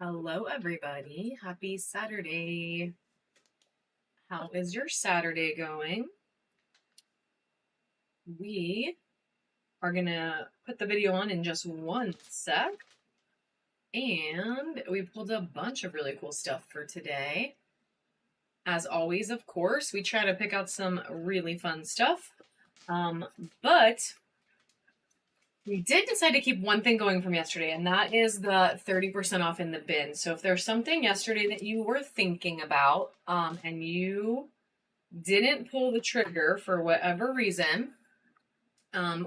Hello, everybody. Happy Saturday. How is your Saturday going? We are going to put the video on in just one sec. And we pulled a bunch of really cool stuff for today. As always, of course, we try to pick out some really fun stuff. But we did decide to keep one thing going from yesterday, and that is the 30% off in the bin. So if there's something yesterday that you were thinking about and you didn't pull the trigger for whatever reason,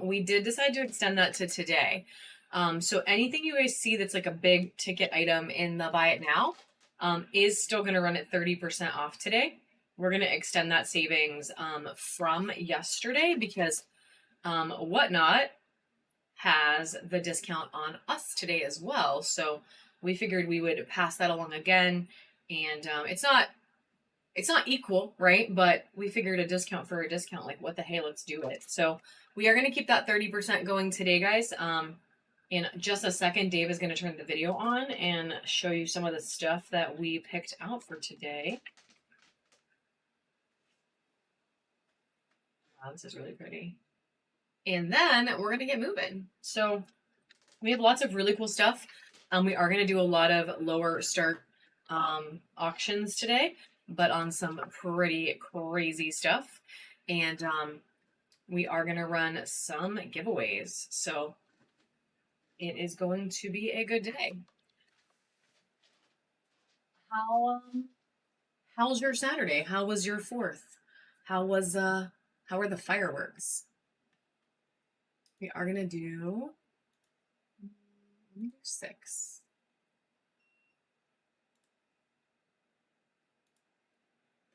we did decide to extend that to today. So anything you guys see that's like a big ticket item in the buy it now is still going to run at 30% off today. We're going to extend that savings from yesterday because Whatnot has the discount on us today as well. So we figured we would pass that along again. And it's not equal, right? But we figured a discount for a discount, like what the hey, let's do it. So we are going to keep that 30% going today, guys. In just a second, Dave is going to turn the video on and show you some of the stuff that we picked out for today. Wow, this is really pretty. And then we're going to get moving. So we have lots of really cool stuff. We are going to do a lot of lower start auctions today, but on some pretty crazy stuff. And we are going to run some giveaways. So it is going to be a good day. How's your Saturday? How was your 4th? How were the fireworks? We are going to do 6.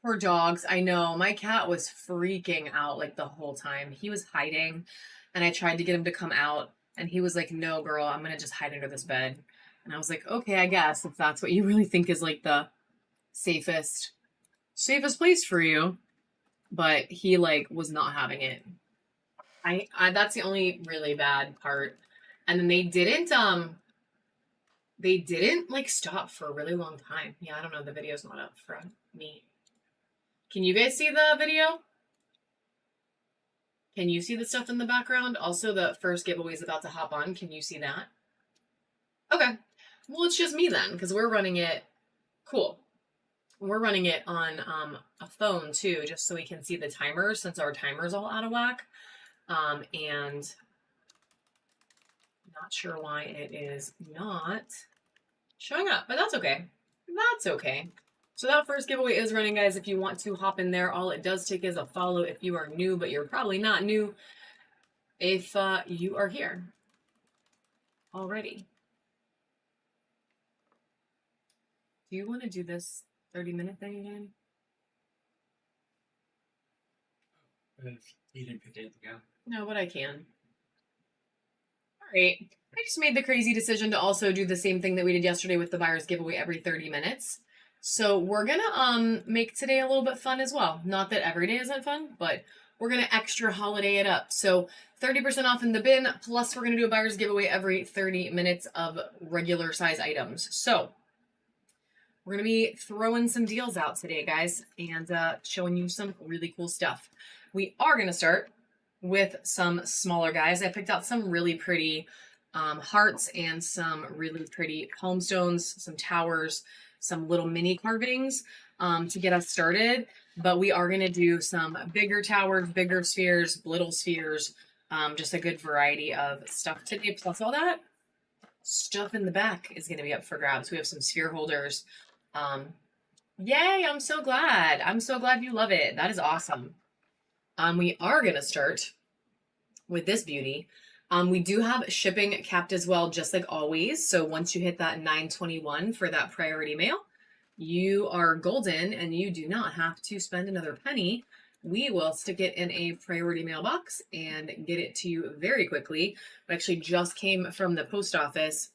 Poor dogs. I know. My cat was freaking out like the whole time. He was hiding and I tried to get him to come out and he was like, no, girl, I'm going to just hide under this bed. And I was like, okay, I guess if that's what you really think is like the safest place for you. But he like was not having it. I that's the only really bad part. And then they didn't like stop for a really long time. Yeah, I don't know. The video's not up for me. Can you guys see the video? Can you see the stuff in the background? Also, the first giveaway is about to hop on. Can you see that? Okay. Well, it's just me then, because we're running it. Cool. We're running it on a phone too, just so we can see the timer since our timer's all out of whack. And not sure why it is not showing up, but that's okay. That's okay. So that first giveaway is running, guys. If you want to hop in there, all it does take is a follow if you are new, but you're probably not new if you are here already. Do you want to do this 30-minute thing again? You didn't pick it up again. No, but I can. All right. I just made the crazy decision to also do the same thing that we did yesterday with the buyer's giveaway every 30 minutes. So we're going to make today a little bit fun as well. Not that every day isn't fun, but we're going to extra holiday it up. So 30% off in the bin, plus we're going to do a buyer's giveaway every 30 minutes of regular size items. So we're going to be throwing some deals out today, guys, and showing you some really cool stuff. We are going to start with some smaller guys. I picked out some really pretty hearts and some really pretty palm stones, some towers, some little mini carvings to get us started. But we are going to do some bigger towers, bigger spheres, little spheres, just a good variety of stuff today. Plus all that stuff in the back is going to be up for grabs. We have some sphere holders. Yay, I'm so glad. I'm so glad you love it. That is awesome. We are going to start with this beauty. We do have shipping capped as well, just like always. So once you hit that $9.21 for that priority mail, you are golden and you do not have to spend another penny. We will stick it in a priority mailbox and get it to you very quickly. We actually just came from the post office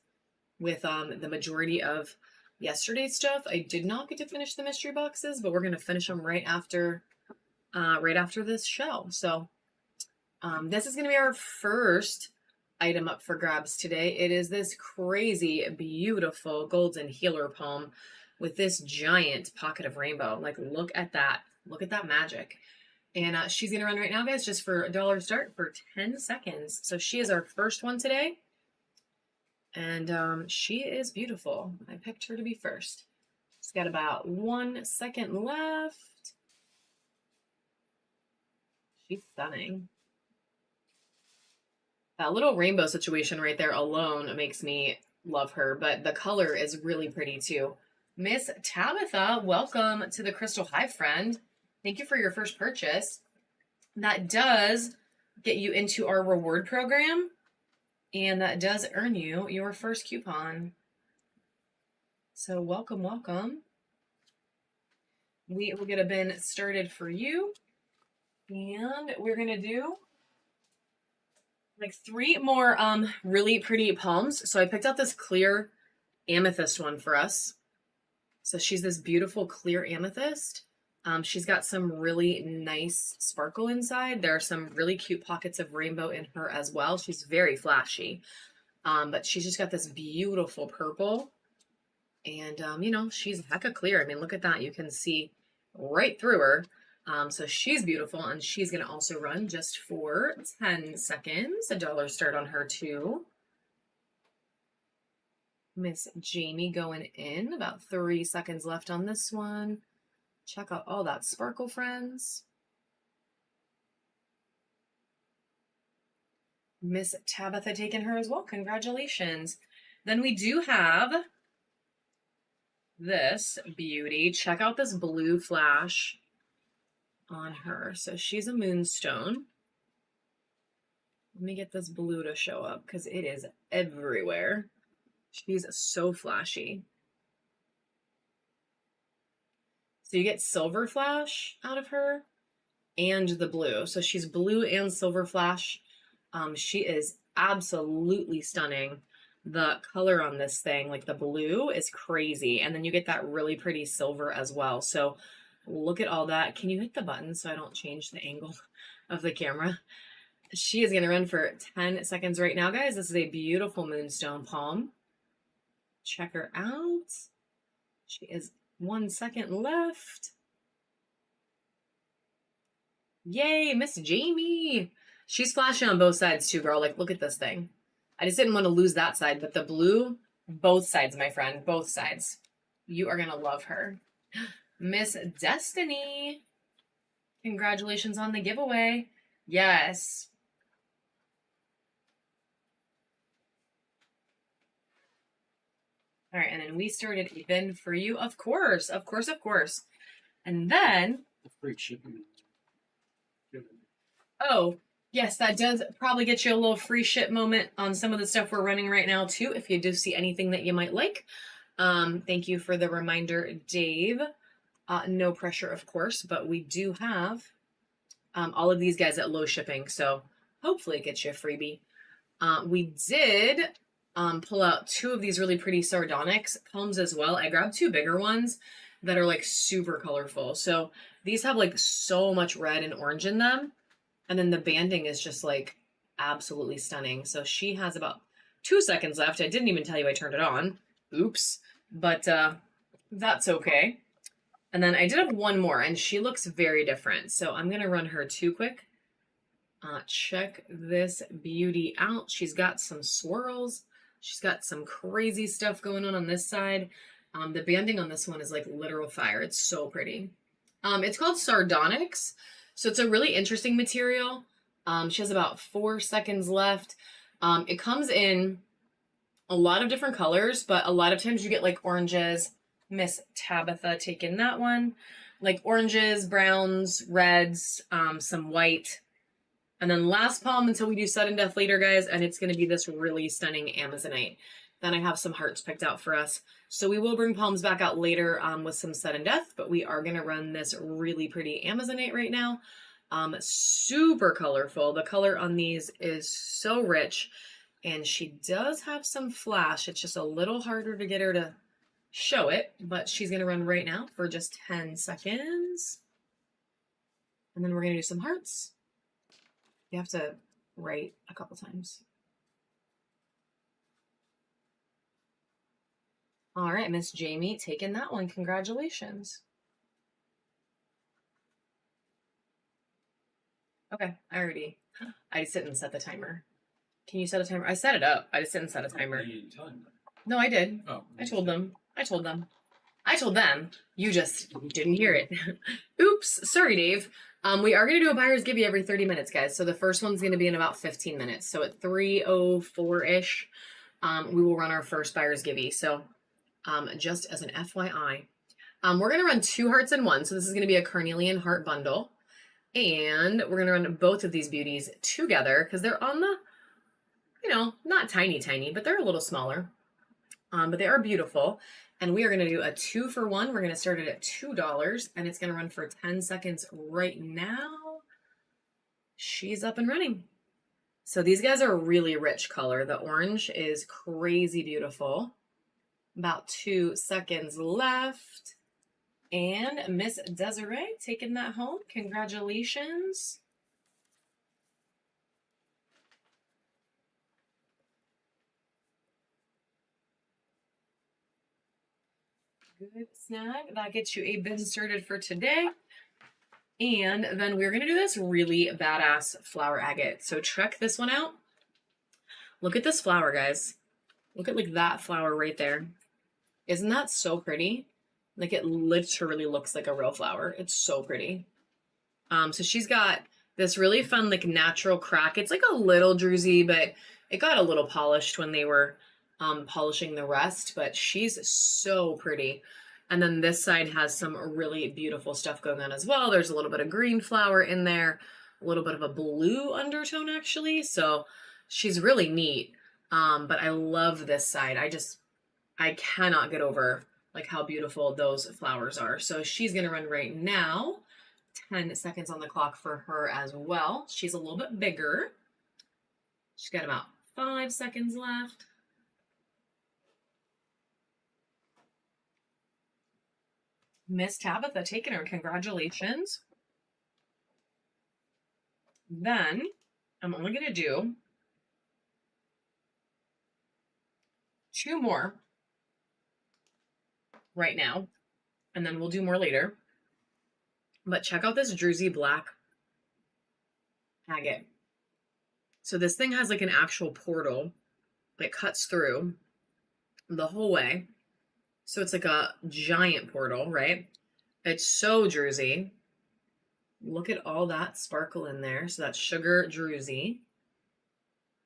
with the majority of yesterday's stuff. I did not get to finish the mystery boxes, but we're going to finish them right after this show. So this is going to be our first item up for grabs today. It is this crazy, beautiful golden healer palm with this giant pocket of rainbow. Like, look at that. Look at that magic. And she's going to run right now, guys, just for $1 start for 10 seconds. So she is our first one today. And she is beautiful. I picked her to be first. She's got about 1 second left. She's stunning. That little rainbow situation right there alone makes me love her, but the color is really pretty too. Miss Tabitha, welcome to the Crystal Hive, friend. Thank you for your first purchase. That does get you into our reward program, and that does earn you your first coupon. So welcome, welcome. We will get a bin started for you, and we're going to do like 3 more really pretty palms. So I picked out this clear amethyst one for us. So she's this beautiful clear amethyst. She's got some really nice sparkle inside. There are some really cute pockets of rainbow in her as well. She's very flashy, but she's just got this beautiful purple. And, you know, she's hecka clear. I mean, look at that. You can see right through her. So she's beautiful, and she's going to also run just for 10 seconds. $1 start on her too. Miss Jamie going in, about 3 seconds left on this one. Check out all that sparkle, friends. Miss Tabitha taking her as well. Congratulations. Then we do have this beauty. Check out this blue flash on her. So she's a moonstone. Let me get this blue to show up because it is everywhere. She's so flashy. So you get silver flash out of her and the blue. So she's blue and silver flash. She is absolutely stunning. The color on this thing, like the blue, is crazy. And then you get that really pretty silver as well. So look at all that. Can you hit the button so I don't change the angle of the camera? She is going to run for 10 seconds right now, guys. This is a beautiful moonstone palm. Check her out. She is 1 second left. Yay, Miss Jamie. She's flashing on both sides too, girl. Like, look at this thing. I just didn't want to lose that side, but the blue, both sides, my friend, both sides. You are going to love her. Miss Destiny. Congratulations on the giveaway. Yes. All right, and then we started a bin for you. Of course, of course, of course. And then... free shipping. Oh, yes, that does probably get you a little free ship moment on some of the stuff we're running right now, too, if you do see anything that you might like. Thank you for the reminder, Dave. No pressure, of course, but we do have all of these guys at low shipping, so hopefully it gets you a freebie. We did pull out 2 of these really pretty sardonyx palms as well. I grabbed 2 bigger ones that are like super colorful. So these have like so much red and orange in them. And then the banding is just like absolutely stunning. So she has about 2 seconds left. I didn't even tell you I turned it on. Oops. But that's okay. And then I did have 1 more, and she looks very different. So I'm going to run her too quick. Check this beauty out. She's got some swirls. She's got some crazy stuff going on this side. The banding on this one is like literal fire. It's so pretty. It's called sardonyx. So it's a really interesting material. She has about 4 seconds left. It comes in a lot of different colors, but a lot of times you get like oranges. Miss Tabitha taking that one. Like oranges, browns, reds, some white. And then last palm until we do sudden death later, guys, and it's going to be this really stunning Amazonite. Then I have some hearts picked out for us. So we will bring palms back out later with some sudden death, but we are going to run this really pretty Amazonite right now. Super colorful. The color on these is so rich, and she does have some flash. It's just a little harder to get her to show it, but she's going to run right now for just 10 seconds. And then we're going to do some hearts. You have to write a couple times. All right, Miss Jamie, taking that one. Congratulations. Okay, I just didn't set the timer. Can you set a timer? I set it up. I just didn't set a timer. No, I did. Oh, I told them. I told them. I told them. You just didn't hear it. Oops. Sorry, Dave. We are going to do a buyer's give you every 30 minutes, guys. So the first one's going to be in about 15 minutes. So at 3:04-ish, we will run our first buyer's give you. So just as an FYI, we're going to run 2 hearts in one. So this is going to be a carnelian heart bundle. And we're going to run both of these beauties together because they're on the, not tiny, but they're a little smaller. But they are beautiful. And we are going to do a 2 for 1. We're going to start it at $2 and it's going to run for 10 seconds right now. She's up and running. So these guys are a really rich color. The orange is crazy beautiful. About 2 seconds left. And Miss Desiree taking that home. Congratulations. Good snag. That gets you a bid started for today. And then we're going to do this really badass flower agate. So check this one out. Look at this flower, guys. Look at like that flower right there. Isn't that so pretty? Like it literally looks like a real flower. It's so pretty. So she's got this really fun, like natural crack. It's like a little druzy, but it got a little polished when they were polishing the rest, but she's so pretty. And then this side has some really beautiful stuff going on as well. There's a little bit of green flower in there, a little bit of a blue undertone actually. So she's really neat. But I love this side. I cannot get over like how beautiful those flowers are. So she's going to run right now. 10 seconds on the clock for her as well. She's a little bit bigger. She's got about 5 seconds left. Miss Tabitha taking her. Congratulations. Then I'm only going to do 2 more right now, and then we'll do more later. But check out this druzy black agate. So this thing has like an actual portal that cuts through the whole way. So it's like a giant portal, right? It's so druzy. Look at all that sparkle in there. So that's sugar druzy.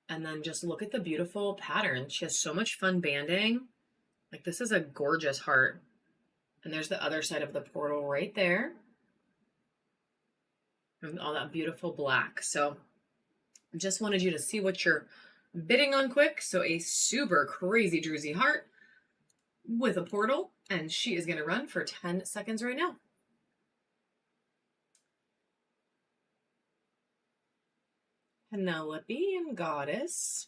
And then just look at the beautiful pattern. She has so much fun banding. Like this is a gorgeous heart. And there's the other side of the portal right there. And all that beautiful black. So I just wanted you to see what you're bidding on quick. So a super crazy druzy heart with a portal. And she is going to run for 10 seconds right now. Penelope and Goddess.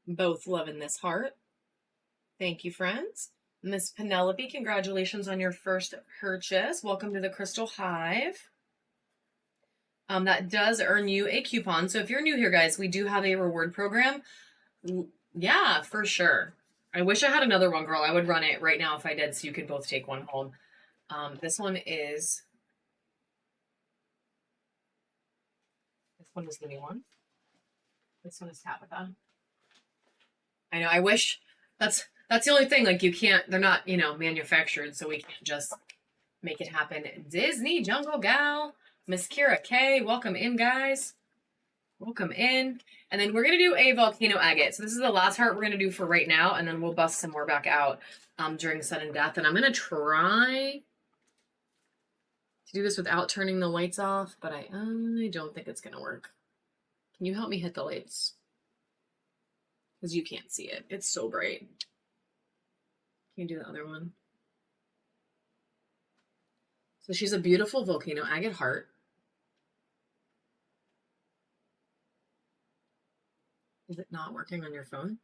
Both loving this heart. Thank you, friends. Miss Penelope, congratulations on your first purchase. Welcome to the Crystal Hive. That does earn you a coupon. So if you're new here, guys, we do have a reward program. Yeah, for sure. I wish I had another one, girl. I would run it right now if I did, so you could both take one home. This one is the new one. This one is Tabitha. I know, I wish that's the only thing. Like you can't, they're not, manufactured, so we can't just make it happen. Disney Jungle Gal. Miss Kira K, welcome in, guys. Welcome in. And then we're going to do a volcano agate. So this is the last heart we're going to do for right now, and then we'll bust some more back out during sudden death. And I'm going to try to do this without turning the lights off, but I don't think it's going to work. Can you help me hit the lights? Because you can't see it. It's so bright. Can you do the other one? So she's a beautiful volcano agate heart. Is it not working on your phone?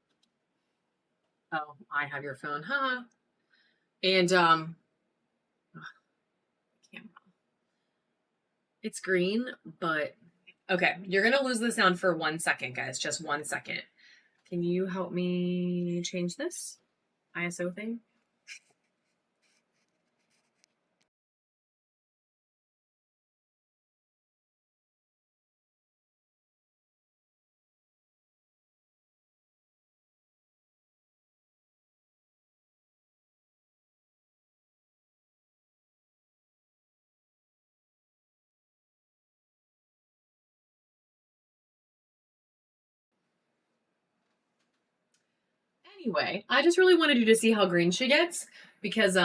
Oh, I have your phone, huh? And camera. It's green, but okay. You're gonna lose the sound for 1 second, guys. Just 1 second. Can you help me change this? ISO thing. Anyway, I just really wanted you to see how green she gets because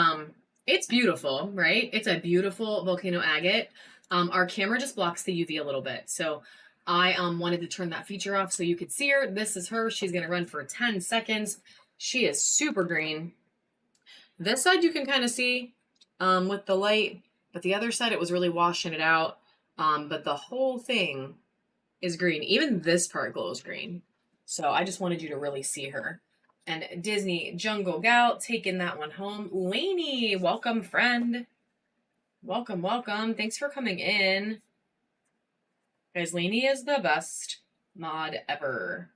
it's beautiful, right? It's a beautiful volcano agate. Our camera just blocks the UV a little bit. So I wanted to turn that feature off so you could see her. This is her. She's going to run for 10 seconds. She is super green. This side you can kind of see with the light, but the other side it was really washing it out. But the whole thing is green. Even this part glows green. So I just wanted you to really see her. And Disney Jungle Gal taking that one home. Lainey, welcome, friend. Welcome, welcome. Thanks for coming in. Guys, Lainey is the best mod ever.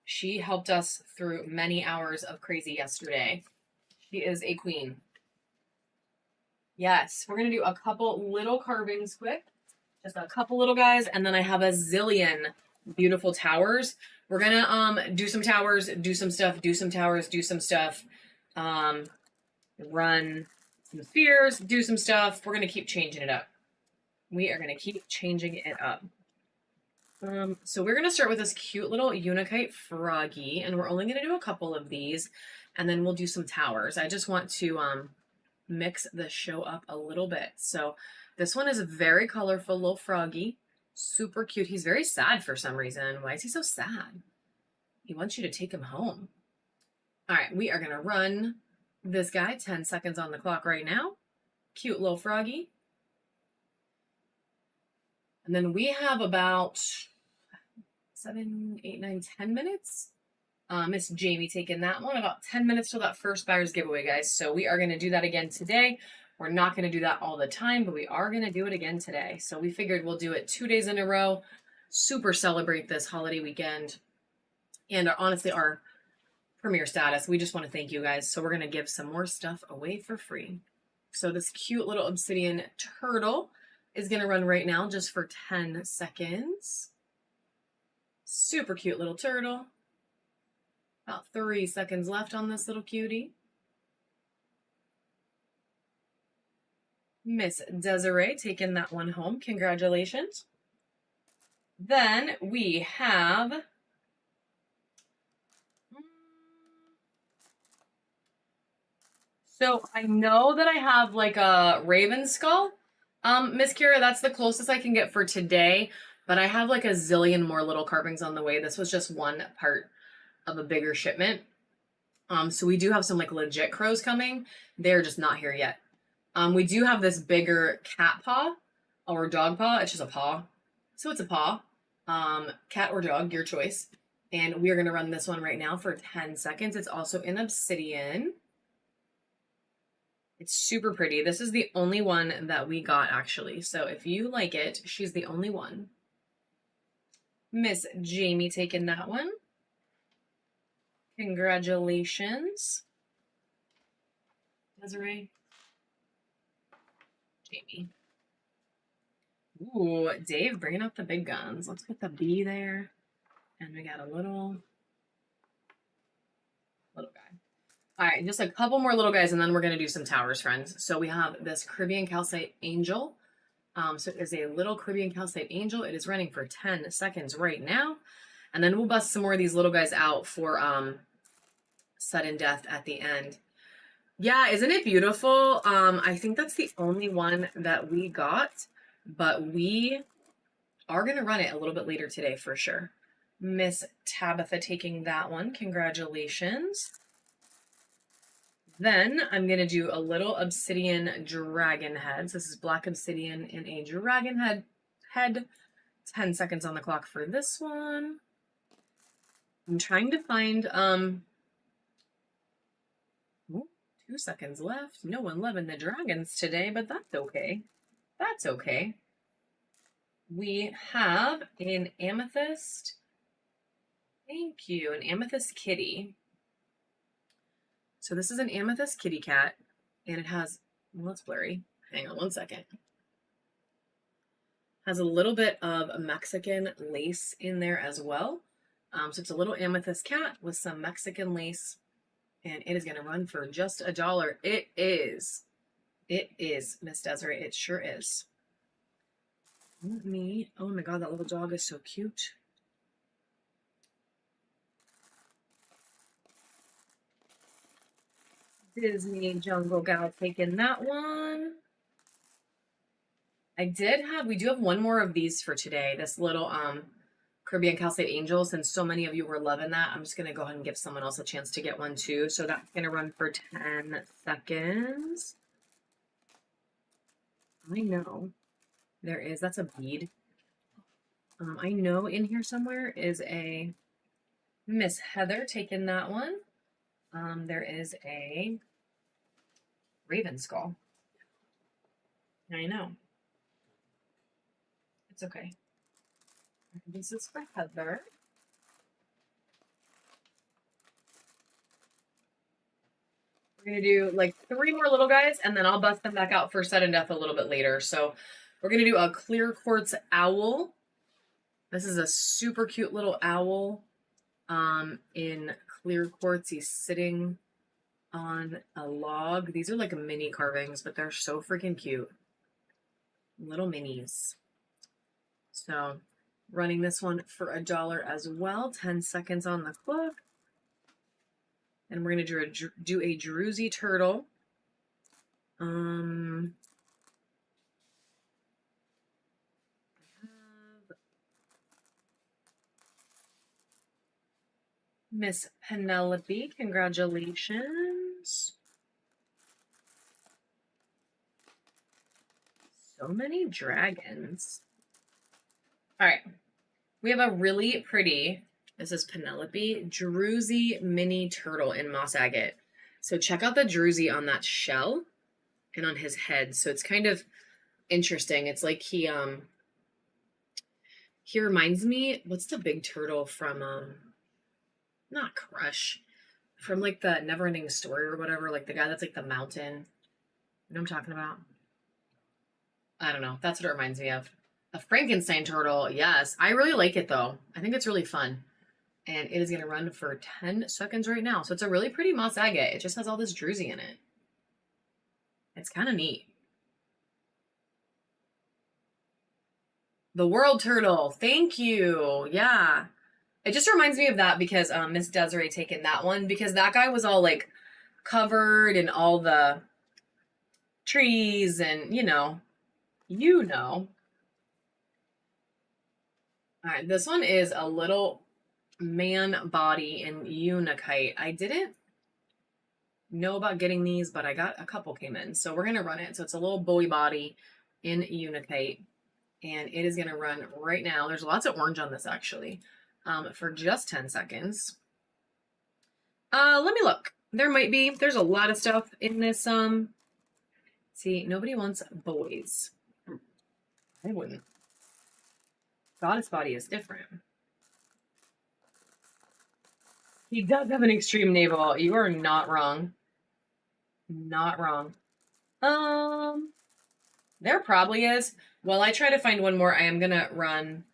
She helped us through many hours of crazy yesterday. She is a queen. Yes, we're going to do a couple little carvings quick. Just a couple little guys, and then I have a zillion beautiful towers. We're gonna do some towers, do some stuff, do some towers, do some stuff, run some spheres, do some stuff. We're gonna keep changing it up. We are gonna keep changing it up. So we're gonna start with this cute little Unikite Froggy, and we're only gonna do a couple of these, and then we'll do some towers. I just want to mix the show up a little bit. So this one is a very colorful little froggy. Super cute. He's very sad for some reason. Why is he so sad? He wants you to take him home. All right, we are going to run this guy. 10 seconds on the clock right now. Cute little froggy. And then we have about 7, 8, 9, 10 minutes. Miss Jamie taking that one. About 10 minutes till that first buyer's giveaway, guys. So we are going to do that again today. We're not going to do that all the time, but we are going to do it again today. So we figured we'll do it 2 days in a row. Super celebrate this holiday weekend. And honestly, our premiere status, we just want to thank you guys. So we're going to give some more stuff away for free. So this cute little obsidian turtle is going to run right now just for 10 seconds. Super cute little turtle. About 3 seconds left on this little cutie. Miss Desiree taking that one home. Congratulations. Then we have so I know that I have like a raven skull. Miss Kira, that's the closest I can get for today, but I have like a zillion more little carvings on the way. This was just one part of a bigger shipment. So we do have some like legit crows coming. They're just not here yet. We do have this bigger cat paw or dog paw. It's just a paw. So it's a paw. Cat or dog, your choice. And we are going to run this one right now for 10 seconds. It's also in obsidian. It's super pretty. This is the only one that we got, actually. So if you like it, she's the only one. Miss Jamie taking that one. Congratulations. Desiree. Jamie. Ooh, Dave bringing out the big guns. Let's put the B there. And we got a little guy. All right, just a couple more little guys, and then we're going to do some towers, friends. So we have this Caribbean Calcite Angel. So it is a little Caribbean Calcite Angel. It is running for 10 seconds right now. And then we'll bust some more of these little guys out for sudden death at the end. Yeah, isn't it beautiful? I think that's the only one that we got, but we are going to run it a little bit later today for sure. Miss Tabitha taking that one. Congratulations. Then I'm going to do a little obsidian dragon heads. This is black obsidian in a dragon head. 10 seconds on the clock for this one. I'm trying to find, 2 seconds left. No one loving the dragons today, but that's okay. That's okay. We have an amethyst. Thank you. An amethyst kitty. So this is an amethyst kitty cat, and it has, well, it's blurry. Hang on one second. Has a little bit of Mexican lace in there as well. So it's a little amethyst cat with some Mexican lace, and it is going to run for just $1. It is, Miss Desiree. It sure is. Let me, oh my God, that little dog is so cute. Disney Jungle Gal taking that one. We do have one more of these for today. This little Caribbean Calcite Angel, since so many of you were loving that, I'm just going to go ahead and give someone else a chance to get one too. So that's going to run for 10 seconds. I know there is, that's a bead. I know in here somewhere is a Miss Heather taking that one. There is a Raven Skull. I know. It's okay. This is for Heather. We're going to do like 3 more little guys, and then I'll bust them back out for sudden death a little bit later. So we're going to do a clear quartz owl. This is a super cute little owl in clear quartz. He's sitting on a log. These are like mini carvings, but they're so freaking cute. Little minis. So running this one for $1 as well. 10 seconds on the clock. And we're going to do a druzy turtle. Miss Penelope, congratulations. So many dragons. All right. We have a really pretty, this is Penelope, druzy mini turtle in moss agate. So check out the druzy on that shell and on his head. So it's kind of interesting. It's like he reminds me, what's the big turtle from, not Crush, from like the Neverending Story or whatever, like the guy that's like the mountain. You know what I'm talking about? I don't know. That's what it reminds me of. A Frankenstein turtle, yes. I really like it though. I think it's really fun. And it is going to run for 10 seconds right now. So it's a really pretty moss agate. It just has all this druzy in it. It's kind of neat. The world turtle. Thank you. Yeah. It just reminds me of that because Miss Desiree taken that one because that guy was all like covered in all the trees and you know. All right, this one is a little man body in Unikite. I didn't know about getting these, but I got a couple came in. So we're going to run it. So it's a little Bowie body in Unikite. And it is going to run right now. There's lots of orange on this actually. For just 10 seconds. Let me look. There's a lot of stuff in this. See, nobody wants boys. I wouldn't. Goddess body is different. He does have an extreme navel. You are not wrong. Not wrong. There probably is. While I try to find one more, I am going to run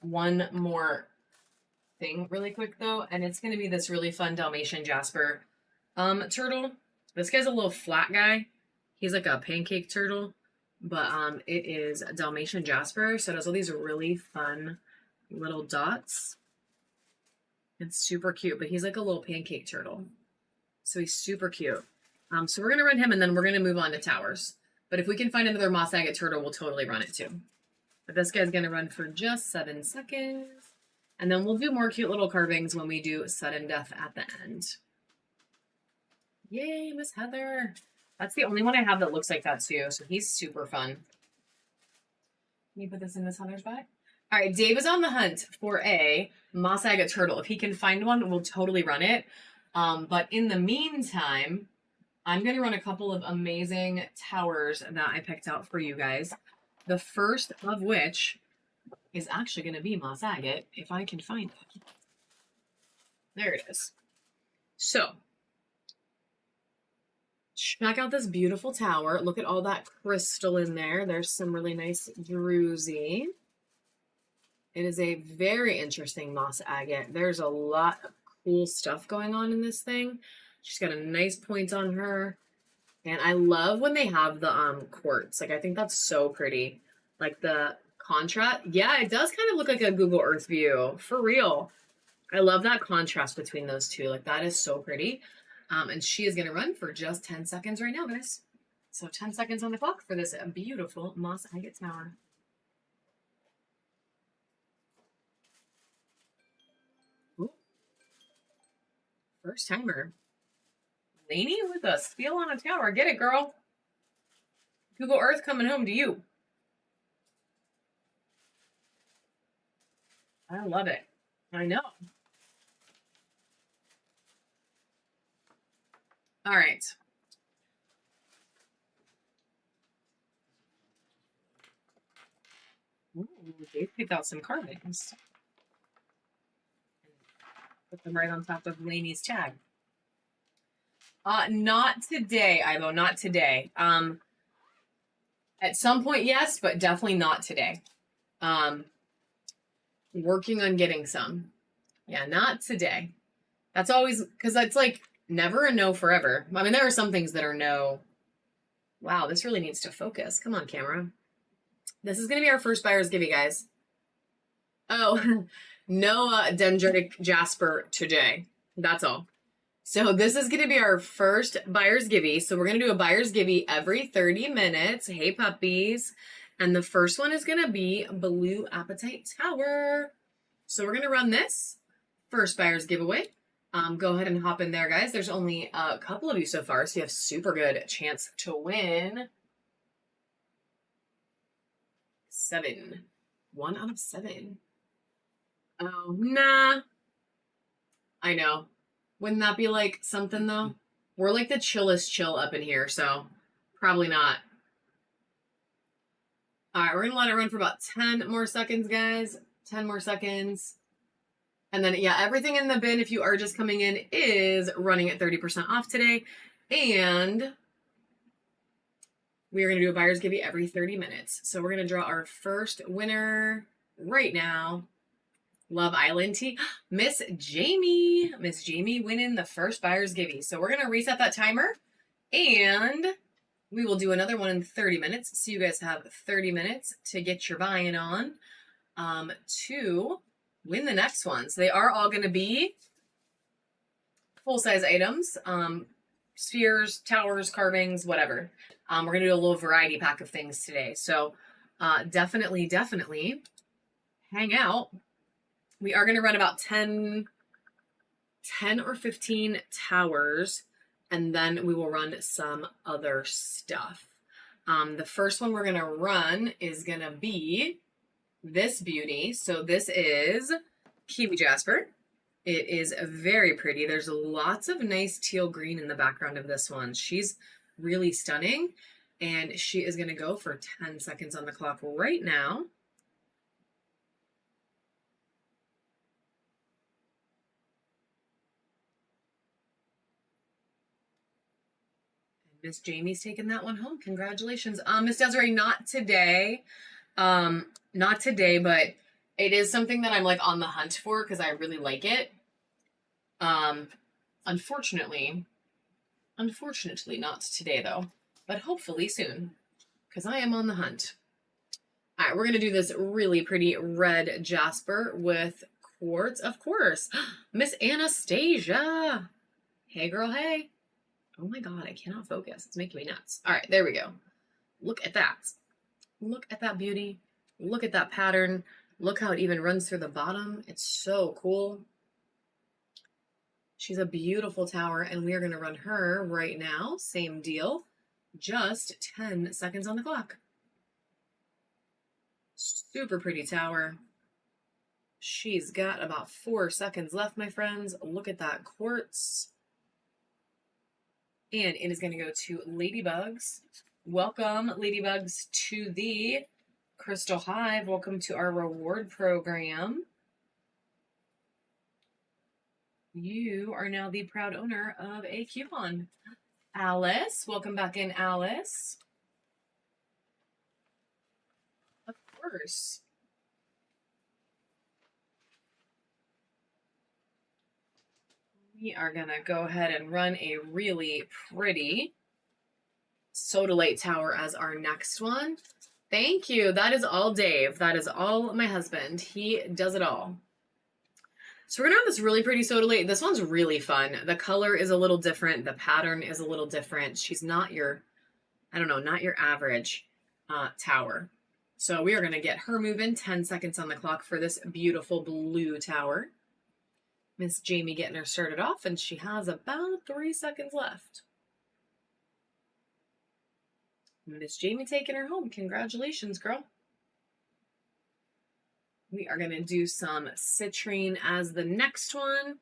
one more thing really quick though, and it's going to be this really fun Dalmatian Jasper turtle. This guy's a little flat guy. He's like a pancake turtle, but it is Dalmatian Jasper, so it has all these really fun little dots. It's super cute, but he's like a little pancake turtle, so he's super cute. So we're going to run him, and then we're going to move on to towers. But if we can find another moss agate turtle, we'll totally run it too. But this guy's going to run for just 7 seconds. And then we'll do more cute little carvings when we do sudden death at the end. Yay, Miss Heather. That's the only one I have that looks like that too. So he's super fun. Can you put this in Miss Heather's bag? All right, Dave is on the hunt for a moss agate turtle. If he can find one, we'll totally run it. But in the meantime, I'm going to run a couple of amazing towers that I picked out for you guys. The first of which is actually going to be moss agate, if I can find it. There it is. So, Check out this beautiful tower. Look at all that crystal in there. There's some really nice druzy. It is a very interesting moss agate. There's a lot of cool stuff going on in this thing. She's got a nice point on her. And I love when they have the quartz. Like, I think that's so pretty. Like the contrast. Yeah, it does kind of look like a Google Earth view. For real. I love that contrast between those two. Like, that is so pretty. And she is going to run for just 10 seconds right now, guys. So 10 seconds on the clock for this beautiful moss agate tower. Ooh. First timer. Lainey with a spiel on a tower. Get it, girl. Google Earth coming home to you. I love it. I know. All right. Ooh, they picked out some carvings. Put them right on top of Lainey's tag. Not today, Ivo, not today. At some point, yes, but definitely not today. Working on getting some. Yeah, not today. That's always, because that's like never a no forever. I mean, there are some things that are no. Wow, this really needs to focus. Come on, camera. This is going to be our first buyer's give, guys. Oh, no dendritic jasper today. That's all. So this is going to be our first buyer's givey. So we're going to do a buyer's givey every 30 minutes. Hey, puppies. And the first one is going to be Blue Appetite Tower. So we're going to run this first buyer's giveaway. Go ahead and hop in there, guys. There's only a couple of you so far, so you have super good chance to win. 7. 1 out of 7. Oh, nah. I know. Wouldn't that be like something though? We're like the chillest chill up in here, so probably not. All right, we're going to let it run for about 10 more seconds, guys. 10 more seconds. And then, yeah, everything in the bin, if you are just coming in, is running at 30% off today. And we are going to do a buyer's givey every 30 minutes. So we're going to draw our first winner right now. Love Island Tea. Miss Jamie. Miss Jamie winning the first buyer's givey. So we're going to reset that timer. And we will do another one in 30 minutes. So you guys have 30 minutes to get your buy-in on to win the next ones. They are all going to be full-size items, spheres, towers, carvings, whatever. We're going to do a little variety pack of things today. So definitely hang out. We are going to run about 10 or 15 towers, and then we will run some other stuff. The first one we're going to run is going to be this beauty. So this is Kiwi Jasper. It is very pretty. There's lots of nice teal green in the background of this one. She's really stunning, and she is going to go for 10 seconds on the clock right now. Miss Jamie's taking that one home. Congratulations. Miss Desiree, not today. Not today, but it is something that I'm like on the hunt for because I really like it. Unfortunately not today though, but hopefully soon because I am on the hunt. All right, we're going to do this really pretty red jasper with quartz, of course. Miss Anastasia. Hey girl, hey. Oh my God, I cannot focus. It's making me nuts. All right, there we go. Look at that. Look at that beauty. Look at that pattern. Look how it even runs through the bottom. It's so cool. She's a beautiful tower, and we are going to run her right now. Same deal. Just 10 seconds on the clock. Super pretty tower. She's got about 4 seconds left, my friends. Look at that quartz. And it is going to go to Ladybugs. Welcome, Ladybugs, to the Crystal Hive. Welcome to our reward program. You are now the proud owner of a coupon. Alice, welcome back in, Alice. Of course. We are going to go ahead and run a really pretty Sodalite tower as our next one. Thank you. That is all Dave. That is all my husband. He does it all. So we're going to have this really pretty Sodalite. This one's really fun. The color is a little different. The pattern is a little different. She's not your, I don't know, not your average tower. So we are going to get her moving. 10 seconds on the clock for this beautiful blue tower. Miss Jamie getting her started off, and she has about 3 seconds left. Miss Jamie taking her home. Congratulations, girl. We are going to do some citrine as the next one.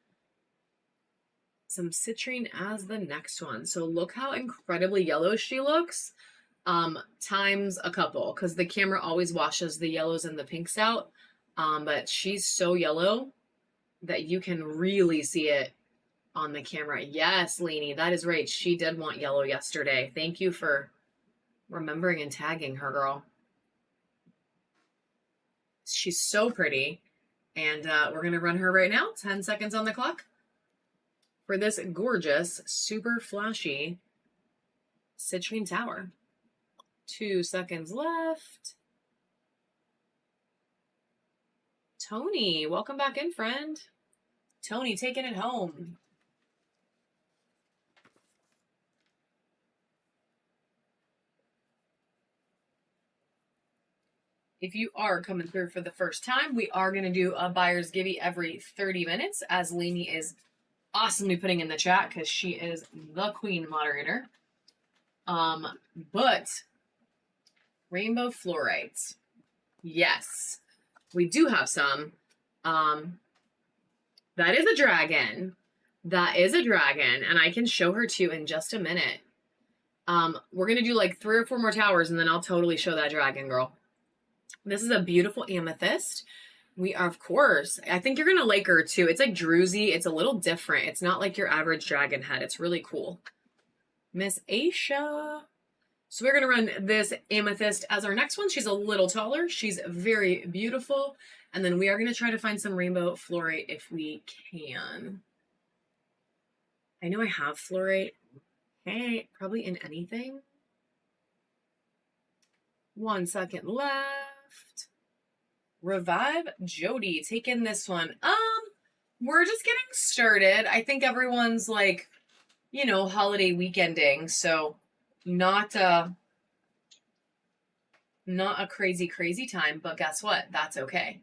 Some citrine as the next one. So look how incredibly yellow she looks. Times a couple, because the camera always washes the yellows and the pinks out. But she's so yellow that you can really see it on the camera. Yes, Lainey, that is right. She did want yellow yesterday. Thank you for remembering and tagging her, girl. She's so pretty. And we're going to run her right now. 10 seconds on the clock for this gorgeous, super flashy citrine tower. 2 seconds left. Tony, welcome back in, friend. Tony taking it home. If you are coming through for the first time, we are going to do a buyer's givey every 30 minutes, as Lainey is awesomely putting in the chat because she is the queen moderator. But rainbow fluorites. Yes, we do have some. That is a dragon. That is a dragon, and I can show her to you in just a minute. We're going to do like 3 or 4 more towers, and then I'll totally show that dragon, girl. This is a beautiful amethyst. We are, of course, I think you're going to like her too. It's like druzy. It's a little different. It's not like your average dragon head. It's really cool. Miss Aisha. So we're going to run this amethyst as our next one. She's a little taller. She's very beautiful. And then we are going to try to find some rainbow fluorite if we can. I know I have fluorite. Hey, probably in anything. 1 second left. Revive Jody taking this one. We're just getting started. I think everyone's like, you know, holiday weekending, so not a crazy time, but guess what? That's okay.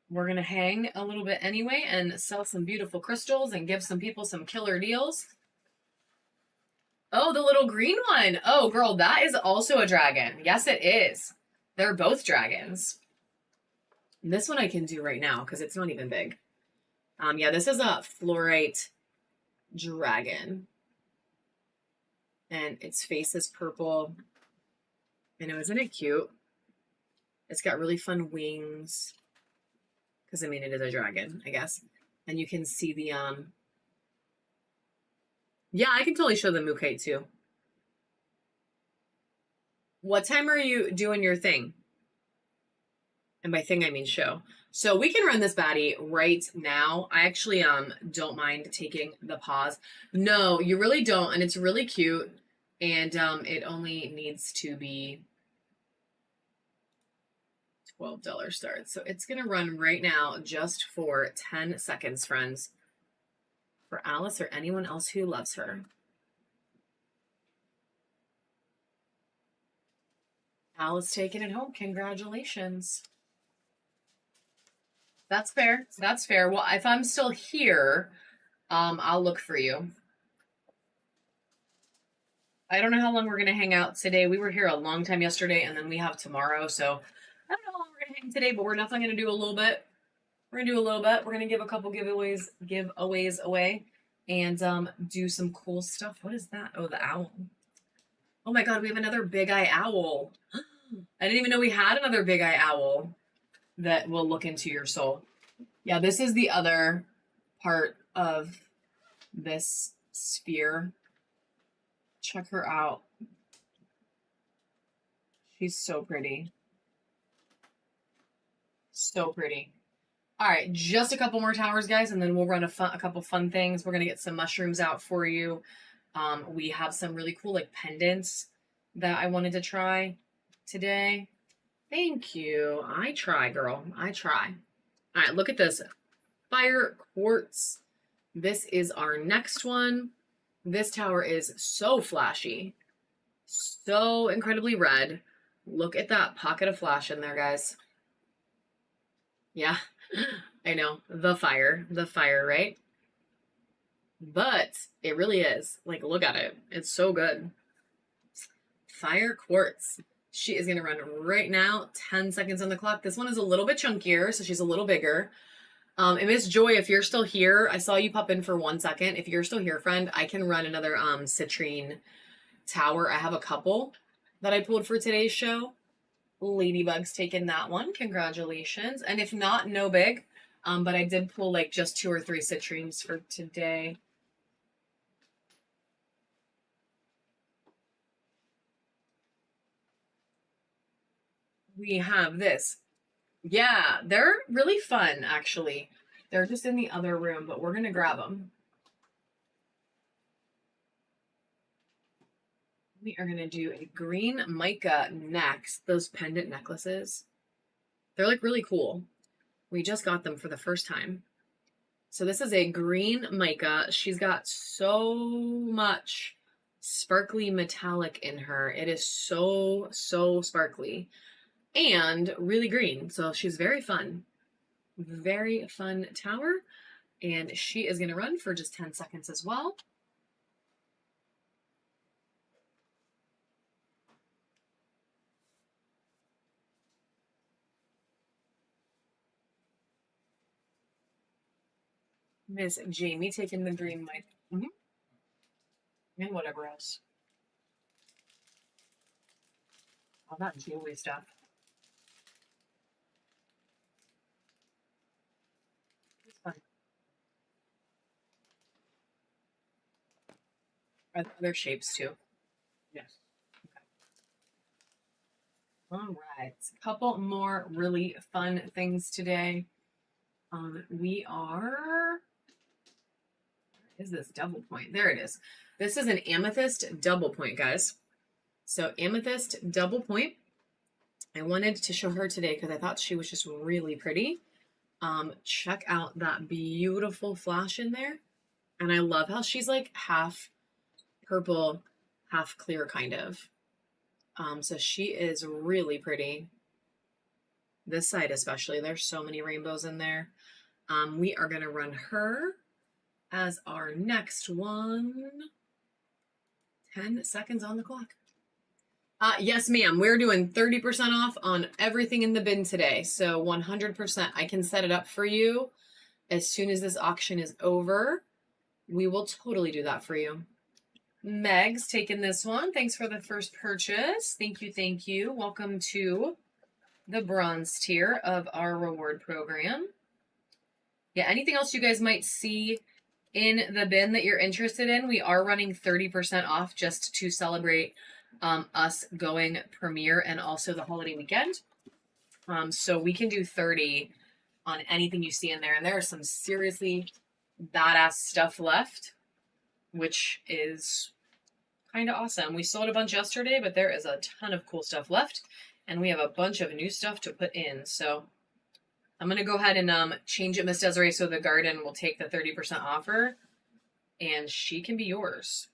We're going to hang a little bit anyway and sell some beautiful crystals and give some people some killer deals. Oh, the little green one. Oh, girl, that is also a dragon. Yes, it is. They're both dragons. This one I can do right now because it's not even big. Yeah, this is a fluorite dragon. And its face is purple. I know, isn't it cute? It's got really fun wings. Because, I mean, it is a dragon, I guess. And you can see the, yeah, I can totally show the mookaite too. What time are you doing your thing? And by thing, I mean show. So we can run this baddie right now. I actually don't mind taking the pause. No, you really don't. And it's really cute. And it only needs to be $12 start. So it's going to run right now just for 10 seconds, friends. For Alice or anyone else who loves her. Alice taking it home. Congratulations. That's fair. That's fair. Well, if I'm still here, I'll look for you. I don't know how long we're going to hang out today. We were here a long time yesterday, and then we have tomorrow. So I don't know how long we're going to hang today, but we're definitely going to do a little bit. We're going to do a little bit. We're going to give a couple giveaways away and do some cool stuff. What is that? Oh, the owl. Oh my God, we have another big eye owl. I didn't even know we had another big eye owl that will look into your soul. Yeah, this is the other part of this sphere. Check her out. She's so pretty. So pretty. All right, just a couple more towers, guys, and then we'll run a couple fun things. We're going to get some mushrooms out for you. We have some really cool like pendants that I wanted to try today. Thank you. I try, girl. I try. All right, look at this. Fire quartz. This is our next one. This tower is so flashy. So incredibly red. Look at that pocket of flash in there, guys. Yeah, I know. The fire, right? But it really is. Like, look at it. It's so good. Fire quartz. She is going to run right now. 10 seconds on the clock. This one is a little bit chunkier, so she's a little bigger. And Miss Joy, if you're still here, I saw you pop in for 1 second. If you're still here, friend, I can run another citrine tower. I have a couple that I pulled for today's show. Ladybug's taken that one. Congratulations. And if not, no big. But I did pull like just 2 or 3 citrines for today. We have this. Yeah, they're really fun, actually. They're just in the other room, but we're going to grab them. We are going to do a green mica next. Those pendant necklaces. They're like really cool. We just got them for the first time. So this is a green mica. She's got so much sparkly metallic in her. It is so, so sparkly and really green. So she's very fun. Very fun tower. And she is going to run for just 10 seconds as well. Miss Jamie taking the green mic. And whatever else. All that jewelry stuff. It's fun. Are there other shapes too? Yes. Okay. All right. A couple more really fun things today. We are... Is this double point? There it is. This is an amethyst double point, guys. So amethyst double point. I wanted to show her today because I thought she was just really pretty. Check out that beautiful flash in there. And I love how she's like half purple, half clear kind of. So she is really pretty. This side especially. There's so many rainbows in there. We are going to run her as our next one. 10 seconds on the clock. Yes, ma'am. We're doing 30% off on everything in the bin today. So 100%. I can set it up for you as soon as this auction is over. We will totally do that for you. Meg's taking this one. Thanks for the first purchase. Thank you. Thank you. Welcome to the bronze tier of our reward program. Yeah, anything else you guys might see in the bin that you're interested in, we are running 30% off just to celebrate us going premiere and also the holiday weekend. So we can do 30 on anything you see in there. And there is some seriously badass stuff left, which is kind of awesome. We sold a bunch yesterday, but there is a ton of cool stuff left. And we have a bunch of new stuff to put in. So I'm going to go ahead and change it, Miss Desiree, so the garden will take the 30% offer. And she can be yours.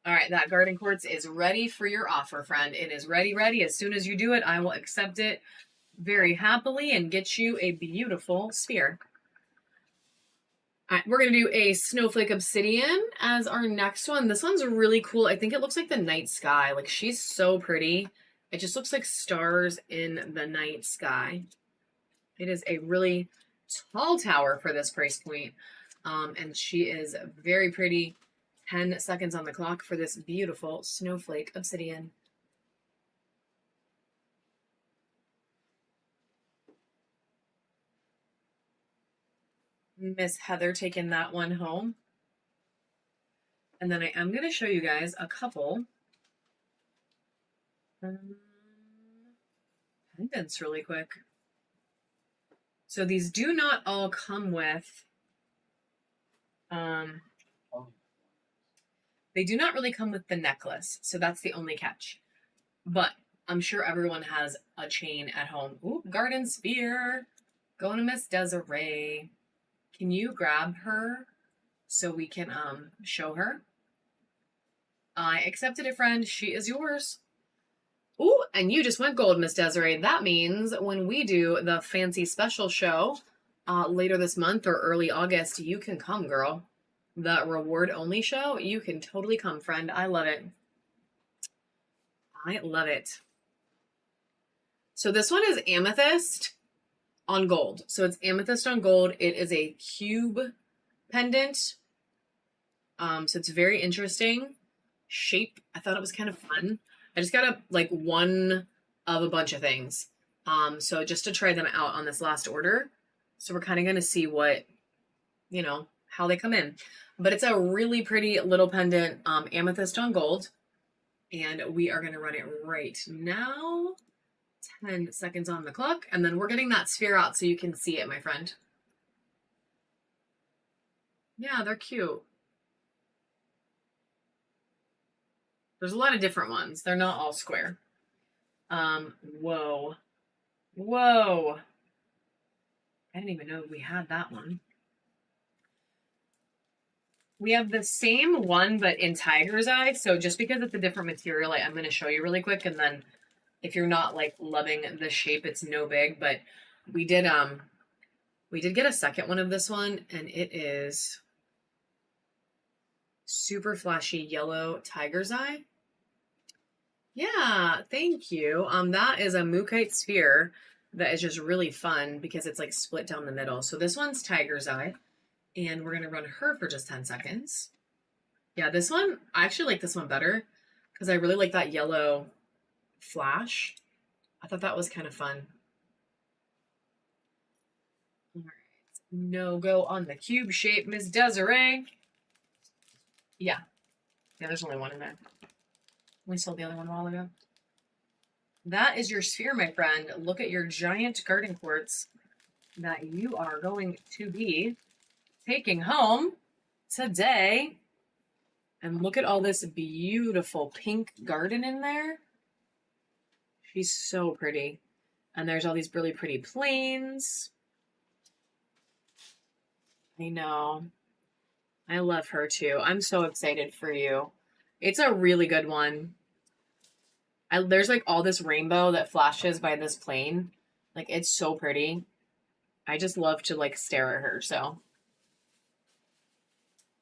All right, that garden quartz is ready for your offer, friend. It is ready. As soon as you do it, I will accept it very happily and get you a beautiful sphere. All right, we're going to do a snowflake obsidian as our next one. This one's really cool. I think it looks like the night sky. Like, she's so pretty. It just looks like stars in the night sky. It is a really tall tower for this price point. And she is very pretty. 10 seconds on the clock for this beautiful snowflake obsidian. Miss Heather taking that one home. And then I am going to show you guys a couple pendants really quick. So these do not all come with, they do not really come with the necklace. So that's the only catch. But I'm sure everyone has a chain at home. Ooh, Garden Sphere. Going to Miss Desiree. Can you grab her so we can show her? I accepted it, friend. She is yours. Ooh, and you just went gold, Miss Desiree. That means when we do the fancy special show later this month or early August, you can come, girl. The reward only show, you can totally come, friend. I love it. I love it. So this one is amethyst on gold. So it's amethyst on gold. It is a cube pendant. So it's very interesting shape. I thought it was kind of fun. I just got one of a bunch of things. So just to try them out on this last order. So we're kind of going to see what, how they come in. But it's a really pretty little pendant, amethyst on gold. And we are going to run it right now. 10 seconds on the clock. And then we're getting that sphere out so you can see it, my friend. Yeah, they're cute. There's a lot of different ones. They're not all square. Whoa. Whoa. I didn't even know we had that one. We have the same one, but in tiger's eye. So just because it's a different material, I'm going to show you really quick. And then if you're not loving the shape, it's no big. But we did get a second one of this one, and it is super flashy yellow tiger's eye. Yeah, thank you. That is a Mookite sphere that is just really fun because it's split down the middle. So this one's tiger's eye, and we're going to run her for just 10 seconds. Yeah, this one, I actually like this one better because I really like that yellow flash. I thought that was kind of fun. All right, no go on the cube shape, Miss Desiree. Yeah, there's only one in there. We sold the other one a while ago. That is your sphere, my friend. Look at your giant garden quartz that you are going to be taking home today. And look at all this beautiful pink garden in there. She's so pretty. And there's all these really pretty planes. I know. I love her too. I'm so excited for you. It's a really good one. There's all this rainbow that flashes by this plane. It's so pretty. I just love to stare at her. So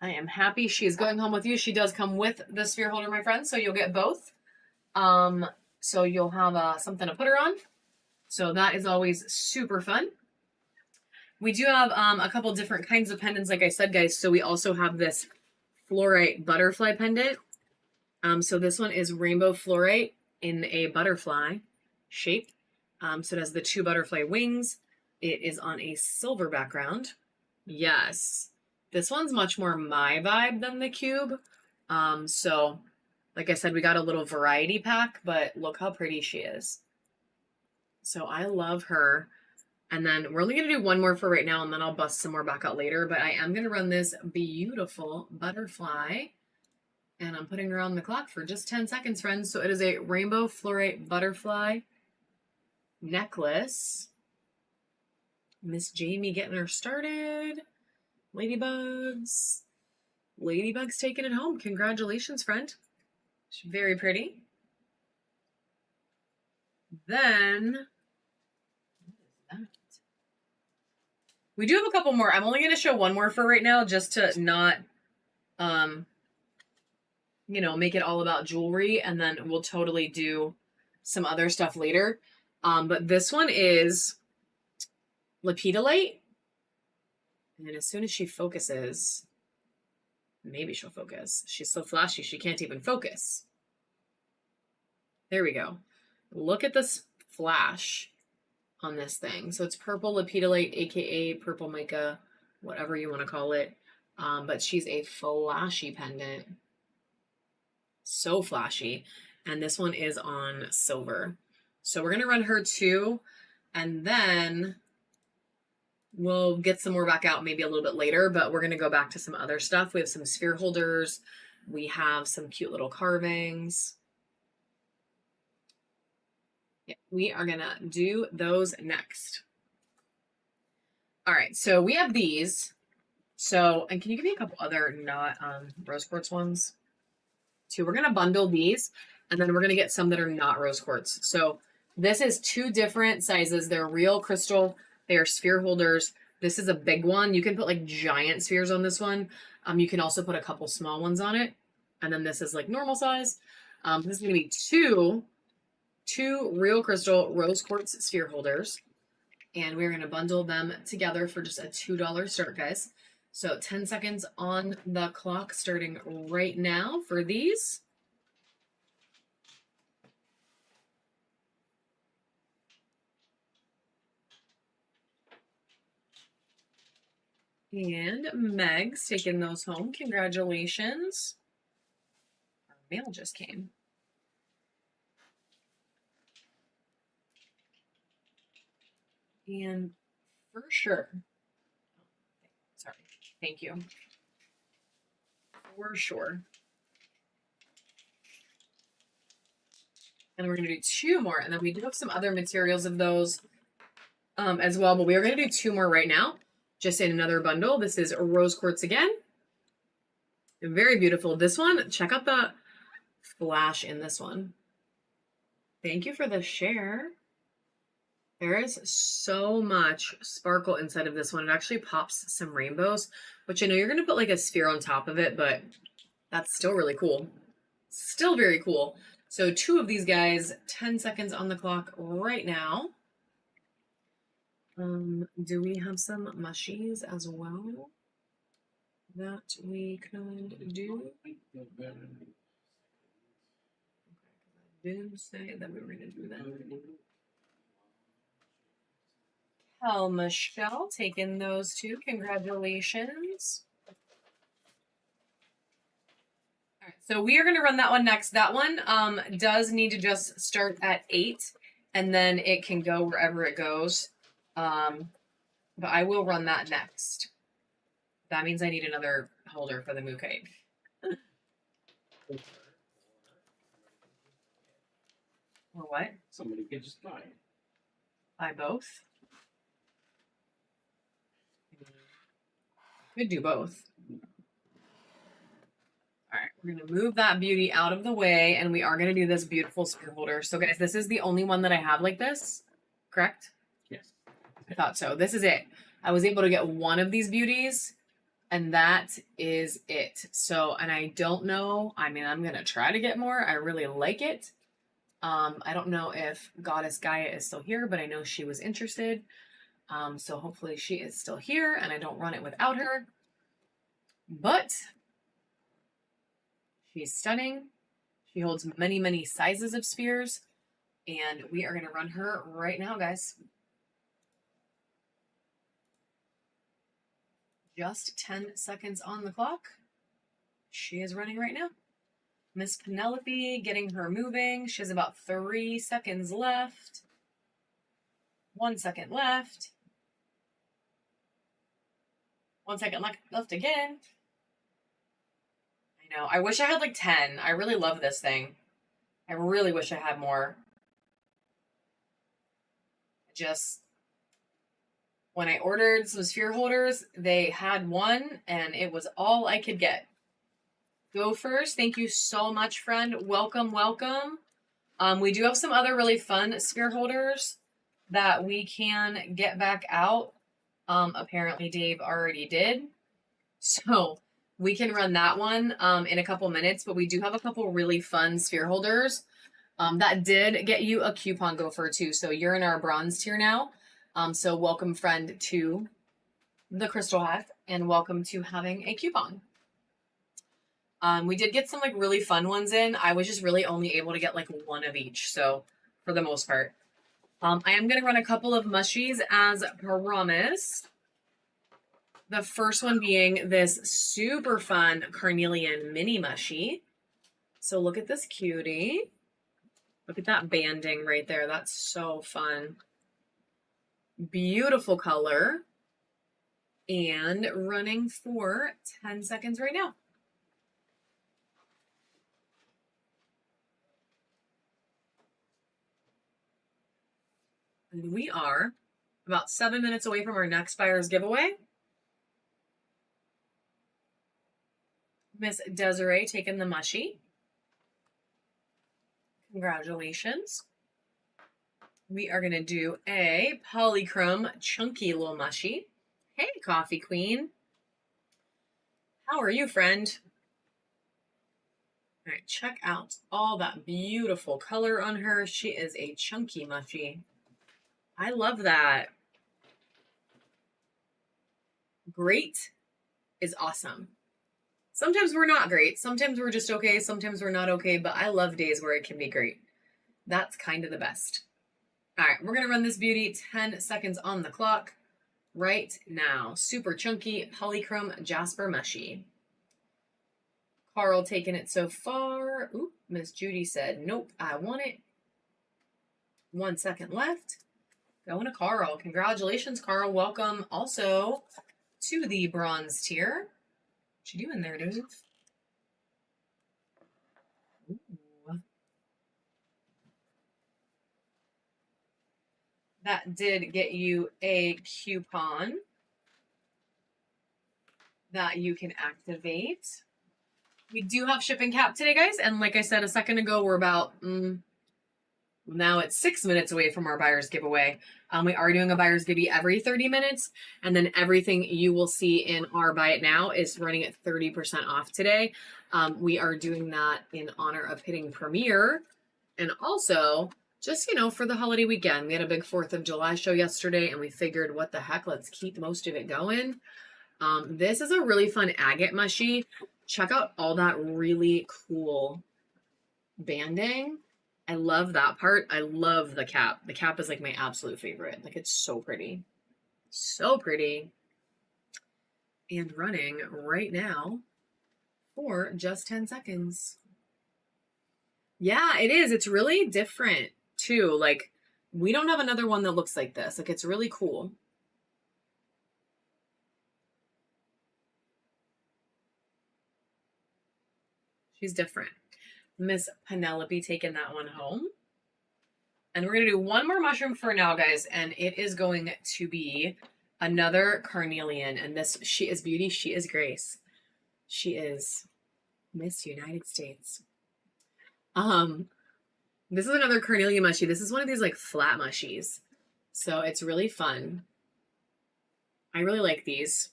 I am happy she's going home with you. She does come with the sphere holder, my friend. So you'll get both. So you'll have something to put her on. So that is always super fun. We do have a couple different kinds of pendants, like I said, guys. So we also have this fluorite butterfly pendant. So this one is rainbow fluorite in a butterfly shape. So it has the 2 butterfly wings. It is on a silver background. Yes. This one's much more my vibe than the cube. So like I said, we got a little variety pack, but look how pretty she is. So I love her. And then we're only going to do one more for right now, and then I'll bust some more back out later. But I am going to run this beautiful butterfly. And I'm putting her on the clock for just 10 seconds, friends. So it is a rainbow fluorite butterfly necklace. Miss Jamie getting her started. Ladybugs. Ladybug's taking it home. Congratulations, friend. She's very pretty. Then, what is that? We do have a couple more. I'm only going to show one more for right now just to not, make it all about jewelry. And then we'll totally do some other stuff later. But this one is lepidolite. And as soon as she focuses, maybe she'll focus. She's so flashy, she can't even focus. There we go. Look at this flash on this thing. So it's purple lepidolite, aka purple mica whatever you want to call it. But she's a flashy pendant. So flashy. And this one is on silver. So we're going to run her 2, and then we'll get some more back out maybe a little bit later, but we're going to go back to some other stuff. We have some sphere holders. We have some cute little carvings. Yeah, we are going to do those next. All right, so we have these. So, and can you give me a couple other not rose quartz ones? Too. We're going to bundle these, and then we're going to get some that are not rose quartz. So this is 2 different sizes. They're real crystal. They are sphere holders. This is a big one. You can put like giant spheres on this one. You can also put a couple small ones on it. And then this is like normal size. This is going to be two real crystal rose quartz sphere holders. And we're going to bundle them together for just a $2 start, guys. So 10 seconds on the clock starting right now for these. And Meg's taking those home. Congratulations. Our mail just came. And for sure. Sorry. Thank you. For sure. And we're going to do 2 more. And then we do have some other materials of those as well. But we are going to do 2 more right now. Just in another bundle. This is rose quartz again. Very beautiful. This one, check out the flash in this one. Thank you for the share. There is so much sparkle inside of this one. It actually pops some rainbows, which I know you're going to put like a sphere on top of it, but that's still really cool. Still very cool. So 2 of these guys, 10 seconds on the clock right now. Do we have some mushies as well that we could do? Okay, I did say that we were going to do that. Hell, Michelle, taking those 2. Congratulations. All right, so we are going to run that one next. That one does need to just start at 8, and then it can go wherever it goes. But I will run that next. That means I need another holder for the moo cake. Or what? Somebody could just buy it. Buy both? Could do both. All right, we're going to move that beauty out of the way, and we are going to do this beautiful sphere holder. So, guys, this is the only one that I have like this, correct? Yes. I thought so. This is it. I was able to get one of these beauties, and that is it. So, and I don't know. I mean, I'm going to try to get more. I really like it. I don't know if Goddess Gaia is still here, but I know she was interested. So hopefully she is still here, and I don't run it without her. But she's stunning. She holds many, many sizes of spheres, and we are going to run her right now, guys. Just 10 seconds on the clock. She is running right now. Miss Penelope getting her moving. She has about 3 seconds left. 1 second left. 1 second left again. I know. I wish I had like 10. I really love this thing. I really wish I had more. Just when I ordered some sphere holders, they had one and it was all I could get. Go first. Thank you so much, friend. Welcome, welcome. We do have some other really fun sphere holders that we can get back out. Apparently Dave already did. So we can run that one in a couple minutes, but we do have a couple really fun sphere holders that did get you a coupon gopher too. So you're in our bronze tier now. So welcome, friend, to the Crystal Hack, and welcome to having a coupon. We did get some like really fun ones in. I was just really only able to get like one of each. So for the most part, I am going to run a couple of mushies as promised. The first one being this super fun carnelian mini mushie. So look at this cutie. Look at that banding right there. That's so fun. Beautiful color. And running for 10 seconds right now. And we are about 7 minutes away from our next buyer's giveaway. Miss Desiree taking the mushie. Congratulations. We are going to do a polychrome chunky little mushie. Hey, Coffee Queen. How are you, friend? All right, check out all that beautiful color on her. She is a chunky mushie. I love that. Great is awesome. Sometimes we're not great. Sometimes we're just okay. Sometimes we're not okay. But I love days where it can be great. That's kind of the best. All right, we're going to run this beauty 10 seconds on the clock right now. Super chunky polychrome Jasper mushie. Carl taking it so far. Ooh, Miss Judy said, nope, I want it. 1 second left. Going to Carl. Congratulations, Carl. Welcome also to the bronze tier. What you doing there, dude? Ooh. That did get you a coupon that you can activate. We do have shipping cap today, guys. And like I said a second ago, we're about, now it's 6 minutes away from our buyer's giveaway. We are doing a buyer's giveaway every 30 minutes. And then everything you will see in our Buy It Now is running at 30% off today. We are doing that in honor of hitting premiere. And also, just, for the holiday weekend. We had a big 4th of July show yesterday, and we figured, what the heck, let's keep most of it going. This is a really fun agate mushie. Check out all that really cool banding. I love that part. I love the cap. The cap is like my absolute favorite. Like, it's so pretty. So pretty. And running right now for just 10 seconds. Yeah, it is. It's really different too. Like, we don't have another one that looks like this. Like, it's really cool. She's different. Miss Penelope taking that one home. And we're going to do one more mushroom for now, guys. And it is going to be another carnelian. And this, she is beauty. She is grace. She is Miss United States. This is another carnelian mushie. This is one of these like flat mushies. So it's really fun. I really like these.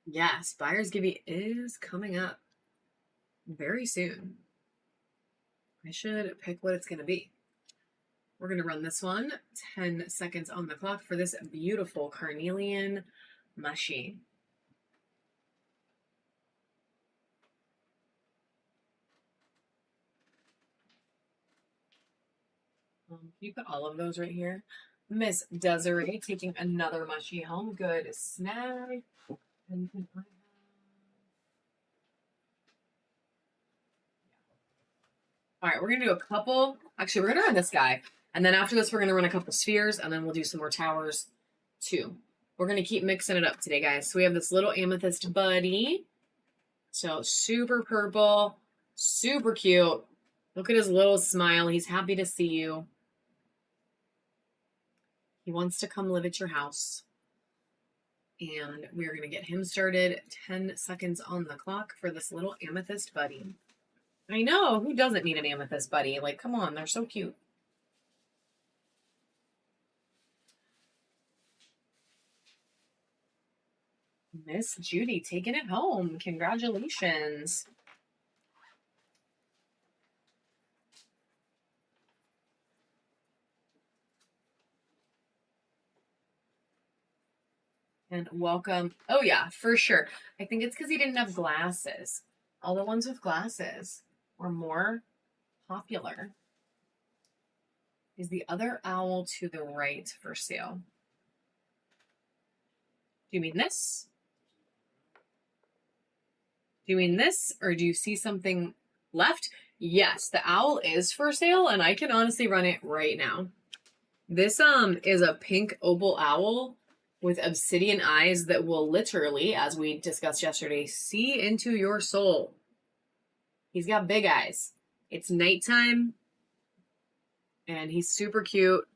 Yes, buyer's giveaway is coming up very soon. I should pick what it's going to be. We're going to run this one 10 seconds on the clock for this beautiful carnelian mushie. Can you put all of those right here? Miss Desiree taking another mushie home. Good snag. And can I have... All right, we're going to do a couple. Actually, we're going to run this guy. And then after this, we're going to run a couple spheres. And then we'll do some more towers too. We're going to keep mixing it up today, guys. So we have this little amethyst buddy. So super purple. Super cute. Look at his little smile. He's happy to see you. He wants to come live at your house. And we're going to get him started 10 seconds on the clock for this little amethyst buddy. I know, who doesn't need an amethyst buddy? Like, come on, they're so cute. Miss Judy taking it home. Congratulations. And welcome. Oh, yeah, for sure. I think it's because he didn't have glasses. All the ones with glasses were more popular. Is the other owl to the right for sale? Do you mean this? Do you mean this? Or do you see something left? Yes, the owl is for sale, and I can honestly run it right now. This is a pink opal owl with obsidian eyes that will literally, as we discussed yesterday, see into your soul. He's got big eyes. It's nighttime, and he's super cute.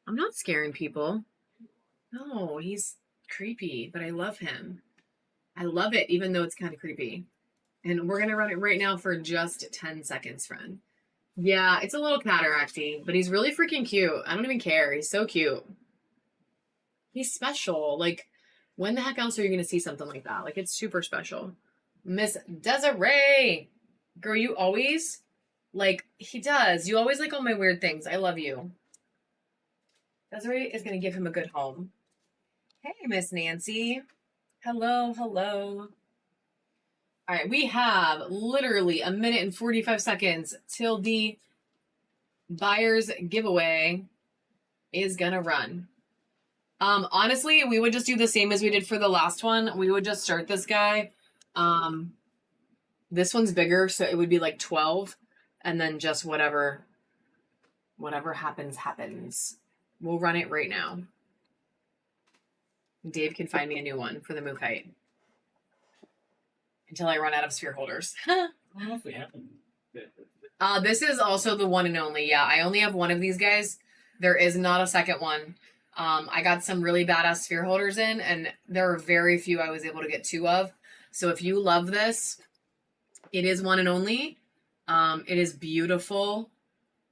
I'm not scaring people. No, he's creepy, but I love him. I love it, even though it's kind of creepy. And we're going to run it right now for just 10 seconds, friend. Yeah, it's a little cataracty, but he's really freaking cute. I don't even care. He's so cute. He's special. Like, when the heck else are you going to see something like that? Like, it's super special. Miss Desiree. Girl, you always, like, he does. You always like all my weird things. I love you. Desiree is going to give him a good home. Hey, Miss Nancy. Hello, hello. All right, we have literally a minute and 45 seconds till the buyer's giveaway is gonna run. Honestly, we would just do the same as we did for the last one. We would just start this guy. This one's bigger, so it would be like 12, and then just whatever happens, happens. We'll run it right now. Dave can find me a new one for the move height. Until I run out of sphere holders. I don't know if we have them. This is also the one and only. Yeah, I only have one of these guys. There is not a second one. I got some really badass sphere holders in, and there are very few I was able to get two of. So if you love this, it is one and only. It is beautiful.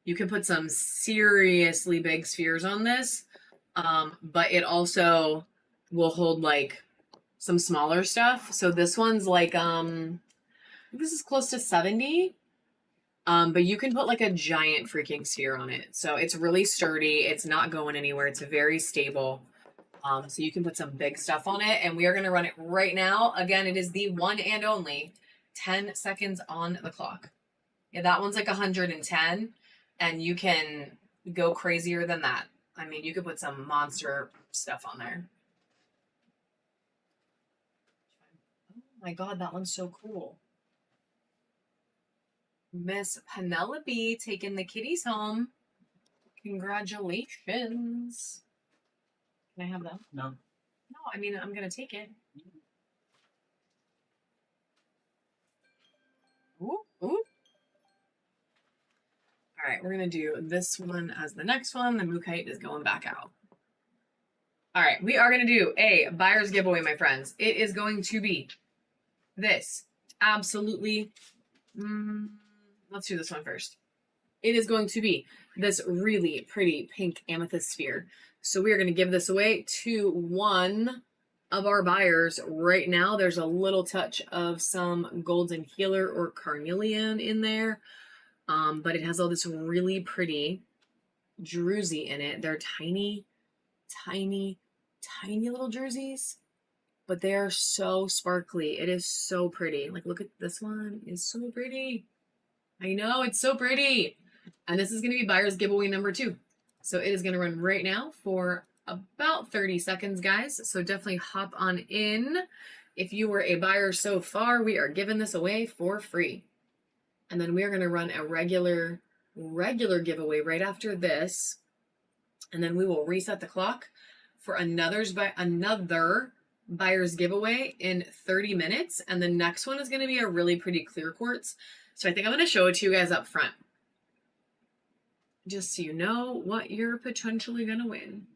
You can put some seriously big spheres on this, but it also will hold like some smaller stuff. So this one's like, this is close to 70. But you can put like a giant freaking sphere on it. So it's really sturdy. It's not going anywhere. It's very stable. So you can put some big stuff on it, and we are going to run it right now. Again, it is the one and only 10 seconds on the clock. Yeah, that one's like 110, and you can go crazier than that. I mean, you could put some monster stuff on there. Oh my God, that one's so cool. Miss Penelope taking the kitties home. Congratulations. Can I have them? No. No, I mean, I'm going to take it. Ooh, ooh. All right, we're going to do this one as the next one. The Mukite is going back out. All right, we are going to do a buyer's giveaway, my friends. It is going to be this. Absolutely. Let's do this one first. It is going to be this really pretty pink amethyst sphere. So we are going to give this away to one of our buyers right now. There's a little touch of some golden healer or carnelian in there. But it has all this really pretty druzy in it. They're tiny, tiny, tiny little jerseys, but they are so sparkly. It is so pretty. Like, look at this one. It's so pretty. I know, it's so pretty. And this is going to be buyer's giveaway number 2. So it is going to run right now for about 30 seconds, guys. So definitely hop on in. If you were a buyer so far, we are giving this away for free. And then we are going to run a regular giveaway right after this. And then we will reset the clock for another buyer's giveaway in 30 minutes. And the next one is going to be a really pretty clear quartz. So I think I'm going to show it to you guys up front, just so you know what you're potentially going to win.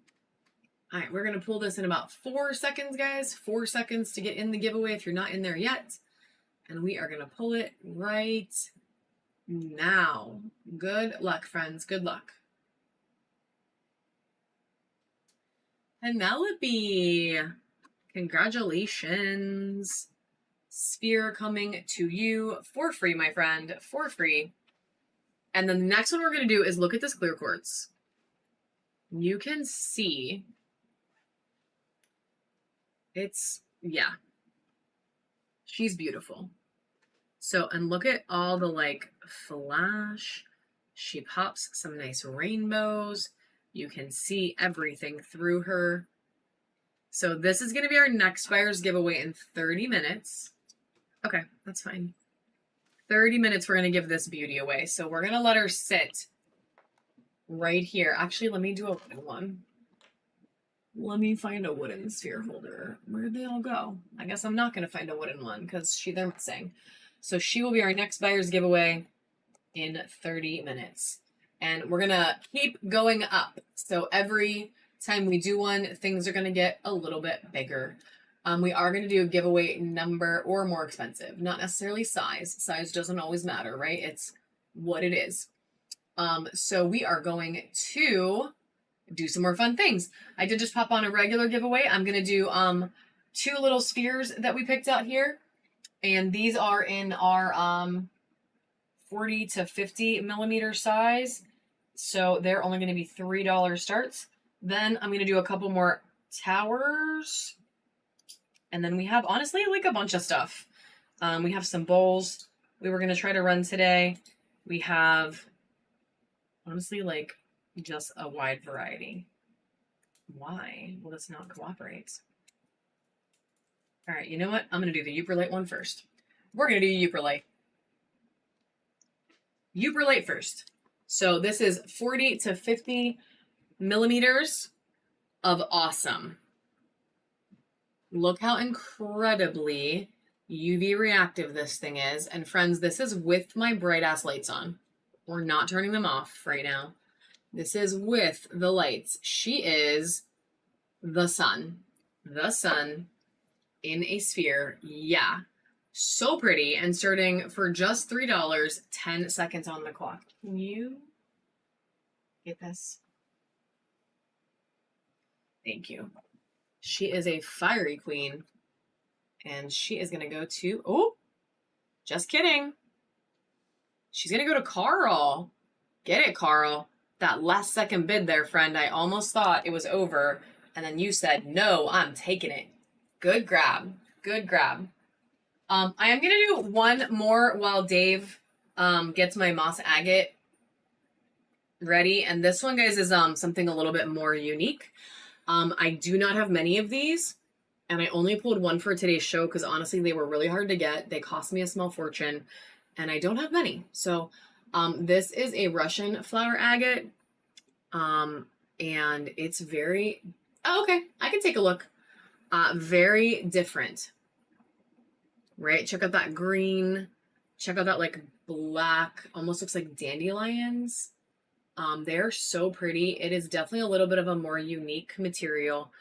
All right, we're going to pull this in about 4 seconds, guys. 4 seconds to get in the giveaway if you're not in there yet. And we are going to pull it right now. Good luck, friends. Good luck. Penelope, congratulations. Sphere coming to you for free, my friend, for free. And then the next one we're going to do is look at this clear quartz. You can see it's, yeah, she's beautiful. So, and look at all the like flash. She pops some nice rainbows. You can see everything through her. So this is going to be our next buyer's giveaway in 30 minutes. Okay, that's fine. 30 minutes, we're going to give this beauty away. So we're going to let her sit right here. Actually, let me do a wooden one. Let me find a wooden sphere holder. Where'd they all go? I guess I'm not going to find a wooden one because they're missing. So she will be our next buyer's giveaway in 30 minutes. And we're going to keep going up. So every time we do one, things are going to get a little bit bigger. We are going to do a giveaway number or more expensive, not necessarily size. Size doesn't always matter, right? It's what it is. So we are going to do some more fun things. I did just pop on a regular giveaway. I'm going to do 2 little spheres that we picked out here. And these are in our 40 to 50 millimeter size. So they're only going to be $3 starts. Then I'm going to do a couple more towers. And then we have, honestly, like a bunch of stuff. We have some bowls we were going to try to run today. We have, honestly, like just a wide variety. Why will this not cooperate? All right, you know what? I'm going to do the Uperlite one first. We're going to do Uperlite. Uperlite first. So this is 40 to 50 millimeters of awesome. Look how incredibly UV reactive this thing is. And friends, this is with my bright ass lights on. We're not turning them off right now. This is with the lights. She is the sun. The sun in a sphere. Yeah. So pretty. And starting for just $3, 10 seconds on the clock. Can you get this? Thank you. She is a fiery queen. And she is going to go to... Oh, just kidding. She's going to go to Carl. Get it, Carl. That last second bid there, friend. I almost thought it was over. And then you said, no, I'm taking it. Good grab. Good grab. I am going to do one more while Dave gets my moss agate ready. And this one, guys, is something a little bit more unique. I do not have many of these. And I only pulled one for today's show because honestly, they were really hard to get. They cost me a small fortune. And I don't have many. So this is a Russian flower agate. And it's very... Oh, okay. I can take a look. Very different. Right? Check out that green. Check out that like black. Almost looks like dandelions. They're so pretty. It is definitely a little bit of a more unique material.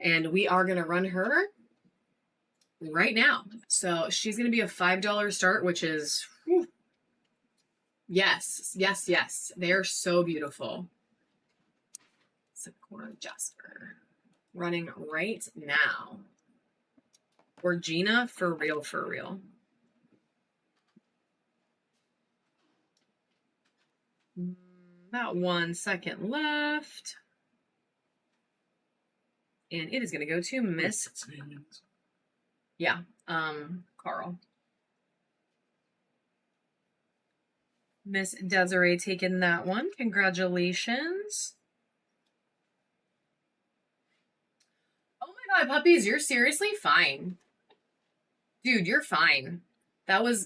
And we are going to run her right now. So she's going to be a $5 start, which is... Whew. Yes, yes, yes. They are so beautiful. Sakura Jasper. Running right now. Orgina, for real, for real. About 1 second left. And it is going to go to Miss... Yeah, Carl. Miss Desiree taking that one. Congratulations. Oh my god, puppies, you're seriously fine. Dude, you're fine.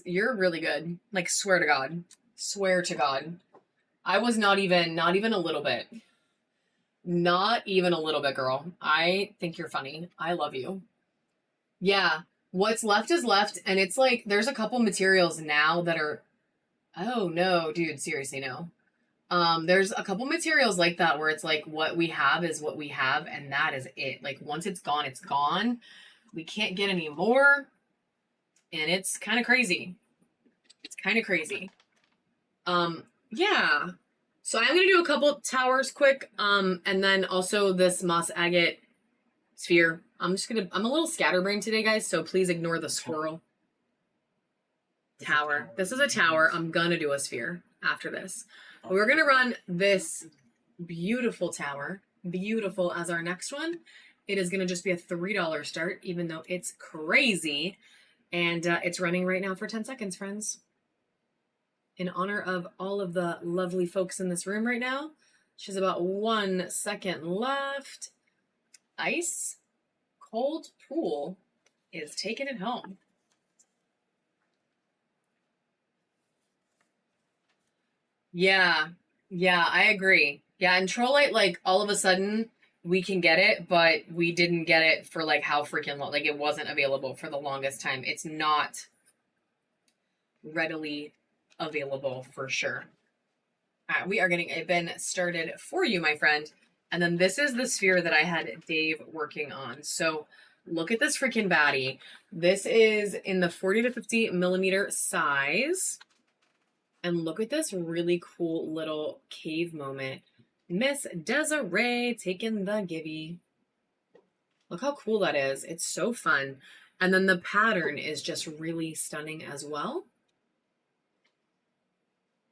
You're really good. Like, swear to God. Swear to God. I was not even a little bit. Not even a little bit, girl. I think you're funny. I love you. Yeah. What's left is left. And it's like, there's a couple materials now that are... Oh, no, dude. Seriously, no. There's a couple materials like that where it's like, what we have is what we have. And that is it. Like, once it's gone, it's gone. We can't get any more. And it's kind of crazy. It's kind of crazy. Yeah. So I'm going to do a couple towers quick. And then also this moss agate sphere. I'm a little scatterbrained today, guys. So please ignore the squirrel. Tower. This is a tower. I'm going to do a sphere after this. We're going to run this beautiful tower. Beautiful as our next one. It is going to just be a $3 start, even though it's crazy. And it's running right now for 10 seconds, friends. In honor of all of the lovely folks in this room right now. She's about 1 second left. Ice Cold Pool is taking it home. Yeah. Yeah, I agree. Yeah, and Trollite, like, all of a sudden, we can get it, but we didn't get it for, like, how freaking long. Like, it wasn't available for the longest time. It's not readily available for sure. We are getting a bin started for you, my friend. And then this is the sphere that I had Dave working on. So look at this freaking baddie. This is in the 40 to 50 millimeter size. And look at this really cool little cave moment. Miss Desiree taking the gibby. Look how cool that is. It's so fun. And then the pattern is just really stunning as well.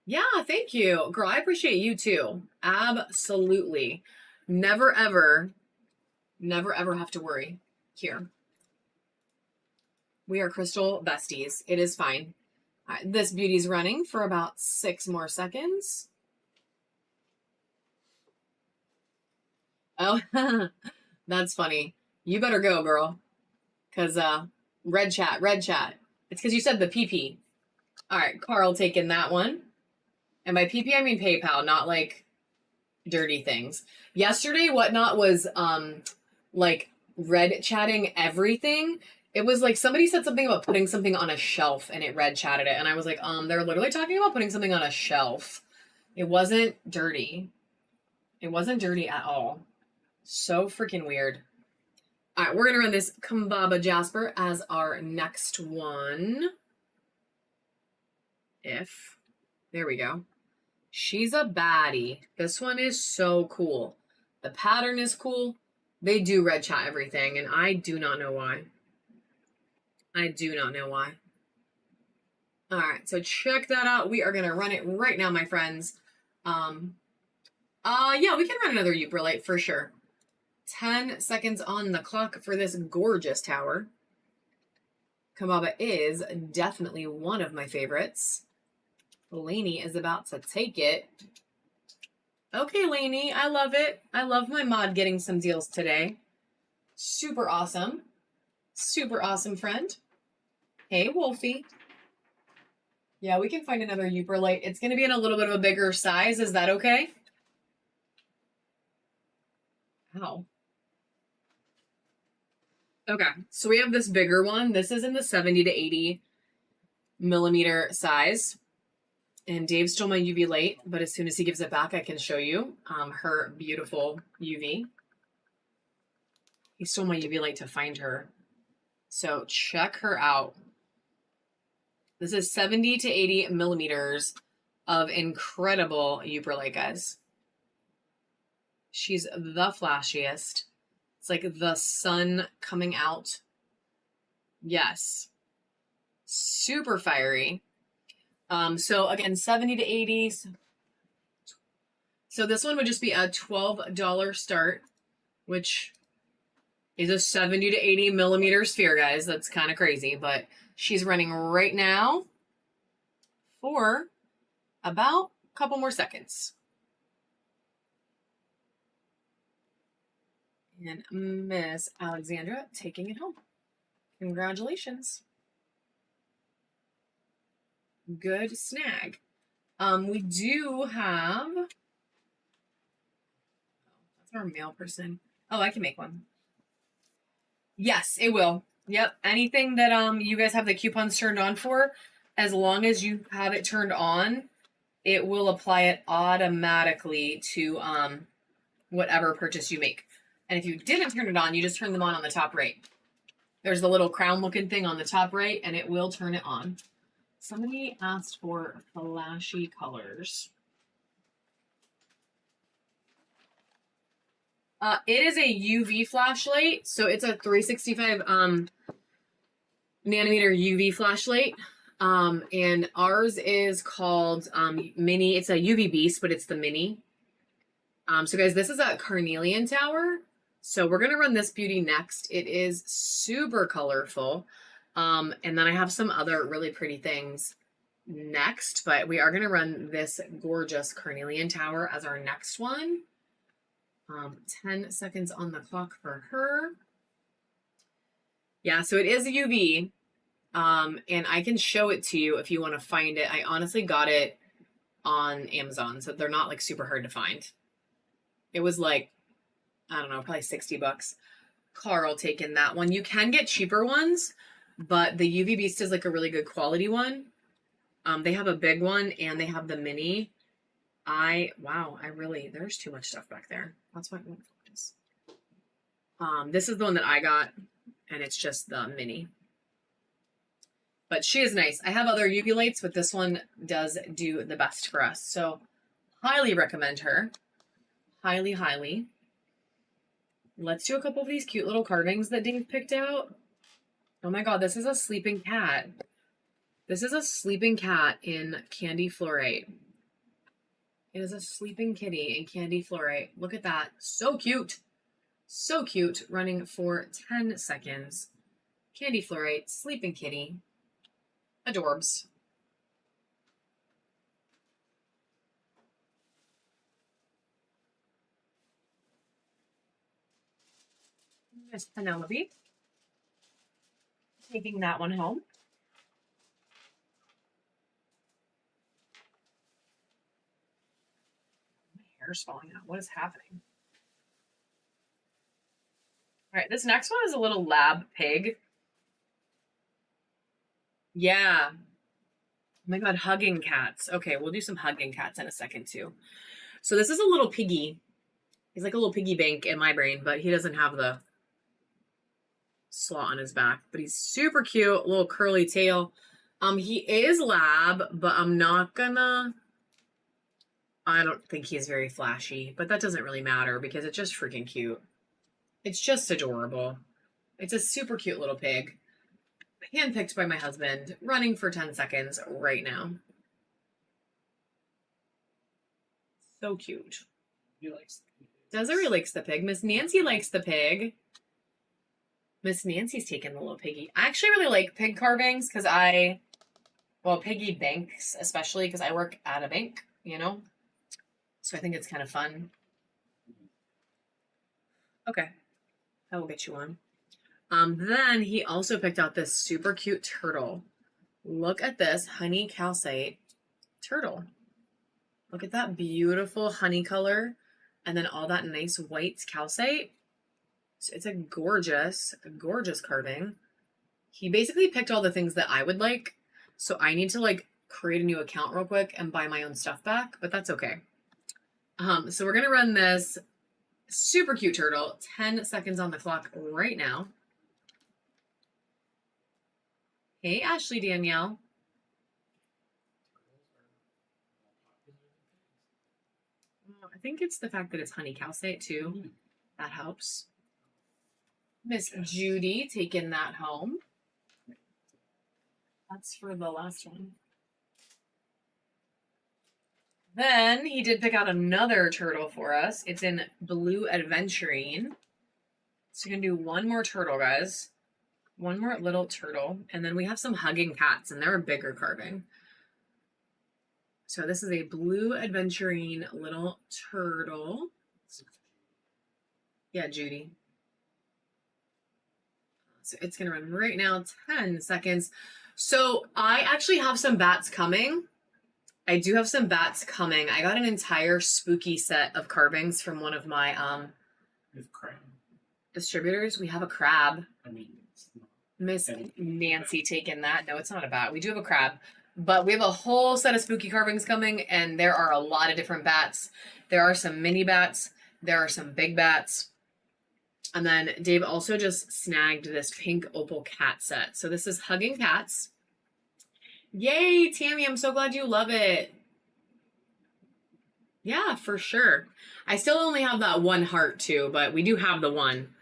Yeah, thank you. Girl, I appreciate you too. Absolutely. Never ever have to worry here. We are crystal besties. It is fine. This beauty's running for about 6 more seconds. Oh, that's funny. You better go, girl. Because, red chat. It's because you said the PP. All right, Carl taking that one. And by PP, I mean PayPal, not like dirty things. Yesterday, Whatnot was like red chatting everything. It was like somebody said something about putting something on a shelf and it red chatted it. And I was like, they're literally talking about putting something on a shelf. It wasn't dirty. It wasn't dirty at all. So freaking weird. All right, we're going to run this Kumbaba Jasper as our next one. There we go. She's a baddie. This one is so cool. The pattern is cool. They do red chat everything, and I do not know why. All right, so check that out. We are going to run it right now, my friends. Yeah, we can run another Uberlite for sure. 10 seconds on the clock for this gorgeous tower. Kumbaba is definitely one of my favorites. Lainey is about to take it. Okay, Lainey, I love it. I love my mod getting some deals today. Super awesome. Super awesome, friend. Hey, Wolfie. Yeah, we can find another Uberlite. It's going to be in a little bit of a bigger size. Is that okay? Ow. Okay, so we have this bigger one. This is in the 70 to 80 millimeter size. And Dave stole my UV light, but as soon as he gives it back, I can show you her beautiful UV. He stole my UV light to find her. So check her out. This is 70 to 80 millimeters of incredible Uberlight, guys. She's the flashiest. It's like the sun coming out. Yes. Super fiery. So again, 70 to 80. So this one would just be a $12 start, which is a 70 to 80 millimeter sphere, guys. That's kind of crazy, but she's running right now for about a couple more seconds. And Miss Alexandra taking it home. Congratulations. Good snag. We do have, that's our mail person. Oh, I can make one. Yes, it will. Yep. Anything that you guys have the coupons turned on for, as long as you have it turned on, it will apply it automatically to whatever purchase you make. And if you didn't turn it on, you just turn them on the top right. There's the little crown looking thing on the top right, and it will turn it on. Somebody asked for flashy colors. It is a UV flashlight, so it's a 365 nanometer UV flashlight. And ours is called Mini. It's a UV Beast, but it's the Mini. So guys, this is a Carnelian Tower. So we're gonna run this beauty next. It is super colorful. And then I have some other really pretty things next, but we are gonna run this gorgeous Carnelian Tower as our next one. 10 seconds on the clock for her. Yeah, so it is a UV. And I can show it to you if you want to find it. I honestly got it on Amazon, so they're not like super hard to find. It was like, I don't know, probably $60. Carl taking that one. You can get cheaper ones, but the UV Beast is like a really good quality one. They have a big one and they have the mini. There's too much stuff back there. That's why it won't focus. This is the one that I got, and it's just the mini. But she is nice. I have other UV lights, but this one does do the best for us. So highly recommend her. Highly, highly. Let's do a couple of these cute little carvings that Dave picked out. Oh my God, this is a sleeping cat. This is a sleeping cat in Candy Fluorite. It is a sleeping kitty in Candy Fluorite. Look at that. So cute. So cute. Running for 10 seconds. Candy Fluorite, sleeping kitty. Adorbs. Miss Penelope. Taking that one home. My hair's falling out. What is happening? All right, this next one is a little lab pig. Yeah. Oh my God, hugging cats. Okay, we'll do some hugging cats in a second too. So this is a little piggy. He's like a little piggy bank in my brain, but he doesn't have the slot on his back. But he's super cute, little curly tail. He is lab, but I don't think he's very flashy, but that doesn't really matter because it's just freaking cute. It's just adorable. It's a super cute little pig. Handpicked by my husband, running for 10 seconds right now. So cute. He likes Desiree likes the pig. Miss Nancy likes the pig. Miss Nancy's taking the little piggy. I actually really like pig carvings because piggy banks, especially because I work at a bank, you know? So I think it's kind of fun. Okay. I will get you one. Then he also picked out this super cute turtle. Look at this honey calcite turtle. Look at that beautiful honey color and then all that nice white calcite. So it's a gorgeous carving. He basically picked all the things that I would like. So I need to like create a new account real quick and buy my own stuff back, but that's okay. So we're going to run this super cute turtle, 10 seconds on the clock right now. Hey, Ashley Danielle. I think it's the fact that it's honey calcite too. That helps. Miss Judy taking that home. That's for the last one. Then he did pick out another turtle for us. It's in Blue Adventurine. So you're going to do one more turtle, guys. One more little turtle. And then we have some hugging cats, and they're a bigger carving. So this is a Blue Adventurine little turtle. Yeah, Judy. So it's going to run right now, 10 seconds. So I actually have some bats coming. I do have some bats coming. I got an entire spooky set of carvings from one of my distributors. We have a crab. I mean, Miss Nancy taking that. No, it's not a bat. We do have a crab. But we have a whole set of spooky carvings coming, and there are a lot of different bats. There are some mini bats. There are some big bats. And then Dave also just snagged this pink opal cat set. So this is Hugging Cats. Yay, Tammy, I'm so glad you love it. Yeah, for sure. I still only have that one heart too, but we do have the one.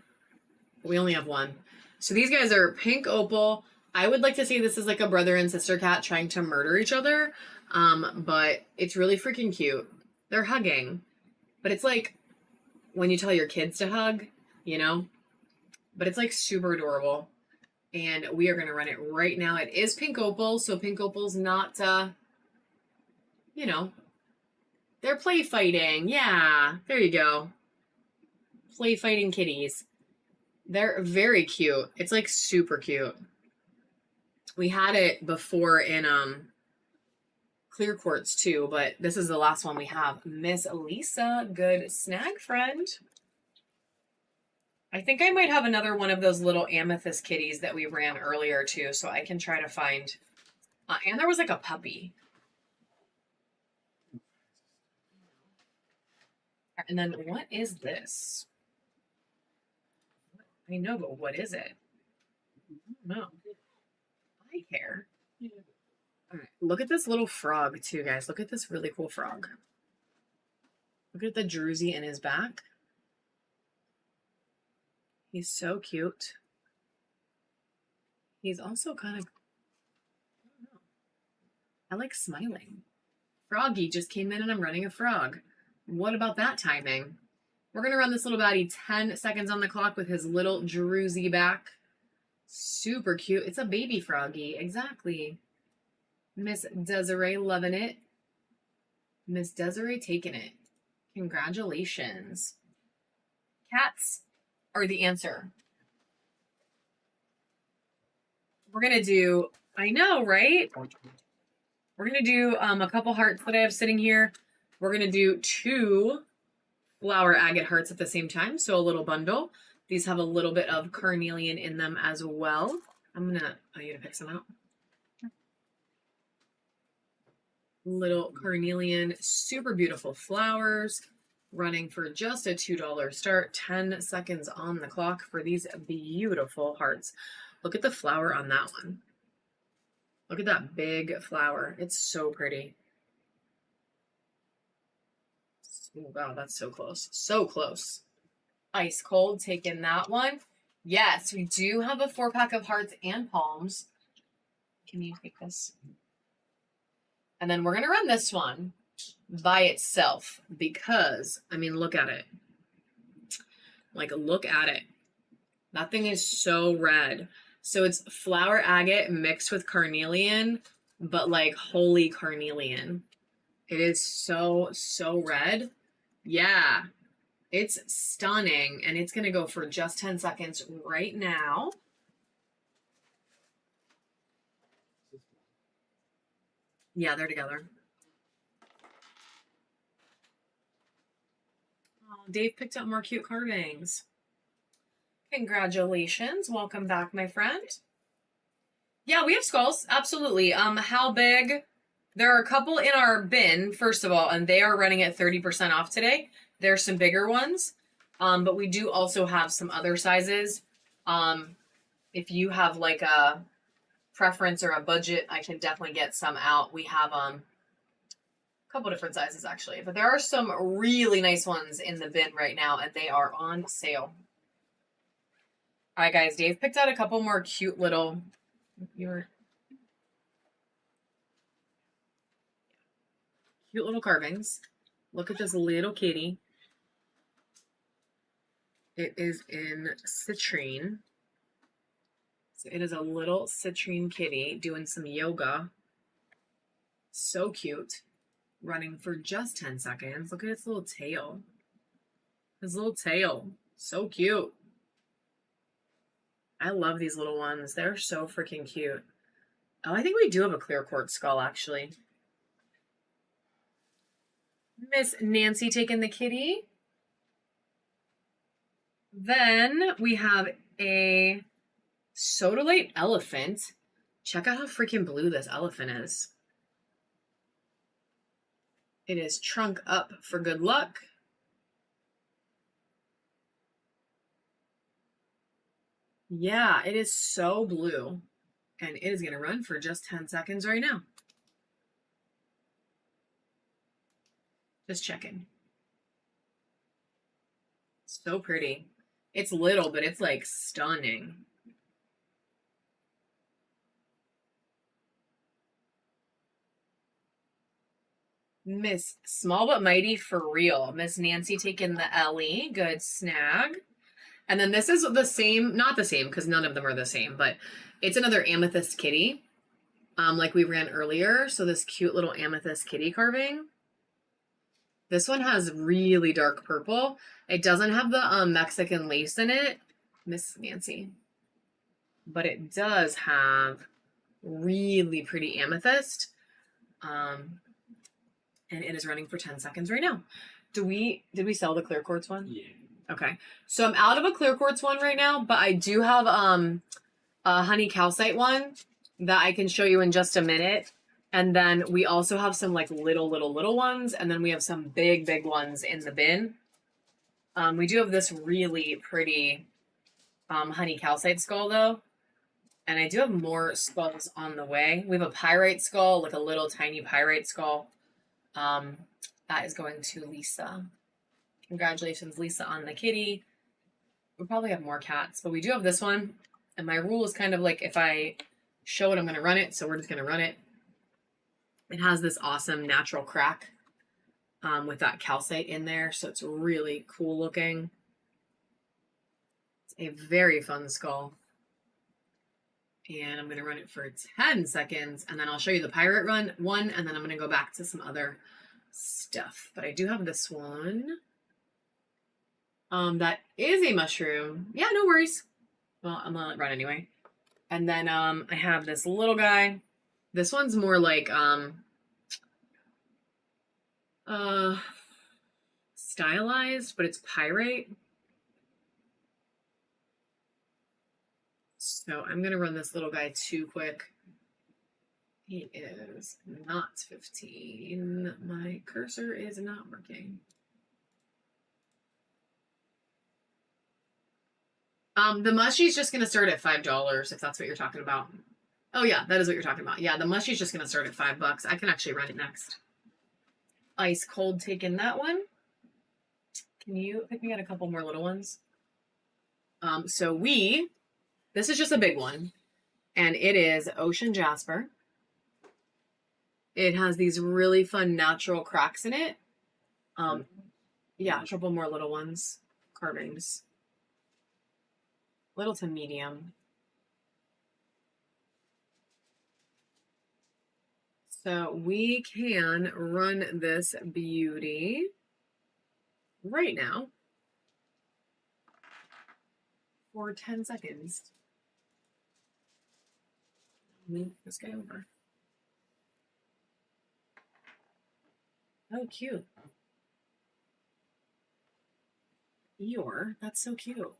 We only have one. So these guys are pink opal. I would like to say this is like a brother and sister cat trying to murder each other. But it's really freaking cute. They're hugging. But it's like when you tell your kids to hug, you know? But it's like super adorable. And we are going to run it right now. It is pink opal, so pink opal's not, you know, they're play fighting. Yeah, there you go. play fighting kitties. They're very cute. It's like super cute. We had it before in clear quartz too, but this is the last one we have. Miss Lisa, good snag friend. I think I might have another one of those little amethyst kitties that we ran earlier too, so I can try to find. And there was like a puppy. And then what is this? I know, but what is it? No. Eye hair. All right, look at this little frog too, guys. Look at this really cool frog. Look at the druzy in his back. He's so cute. He's also kind of, I don't know. I like smiling. Froggy just came in and I'm running a frog. What about that timing? We're going to run this little baddie 10 seconds on the clock with his little druzy back. Super cute. It's a baby froggy. Exactly. Miss Desiree loving it. Miss Desiree taking it. Congratulations. Cats are the answer. We're going to do, I know, right? We're going to do a couple hearts that I have sitting here. We're going to do 2 flower agate hearts at the same time, so a little bundle. These have a little bit of carnelian in them as well. I'm going to, I need to pick some out. Little carnelian, super beautiful flowers, running for just a $2 start. 10 seconds on the clock for these beautiful hearts. Look at the flower on that one. Look at that big flower. It's so pretty. Oh, wow, that's so close. So close. Ice cold, taking that one. Yes, we do have a 4-pack of hearts and palms. Can you take this? And then we're going to run this one by itself because, I mean, look at it. Like, look at it. That thing is so red. So it's flower agate mixed with carnelian, but like holy carnelian. It is so, so red. Yeah, it's stunning. And it's going to go for just 10 seconds right now. Yeah, they're together. Oh, Dave picked up more cute carvings. Congratulations. Welcome back, my friend. Yeah, we have skulls. Absolutely. How big? There are a couple in our bin, first of all, and they are running at 30% off today. There's some bigger ones. But we do also have some other sizes. If you have like a preference or a budget, I can definitely get some out. We have a couple different sizes actually, but there are some really nice ones in the bin right now and they are on sale. All right, guys, Dave picked out a couple more cute little, cute little carvings. Look at this little kitty. It is in citrine. So it is a little citrine kitty doing some yoga. So cute. Running for just 10 seconds. Look at its little tail. His little tail. So cute. I love these little ones. They're so freaking cute. Oh, I think we do have a clear quartz skull, actually. Miss Nancy taking the kitty. Then we have a sodalite elephant. Check out how freaking blue this elephant is. It is trunk up for good luck. Yeah, it is so blue. And it is going to run for just 10 seconds right now. Just checking. So pretty. It's little, but it's like stunning. Miss Small But Mighty for real. Miss Nancy taking the Ellie. Good snag. And then this is the same, not the same, because none of them are the same, but it's another amethyst kitty, like we ran earlier. So this cute little amethyst kitty carving. This one has really dark purple. It doesn't have the Mexican lace in it, Miss Nancy. But it does have really pretty amethyst. And it is running for 10 seconds right now. Did we sell the clear quartz one? Yeah. Okay. So I'm out of a clear quartz one right now, but I do have a honey calcite one that I can show you in just a minute. And then we also have some like little ones, and then we have some big ones in the bin. We do have this really pretty honey calcite skull though. And I do have more skulls on the way. We have a pyrite skull, like a little tiny pyrite skull. That is going to Lisa. Congratulations, Lisa, on the kitty. We'll probably have more cats, but we do have this one. And my rule is kind of like if I show it, I'm going to run it. So we're just going to run it. It has this awesome natural crack with that calcite in there. So it's really cool looking. It's a very fun skull. And I'm going to run it for 10 seconds. And then I'll show you the pirate one. And then I'm going to go back to some other stuff. But I do have this one. That is a mushroom. Yeah, no worries. Well, I'm going to let it run anyway. And then I have this little guy. This one's more like stylized, but it's pyrite. So I'm going to run this little guy too quick. He is not 15. My cursor is not working. The mushie's just going to start at $5 if that's what you're talking about. Oh yeah, that is what you're talking about. Yeah, the mushie's just going to start at $5. I can actually run it next. Ice cold taking that one. Can you pick me out a couple more little ones? This is just a big one, and it is Ocean Jasper. It has these really fun natural cracks in it. Yeah, a couple more little ones, carvings. Little to medium. So we can run this beauty right now for 10 seconds. Move this guy over. Oh, cute. Eeyore, that's so cute.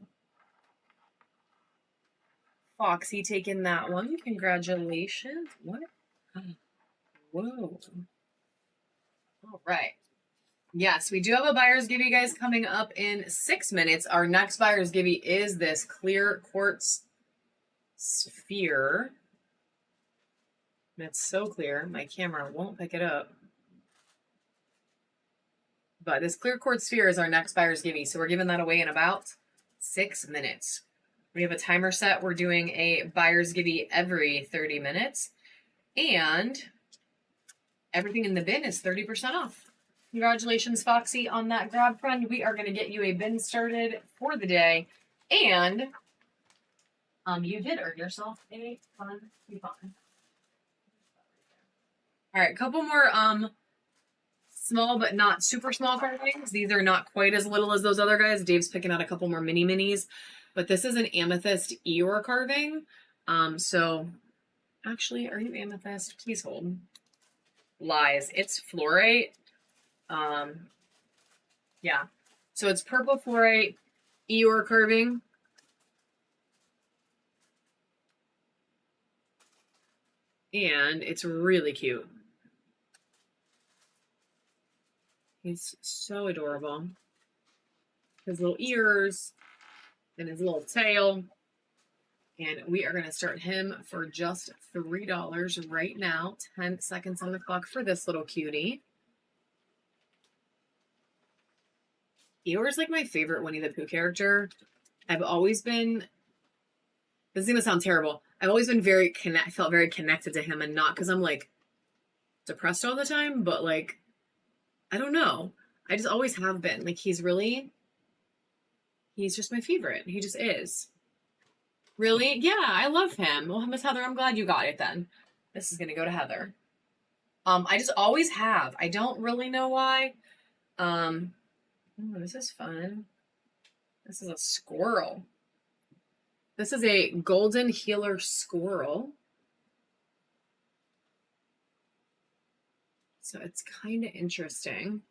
Foxy taking that one. Congratulations. What? Whoa. All right. Yes, we do have a buyer's giveaway, guys, coming up in 6 minutes. Our next buyer's giveaway is this clear quartz sphere. And it's so clear, my camera won't pick it up. But this clear quartz sphere is our next buyer's giveaway. So we're giving that away in about 6 minutes. We have a timer set. We're doing a buyer's giveaway every 30 minutes. And everything in the bin is 30% off. Congratulations, Foxy, on that grab, friend. We are going to get you a bin started for the day. And you did earn yourself a fun coupon. All right, a couple more small but not super small carvings. These are not quite as little as those other guys. Dave's picking out a couple more minis. But this is an amethyst Eeyore carving. So, actually, are you amethyst? Please hold. Lies. It's fluorite. Yeah. So it's purple fluorite Eeyore carving. And it's really cute. He's so adorable. His little ears and his little tail. And we are going to start him for just $3 right now. 10 seconds on the clock for this little cutie. Eeyore's like my favorite Winnie the Pooh character. I've always been, this is going to sound terrible. I've always been felt very connected to him, and not because I'm like depressed all the time, but like, I don't know. I just always have been. Like, he's just my favorite. He just is. Really? Yeah, I love him. Well, Miss Heather, I'm glad you got it then. This is going to go to Heather. I just always have. I don't really know why. Oh, this is fun. This is a squirrel. This is a golden healer squirrel. So it's kind of interesting.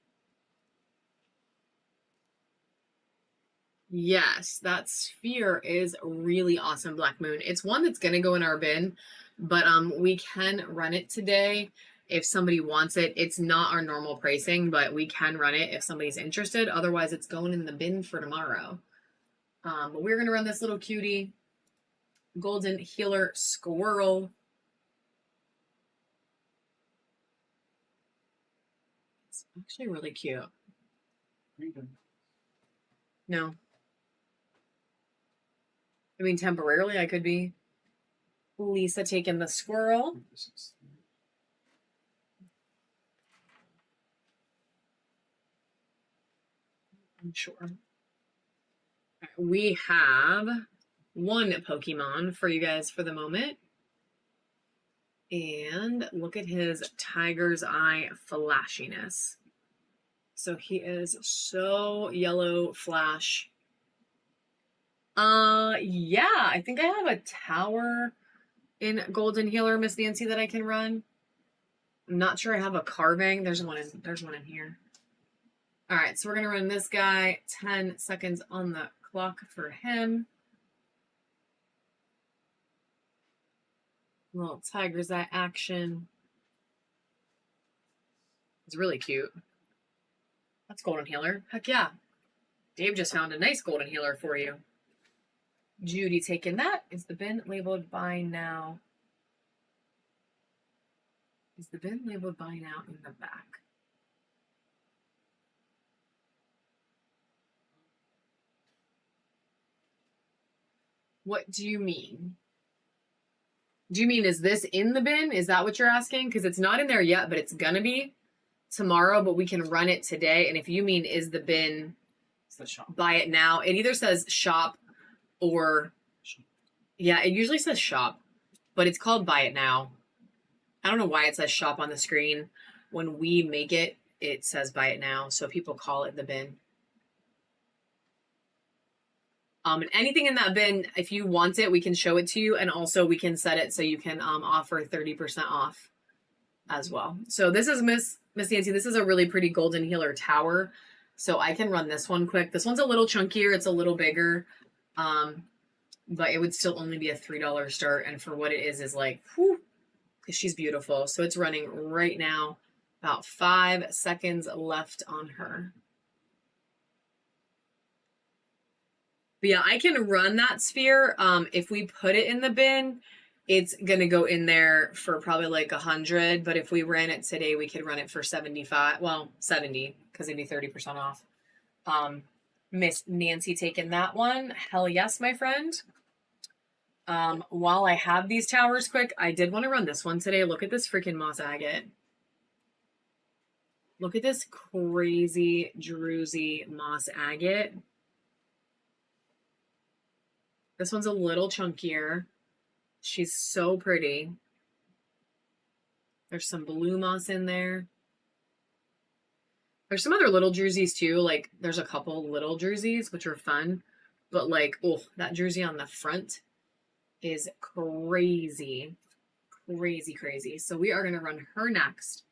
Yes, that sphere is really awesome, Black Moon. It's one that's going to go in our bin, but we can run it today if somebody wants it. It's not our normal pricing, but we can run it if somebody's interested. Otherwise, it's going in the bin for tomorrow. But we're going to run this little cutie golden healer squirrel. It's actually really cute. No. I mean, temporarily, I could be Lisa taking the squirrel. I'm sure. We have one Pokemon for you guys for the moment. And look at his tiger's eye flashiness. So he is so yellow flash. Yeah, I think I have a tower in Golden Healer, Miss Nancy, that I can run. I'm not sure I have a carving. There's one in here. All right, so we're gonna run this guy. 10 seconds on the clock for him. Little tiger's eye action. It's really cute. That's Golden Healer. Heck yeah. Dave just found a nice Golden Healer for you. Judy taking that. Is the bin labeled buy now? Is the bin labeled buy now in the back? What do you mean? Do you mean, is this in the bin? Is that what you're asking? Because it's not in there yet, but it's going to be tomorrow, but we can run it today. And if you mean, is the bin buy it now? It either says shop or, yeah, it usually says shop, but it's called buy it now. I don't know why it says shop on the screen. When we make it, it says buy it now. So people call it the bin. And anything in that bin, if you want it, we can show it to you. And also we can set it so you can offer 30% off as well. So this is Miss Nancy. This is a really pretty Golden Healer tower. So I can run this one quick. This one's a little chunkier. It's a little bigger. But it would still only be a $3 start. And for what it is like, whew, because she's beautiful. So it's running right now. About 5 seconds left on her. But yeah, I can run that sphere. If we put it in the bin, it's going to go in there for probably like 100. But if we ran it today, we could run it for 75. Well, 70 because it'd be 30% off. Miss Nancy taking that one. Hell yes, my friend. While I have these towers quick, I did want to run this one today. Look at this freaking moss agate. Look at this crazy druzy moss agate. This one's a little chunkier. She's so pretty. There's some blue moss in there. There's some other little druzies too. Like there's a couple little druzies, which are fun. But like, oh, that druzy on the front is crazy. Crazy, crazy. So we are going to run her next.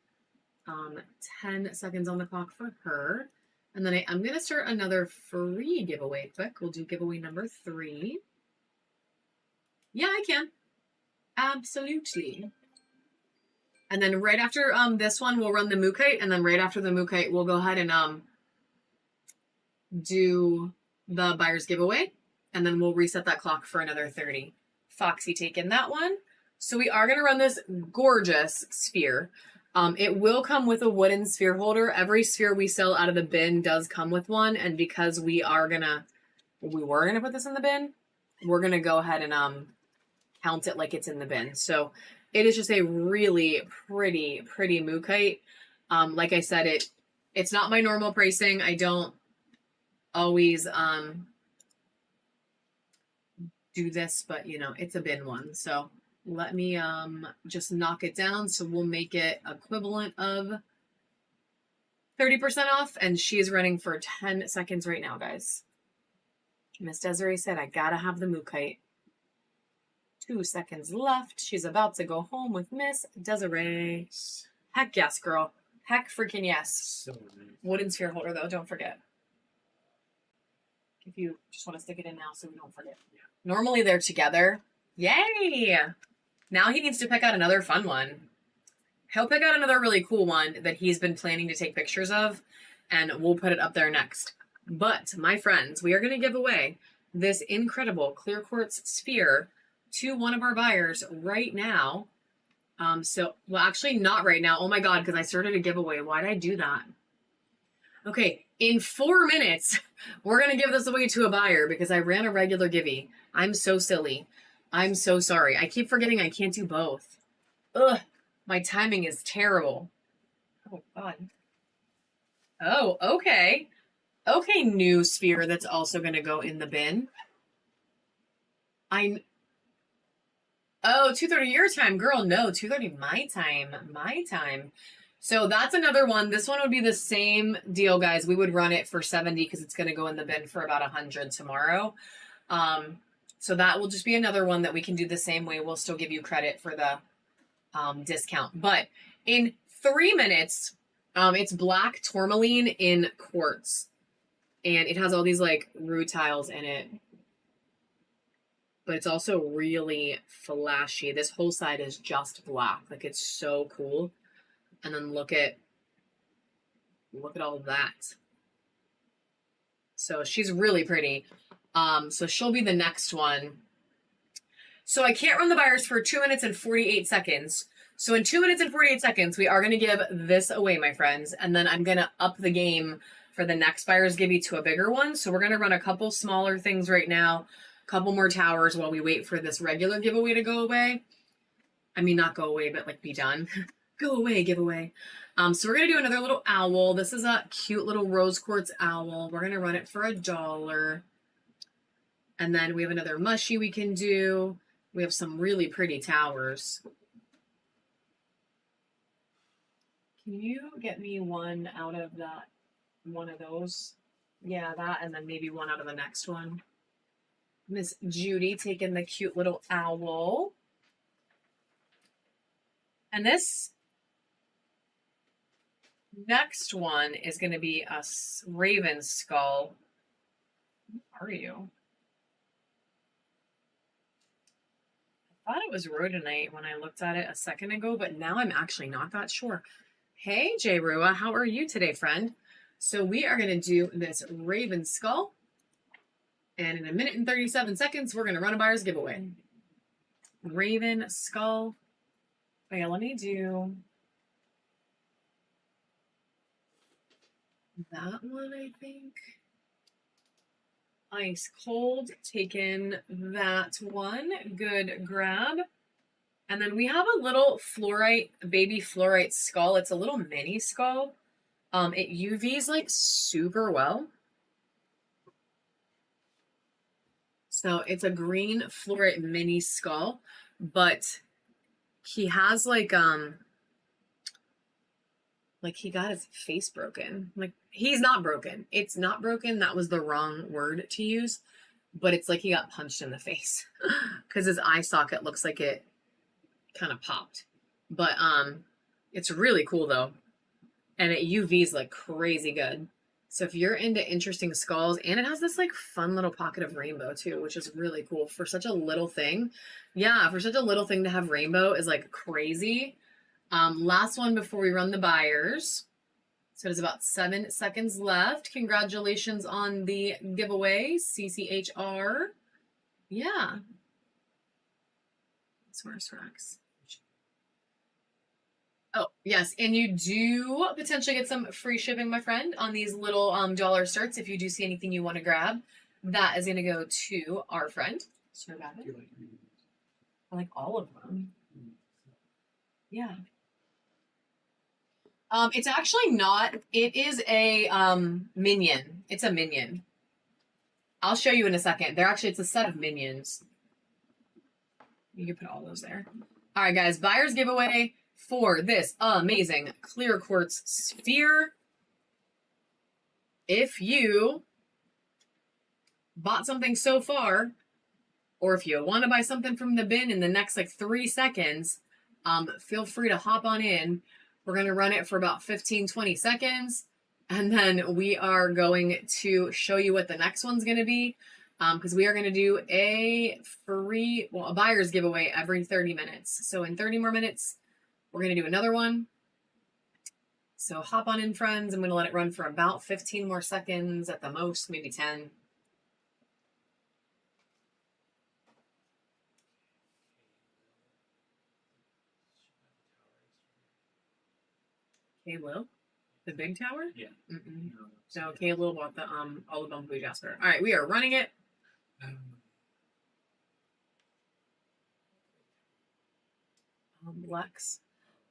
10 seconds on the clock for her. And then I'm going to start another free giveaway quick. We'll do giveaway number 3. Yeah, I can. Absolutely. And then right after this one, we'll run the Mookite. And then right after the Mookite, we'll go ahead and do the buyer's giveaway. And then we'll reset that clock for another 30. Foxy taking that one. So we are going to run this gorgeous sphere. It will come with a wooden sphere holder. Every sphere we sell out of the bin does come with one. And because we were going to put this in the bin, we're going to go ahead and count it like it's in the bin. So it is just a really pretty Mookite. Like I said, it's not my normal pricing. I don't always do this, but you know, it's a bin one. So let me just knock it down. So we'll make it equivalent of 30% off, and she is running for 10 seconds right now, guys. Miss Desiree said, I gotta have the moo kite. 2 seconds left. She's about to go home with Miss Desiree. Heck yes, girl. Heck freaking yes. So nice. Wooden sphere holder, though. Don't forget. If you just want to stick it in now so we don't forget. Yeah. Normally they're together. Yay! Now he needs to pick out another fun one. He'll pick out another really cool one that he's been planning to take pictures of, and we'll put it up there next. But, my friends, we are going to give away this incredible clear quartz sphere to one of our buyers right now. Well, actually not right now. Oh my God, because I started a giveaway. Why did I do that? Okay, in 4 minutes, we're going to give this away to a buyer because I ran a regular givey. I'm so silly. I'm so sorry. I keep forgetting I can't do both. Ugh, my timing is terrible. Oh, God. Oh, okay. Okay, new sphere that's also going to go in the bin. Oh, 2:30 your time, girl. No, 2:30 my time. My time. So that's another one. This one would be the same deal, guys. We would run it for 70 because it's going to go in the bin for about 100 tomorrow. So that will just be another one that we can do the same way. We'll still give you credit for the discount. But in 3 minutes, it's black tourmaline in quartz. And it has all these like rutiles in it. But it's also really flashy. This whole side is just black. Like, it's so cool. And then look at all of that. So she's really pretty. So she'll be the next one. So I can't run the buyers for 2 minutes and 48 seconds. So in 2 minutes and 48 seconds, we are going to give this away, my friends. And then I'm going to up the game for the next buyer's givey to a bigger one. So we're going to run a couple smaller things right now. Couple more towers while we wait for this regular giveaway to go away. I mean, not go away, but like be done. Go away, giveaway. So we're going to do another little owl. This is a cute little rose quartz owl. We're going to run it for $1. And then we have another mushy we can do. We have some really pretty towers. Can you get me one out of that, one of those? Yeah, that, and then maybe one out of the next one. Miss Judy taking the cute little owl. And this next one is going to be a raven skull. Who are you? I thought it was rhodonite when I looked at it a second ago, but now I'm actually not that sure. Hey, J. Rua, how are you today, friend? So we are going to do this raven skull. And in 1 minute and 37 seconds, we're going to run a buyer's giveaway. Raven skull. Okay, let me do that one, I think. Ice cold. Taking that one. Good grab. And then we have a little fluorite, baby fluorite skull. It's a little mini skull. It UVs like super well. So it's a green fluorite mini skull, but he has like he got his face broken. Like, he's not broken. It's not broken. That was the wrong word to use, but it's like he got punched in the face because his eye socket looks like it kind of popped. But it's really cool though, and it UVs like crazy good. So if you're into interesting skulls, and it has this like fun little pocket of rainbow too, which is really cool for such a little thing. Yeah, for such a little thing to have rainbow is like crazy. Last one before we run the buyers. So there's about 7 seconds left. Congratulations on the giveaway, CCHR. Yeah. Source Rex. Oh, yes. And you do potentially get some free shipping, my friend, on these little dollar certs. If you do see anything you want to grab, that is going to go to our friend. Sir Gavin. I like all of them. Yeah. It's actually not. It is a minion. It's a minion. I'll show you in a second. It's a set of minions. You can put all those there. All right, guys. Buyer's giveaway for this amazing clear quartz sphere. if you bought something so far, or if you want to buy something from the bin in the next like 3 seconds, feel free to hop on in. We're going to run it for about 15-20 seconds. And then we are going to show you what the next one's going to be. Because we are going to do a buyer's giveaway every 30 minutes. So in 30 more minutes, we're going to do another one. So hop on in, friends. I'm going to let it run for about 15 more seconds at the most, maybe 10. Okay, Lil? The big tower? Yeah. Mm-mm. So, okay, Lil bought the all the Bumblebee Jasper. All right, we are running it. Lex.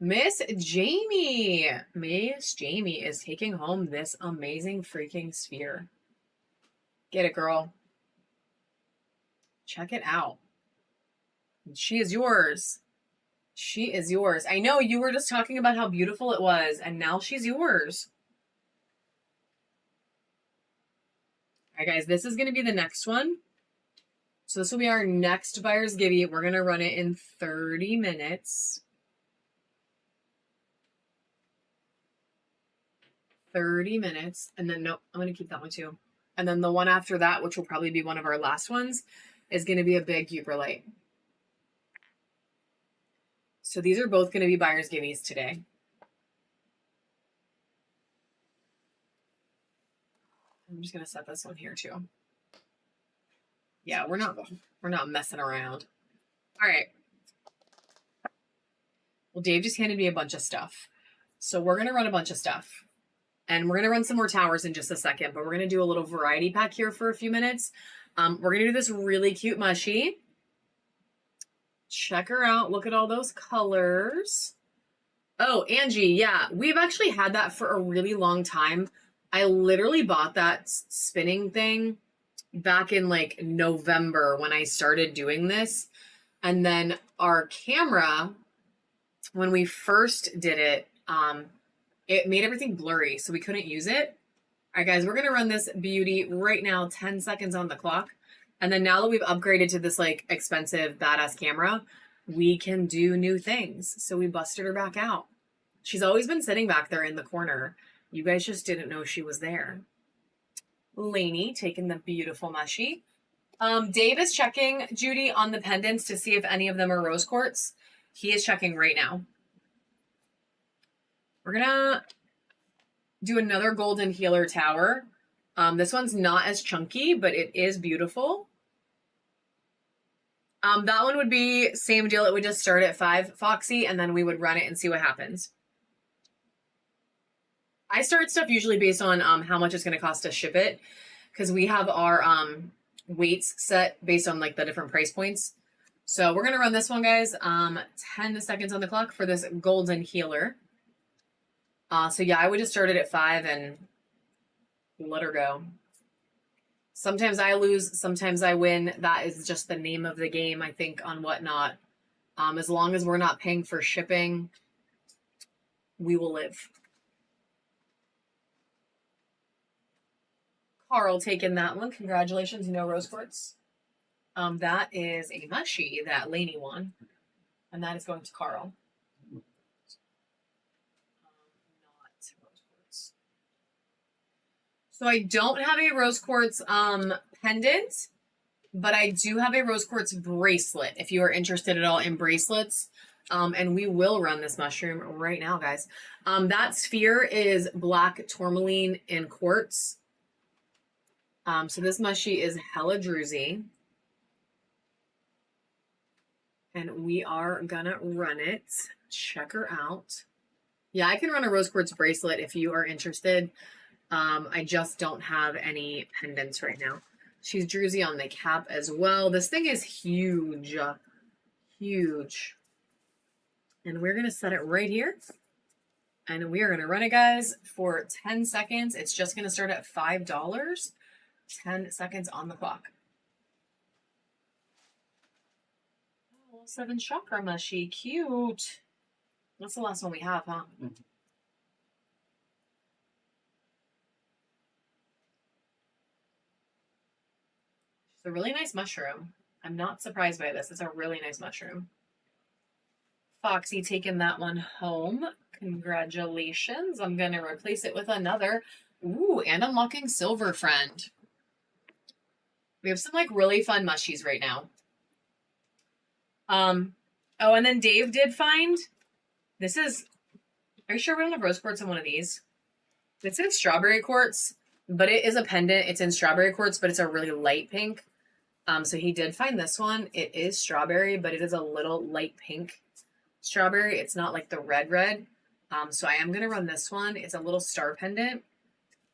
Miss Jamie. Miss Jamie is taking home this amazing freaking sphere. Get it, girl. Check it out. She is yours. She is yours. I know you were just talking about how beautiful it was, and now she's yours. All right, guys, this is going to be the next one. So this will be our next buyer's giveaway. We're going to run it in 30 minutes. 30 minutes. And then, no, I'm going to keep that one too. And then the one after that, which will probably be one of our last ones, is going to be a big Uber light. So these are both going to be buyer's giveaways today. I'm just going to set this one here too. Yeah, we're not messing around. All right. Well, Dave just handed me a bunch of stuff. So we're going to run a bunch of stuff. And we're going to run some more towers in just a second, but we're going to do a little variety pack here for a few minutes. We're going to do this really cute mushy. Check her out. Look at all those colors. Oh, Angie, yeah. We've actually had that for a really long time. I literally bought that spinning thing back in like November when I started doing this. And then our camera, when we first did it, it made everything blurry, so we couldn't use it. All right, guys, we're going to run this beauty right now, 10 seconds on the clock. And then now that we've upgraded to this like expensive badass camera, we can do new things. So we busted her back out. She's always been sitting back there in the corner. You guys just didn't know she was there. Lainey taking the beautiful mushy. Dave is checking, Judy, on the pendants to see if any of them are rose quartz. He is checking right now. We're going to do another golden healer tower. This one's not as chunky, but it is beautiful. That one would be same deal. It would just start at 5, Foxy, and then we would run it and see what happens. I start stuff usually based on how much it's going to cost to ship it, because we have our weights set based on like the different price points. So we're going to run this one, guys. 10 seconds on the clock for this golden healer. So yeah, I would just start it at 5 and let her go. Sometimes I lose, sometimes I win. That is just the name of the game, I think, on Whatnot. As long as we're not paying for shipping, we will live. Carl taking that one. Congratulations, no rose quartz. That is a mushy that Lainey won. And that is going to Carl. Not rose quartz. So I don't have a rose quartz pendant, but I do have a rose quartz bracelet if you are interested at all in bracelets. And we will run this mushroom right now, guys. That sphere is black tourmaline and quartz. So this mushy is hella druzy. And we are gonna run it. Check her out. Yeah, I can run a rose quartz bracelet if you are interested. I just don't have any pendants right now. She's druzy on the cap as well. This thing is huge. Huge. And we're gonna set it right here. And we are gonna run it, guys, for 10 seconds. It's just gonna start at $5. 10 seconds on the clock. Oh, 7 chakra mushy. Cute. That's the last one we have, huh? Mm-hmm. a really nice mushroom. I'm not surprised by this. It's a really nice mushroom. Foxy taking that one home. Congratulations. I'm going to replace it with another. Ooh, and unlocking Silver Friend. We have some like really fun mushies right now. Oh, and then Dave did find, this is, are you sure we don't have rose quartz in one of these? It's in strawberry quartz, but it is a pendant. It's in strawberry quartz, but it's a really light pink. So he did find this one. It is strawberry, but it is a little light pink strawberry. It's not like the red. So I am going to run this one. It's a little star pendant,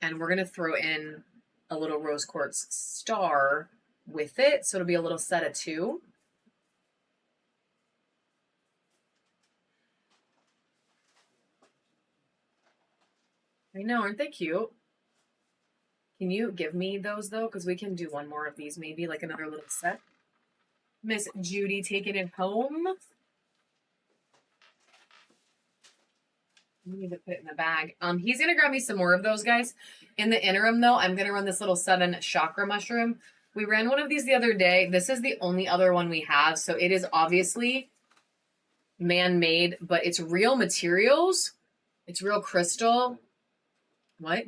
and we're going to throw in a little rose quartz star with it. So it'll be a little set of 2. I know, aren't they cute? Can you give me those though? Because we can do one more of these, maybe like another little set. Miss Judy taking it home. We need to put it in the bag. He's gonna grab me some more of those, guys. In the interim though, I'm gonna run this little 7 chakra mushroom. We ran one of these the other day. This is the only other one we have, so it is obviously man-made, but it's real materials. It's real crystal. What?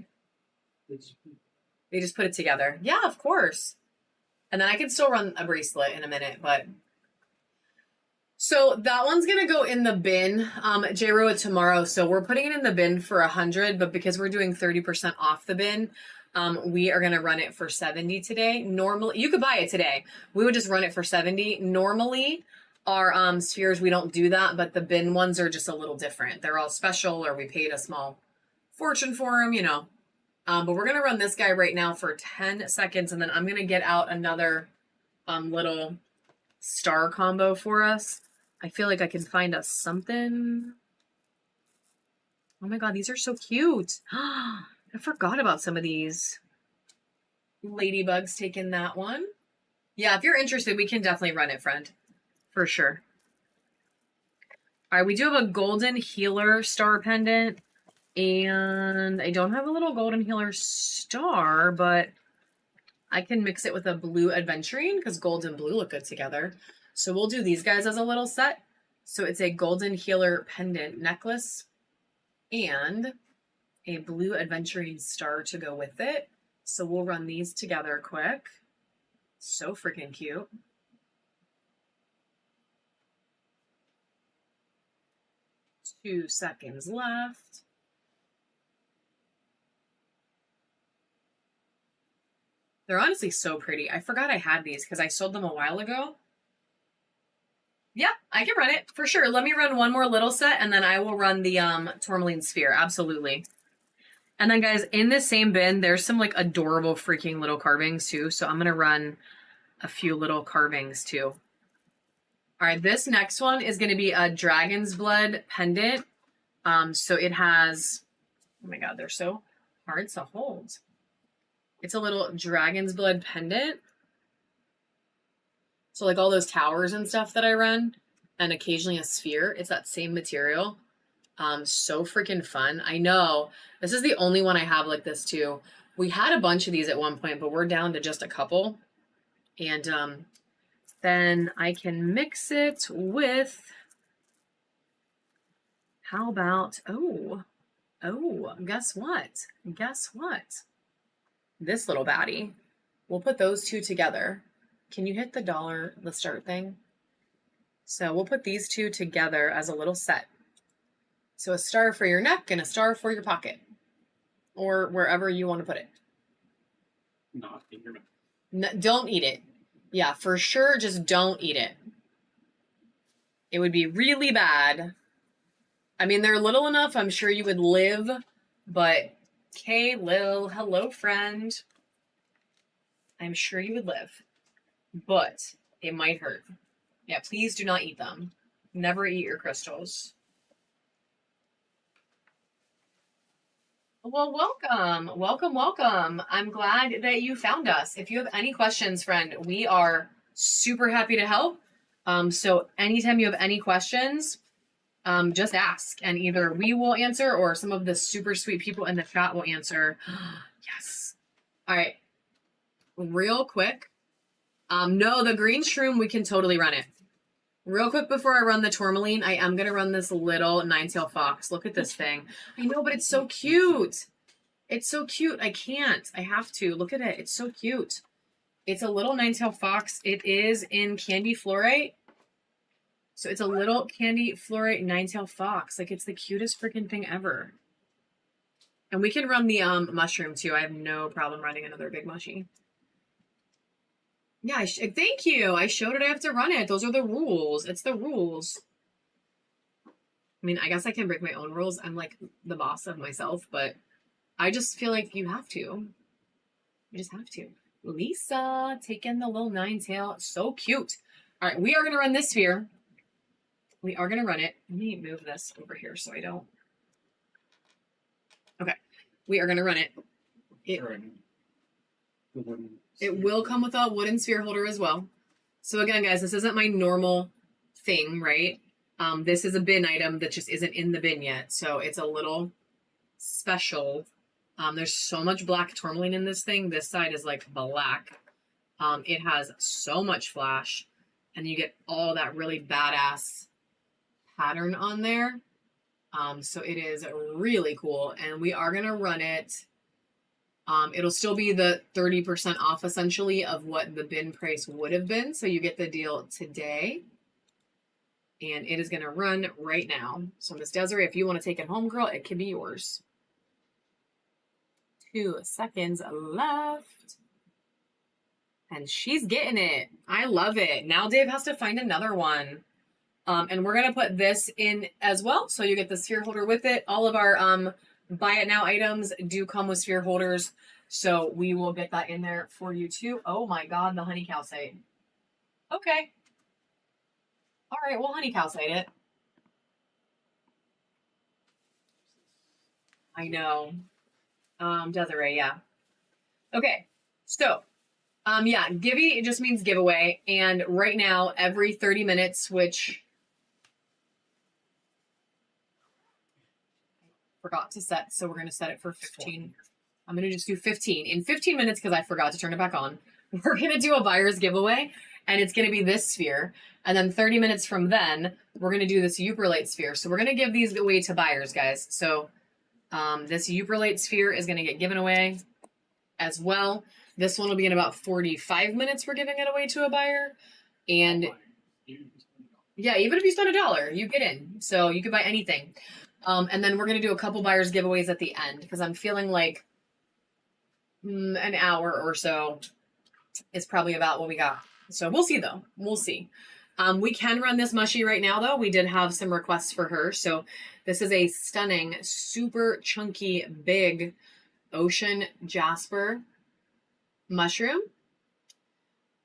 They just put it together. Yeah, of course. And then I can still run a bracelet in a minute, but. So that one's going to go in the bin, J-Ro tomorrow. So we're putting it in the bin for 100, but because we're doing 30% off the bin, we are going to run it for 70 today. Normally, you could buy it today. We would just run it for 70. Normally, our spheres, we don't do that, but the bin ones are just a little different. They're all special, or we paid a small fortune for them, you know. But we're going to run this guy right now for 10 seconds, and then I'm going to get out another little star combo for us. I feel like I can find us something. Oh my god, these are so cute. I forgot about some of these. Ladybugs taking that one. Yeah, if you're interested, we can definitely run it, friend. For sure. All right, we do have a golden healer star pendant. And I don't have a little golden healer star, but I can mix it with a blue adventurine because gold and blue look good together. So we'll do these guys as a little set. So it's a golden healer pendant necklace and a blue adventurine star to go with it. So we'll run these together quick. So freaking cute. Two seconds left. They're honestly so pretty. I forgot I had these because I sold them a while ago. Yeah, I can run it for sure. Let me run one more little set and then I will run the tourmaline sphere. Absolutely. And then guys, in this same bin, there's some like adorable freaking little carvings too. So I'm going to run a few little carvings too. All right, this next one is going to be a dragon's blood pendant. So it has, oh my god, they're so hard to hold. It's a little dragon's blood pendant. So like all those towers and stuff that I run, and occasionally a sphere, it's that same material. So freaking fun. I know. This is the only one I have like this too. We had a bunch of these at one point, but we're down to just a couple. And then I can mix it with, how about, oh, guess what? Guess what? This little baddie. We'll put those two together. Can you hit the start thing? So we'll put these two together as a little set. So a star for your neck and a star for your pocket. Or wherever you want to put it. Not in your mouth. No, don't eat it. Yeah, for sure, just don't eat it. It would be really bad. I mean, they're little enough, I'm sure you would live, but okay, Lil, hello, friend. I'm sure you would live, but it might hurt. Yeah, please do not eat them. Never eat your crystals. Well, welcome. Welcome, welcome. I'm glad that you found us. If you have any questions, friend, we are super happy to help. So anytime you have any questions, just ask and either we will answer or some of the super sweet people in the chat will answer. Yes. All right. Real quick. No, the green shroom, we can totally run it. Real quick before I run the tourmaline, I am going to run this little nine-tail fox. Look at this thing. I know, but it's so cute. It's so cute. I can't. I have to. Look at it. It's so cute. It's a little nine-tail fox. It is in candy fluorite. So it's a little candy fluorite nine-tail fox. Like, it's the cutest freaking thing ever. And we can run the mushroom, too. I have no problem running another big mushy. Yeah, thank you. I showed it. I have to run it. Those are the rules. It's the rules. I mean, I guess I can break my own rules. I'm like the boss of myself, but I just feel like you have to. You just have to. Lisa, taking the little nine-tail. So cute. All right, we are going to run this sphere. We are going to run it. Let me move this over here so I don't. Okay. We are going to run it. It will come with a wooden sphere holder as well. So again, guys, this isn't my normal thing, right? This is a bin item that just isn't in the bin yet. So it's a little special. There's so much black tourmaline in this thing. This side is like black. It has so much flash. And you get all that really badass pattern on there. So it is really cool. And we are going to run it. It'll still be the 30% off essentially of what the bin price would have been. So you get the deal today. And it is going to run right now. So Miss Desiree, if you want to take it home, girl, it can be yours. 2 seconds left. And she's getting it. I love it. Now Dave has to find another one. And we're going to put this in as well. So you get the sphere holder with it. All of our buy it now items do come with sphere holders. So we will get that in there for you too. Oh my God, the honey calcite. Okay. All right, we'll honey calcite it. I know. Desiree, yeah. Okay, so, yeah, givey, it just means giveaway. And right now, every 30 minutes, which I forgot to set, so we're going to set it for 15. I'm going to just do 15. In 15 minutes, because I forgot to turn it back on, we're going to do a buyer's giveaway, and it's going to be this sphere. And then 30 minutes from then, we're going to do this Uperlite sphere. So we're going to give these away to buyers, guys. So this Uperlite sphere is going to get given away as well. This one will be in about 45 minutes. We're giving it away to a buyer. And yeah, even if you spend $1, you get in. So you could buy anything. And then we're going to do a couple buyers giveaways at the end because I'm feeling like an hour or so is probably about what we got. So we'll see though. We'll see. We can run this mushy right now though. We did have some requests for her. So this is a stunning, super chunky, big ocean jasper mushroom.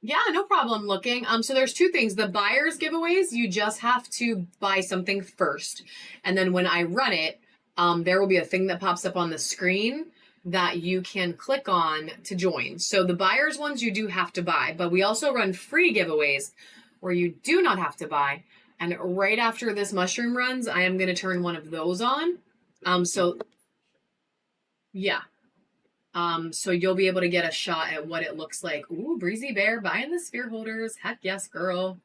Yeah, no problem looking. So there's 2 things. The buyer's giveaways, you just have to buy something first. And then when I run it, there will be a thing that pops up on the screen that you can click on to join. So the buyer's ones you do have to buy, but we also run free giveaways where you do not have to buy. And right after this mushroom runs, I am going to turn one of those on. So yeah. So you'll be able to get a shot at what it looks like. Ooh, Breezy Bear buying the sphere holders. Heck yes, girl.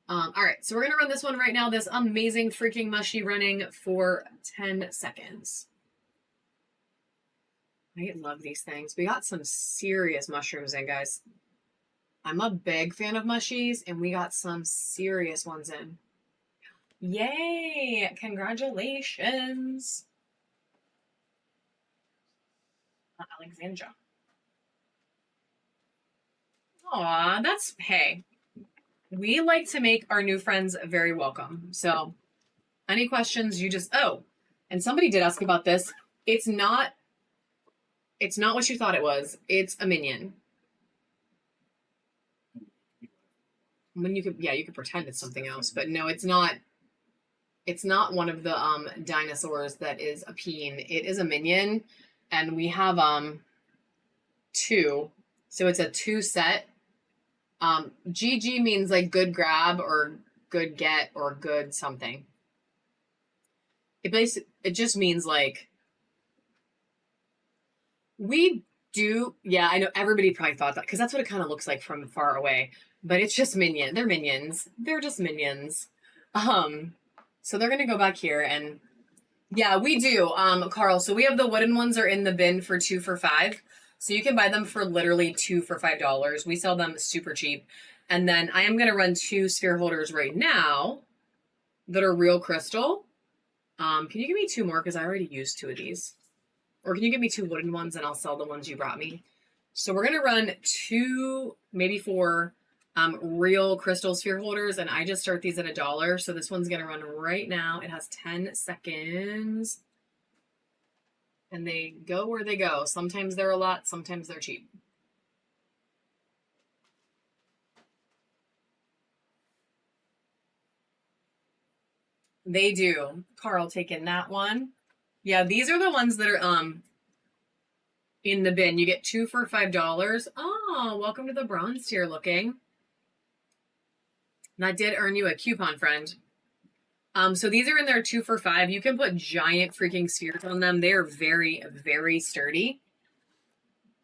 All right, so we're going to run this one right now. This amazing freaking mushy running for 10 seconds. I love these things. We got some serious mushrooms in, guys. I'm a big fan of mushies, and we got some serious ones in. Yay! Congratulations! Alexandra. Aw, that's, hey. We like to make our new friends very welcome. So, any questions, you just, oh, and somebody did ask about this. It's not what you thought it was. It's a minion. When you could, yeah, you could pretend it's something else, but no, it's not. It's not one of the dinosaurs that is a peen. It is a minion, and we have 2, so it's a 2 set. GG means like good grab or good get or good something. It just means like we Yeah, I know everybody probably thought that because that's what it kind of looks like from far away. But it's just minion. They're minions. They're just minions. Um, so they're gonna go back here and yeah, we do. Carl, so we have the wooden ones are in the bin for 2 for $5. So you can buy them for literally 2 for $5. We sell them super cheap. And then I am gonna run 2 sphere holders right now that are real crystal. Can you give me 2 more? Because I already used 2 of these. Or can you give me 2 wooden ones and I'll sell the ones you brought me? So we're gonna run 2, maybe 4 real crystal sphere holders, and I just start these at $1. So this one's gonna run right now. It has 10 seconds. And they go where they go. Sometimes they're a lot, sometimes they're cheap. They do. Carl taking that one. Yeah, these are the ones that are in the bin. You get 2 for $5. Oh, welcome to the bronze tier looking. That did earn you a coupon, friend. So these are in there 2 for $5. You can put giant freaking spheres on them. They are very, very sturdy.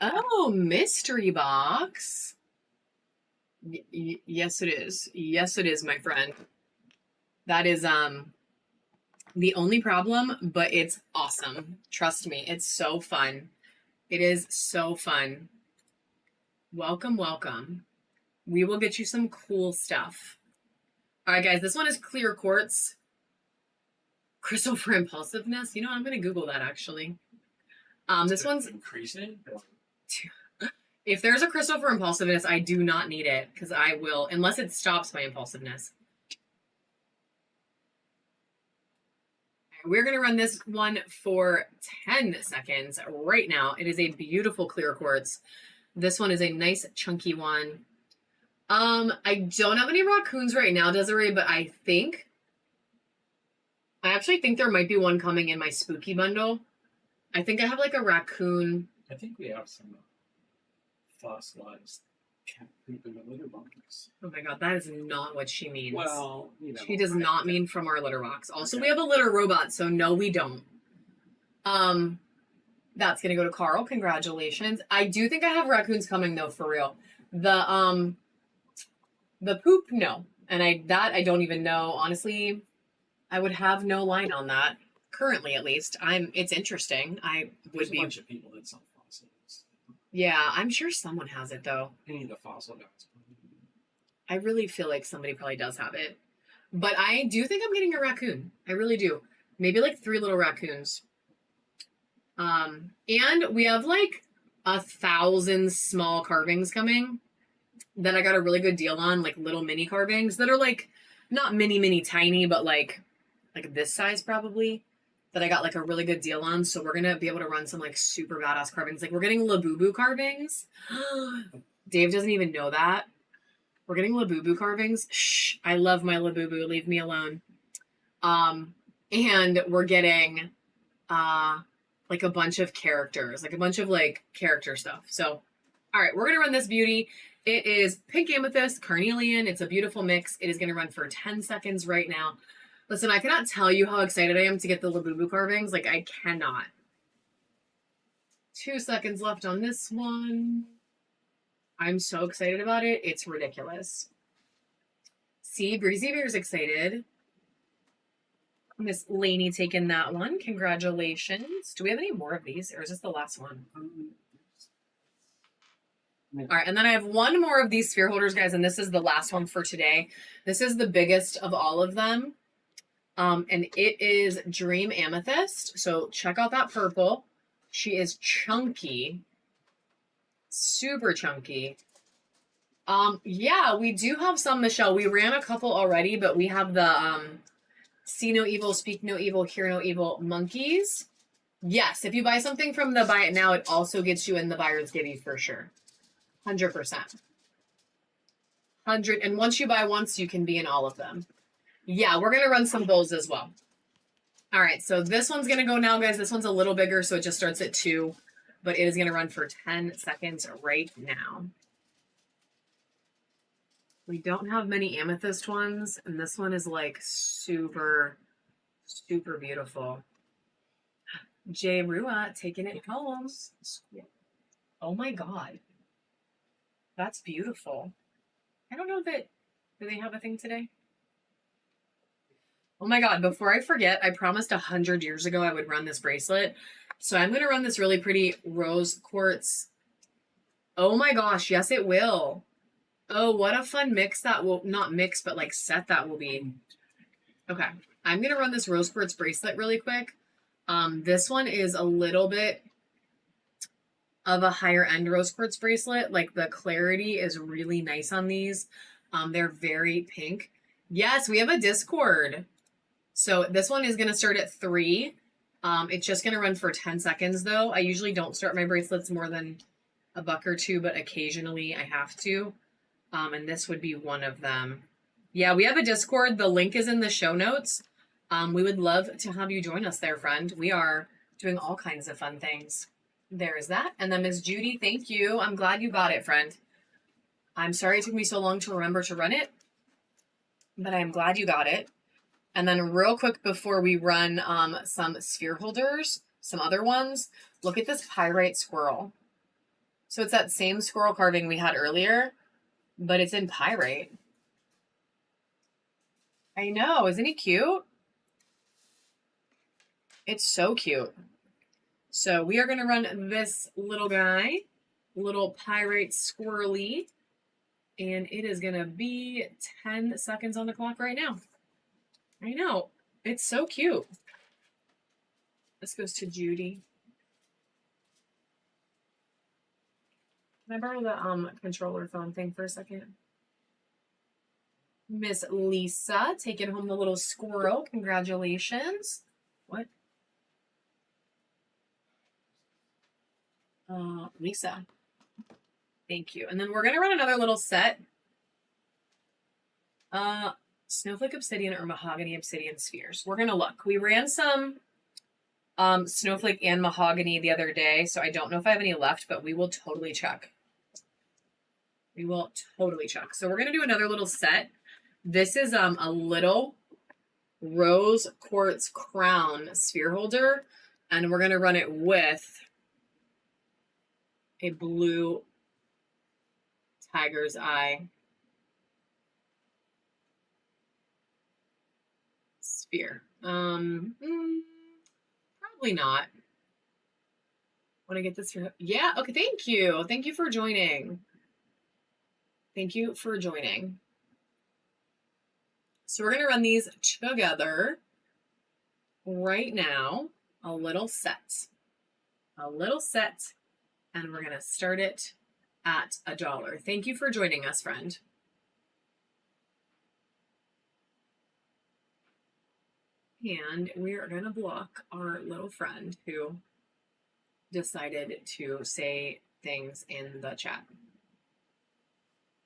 Oh, mystery box. Yes, it is. Yes, it is, my friend. That is the only problem, but it's awesome. Trust me, it's so fun. It is so fun. Welcome, welcome. We will get you some cool stuff. All right, guys, this one is clear quartz. Crystal for impulsiveness. You know, I'm going to Google that actually. This one's increasing. If there's a crystal for impulsiveness, I do not need it because I will, unless it stops my impulsiveness. We're going to run this one for 10 seconds right now. It is a beautiful clear quartz. This one is a nice chunky one. I don't have any raccoons right now, Desiree, but I actually think there might be one coming in my spooky bundle. I think I have like a raccoon. I think we have some fossilized cat poop in the litter box. Oh my god, that is not what she means. Well, you know, she does not mean from our litter box. Also, we have a litter robot, so no, we don't. That's gonna go to Carl. Congratulations. I do think I have raccoons coming though, for real. The poop, no. And I don't even know. Honestly, I would have no line on that. Currently, at least. It's interesting. There's a bunch of people that sell fossils. Yeah, I'm sure someone has it though. Any of the fossil guys. I really feel like somebody probably does have it. But I do think I'm getting a raccoon. I really do. Maybe like 3 little raccoons. And we have like 1,000 small carvings coming that I got a really good deal on, like little mini carvings that are like not mini tiny, but like this size probably, that I got like a really good deal on. So we're gonna be able to run some like super badass carvings. Like we're getting Labubu carvings. Dave doesn't even know that. We're getting Labubu carvings. Shh, I love my Labubu. Leave me alone. And we're getting like a bunch of characters, like a bunch of like character stuff. So, all right, we're gonna run this beauty. It is pink amethyst, carnelian. It's a beautiful mix. It is gonna run for 10 seconds right now. Listen, I cannot tell you how excited I am to get the Labubu carvings. Like, I cannot. 2 seconds left on this one. I'm so excited about it. It's ridiculous. See, Breezy Bear's excited. Miss Laney taking that one. Congratulations. Do we have any more of these, or is this the last one? All right, and then I have one more of these sphere holders, guys, and this is the last one for today. This is the biggest of all of them. And it is Dream Amethyst. So check out that purple. She is chunky. Super chunky. Yeah, we do have some, Michelle. We ran a couple already, but we have the See No Evil, Speak No Evil, Hear No Evil monkeys. Yes, if you buy something from the Buy It Now, it also gets you in the Buyer's Gibby for sure. 100%. And once you buy once, you can be in all of them. Yeah, we're going to run some bulls as well. All right, so this one's going to go now, guys. This one's a little bigger, so it just starts at 2, but it is going to run for 10 seconds right now. We don't have many amethyst ones, and this one is like super, super beautiful. Jay Ruat taking it home. Oh my God. That's beautiful. I don't know that, do they have a thing today? Oh my God, before I forget, I promised 100 years ago I would run this bracelet. So I'm going to run this really pretty rose quartz. Oh my gosh, yes it will. Oh, what a fun mix that will, not mix, but like set that will be. Okay, I'm going to run this rose quartz bracelet really quick. This one is a little bit of a higher end rose quartz bracelet. Like the clarity is really nice on these. They're very pink. Yes, we have a Discord. So this one is going to start at 3. It's just going to run for 10 seconds though. I usually don't start my bracelets more than a buck or two, but occasionally I have to. And this would be one of them. Yeah, we have a Discord. The link is in the show notes. We would love to have you join us there, friend. We are doing all kinds of fun things. There is that. And then Miss Judy, thank you. I'm glad you got it, friend. I'm sorry it took me so long to remember to run it, but I'm glad you got it. And then real quick before we run some sphere holders, some other ones, look at this pyrite squirrel. So it's that same squirrel carving we had earlier, but it's in pyrite. I know, isn't he cute? It's so cute. So we are going to run this little guy, little pyrite squirrely, and it is going to be 10 seconds on the clock right now. I know. It's so cute. This goes to Judy. Can I borrow the controller phone thing for a second? Miss Lisa taking home the little squirrel. Congratulations. What? Lisa. Thank you. And then we're going to run another little set. Snowflake obsidian or mahogany obsidian spheres. We're going to look. We ran some snowflake and mahogany the other day, so I don't know if I have any left, but we will totally check. We will totally check. So we're going to do another little set. This is a little rose quartz crown sphere holder, and we're going to run it with a blue tiger's eye sphere. Probably not. Want to get this through? Yeah. Okay. Thank you. Thank you for joining. Thank you for joining. So we're going to run these together right now. A little set. A little set. And we're going to start it at $1. Thank you for joining us, friend. And we are going to block our little friend who decided to say things in the chat.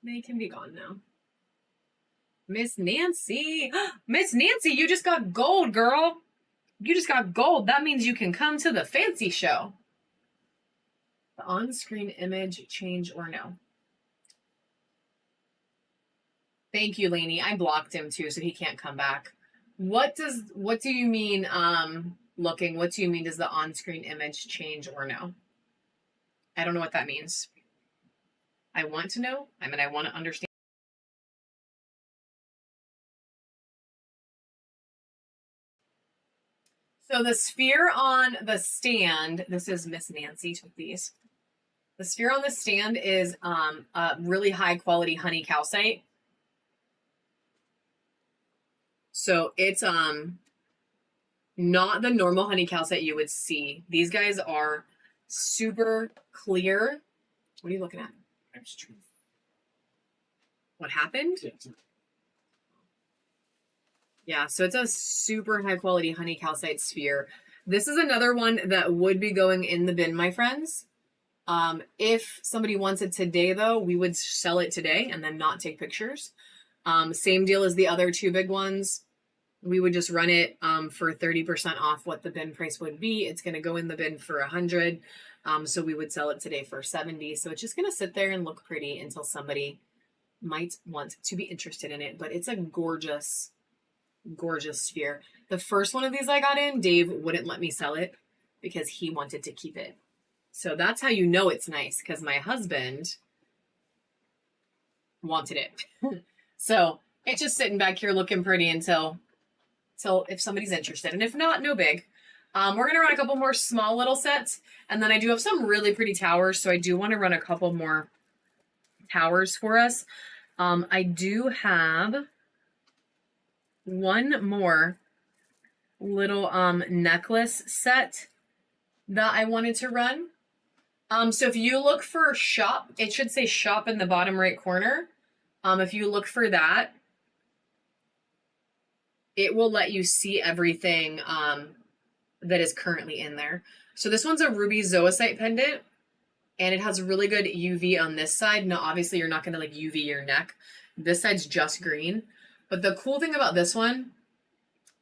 They can be gone now. Miss Nancy. Miss Nancy, you just got gold, girl. You just got gold. That means you can come to the fancy show. The on-screen image change or no? Thank you, Lainey. I blocked him too, so he can't come back. What do you mean, looking? What do you mean, does the on-screen image change or no? I don't know what that means. I want to know. I mean, I want to understand. So the sphere on the stand, this is Miss Nancy took these. The sphere on the stand is a really high quality honey calcite. So it's not the normal honey calcite you would see. These guys are super clear. What are you looking at? That's true. What happened? Yeah. Yeah, so it's a super high quality honey calcite sphere. This is another one that would be going in the bin, my friends. If somebody wants it today, though, we would sell it today and then not take pictures. Same deal as the other two big ones. We would just run it for 30% off what the bin price would be. It's going to go in the bin for 100. So we would sell it today for 70. So it's just going to sit there and look pretty until somebody might want to be interested in it. But it's a gorgeous, gorgeous sphere. The first one of these I got in, Dave wouldn't let me sell it because he wanted to keep it. So that's how you know it's nice, because my husband wanted it. So it's just sitting back here looking pretty until if somebody's interested. And if not, no big. We're going to run a couple more small little sets. And then I do have some really pretty towers. So I do want to run a couple more towers for us. I do have one more little necklace set that I wanted to run. So if you look for shop, it should say shop in the bottom right corner. If you look for that, it will let you see everything that is currently in there. So this one's a ruby zoisite pendant, and it has really good UV on this side. Now, obviously, you're not going to like UV your neck. This side's just green. But the cool thing about this one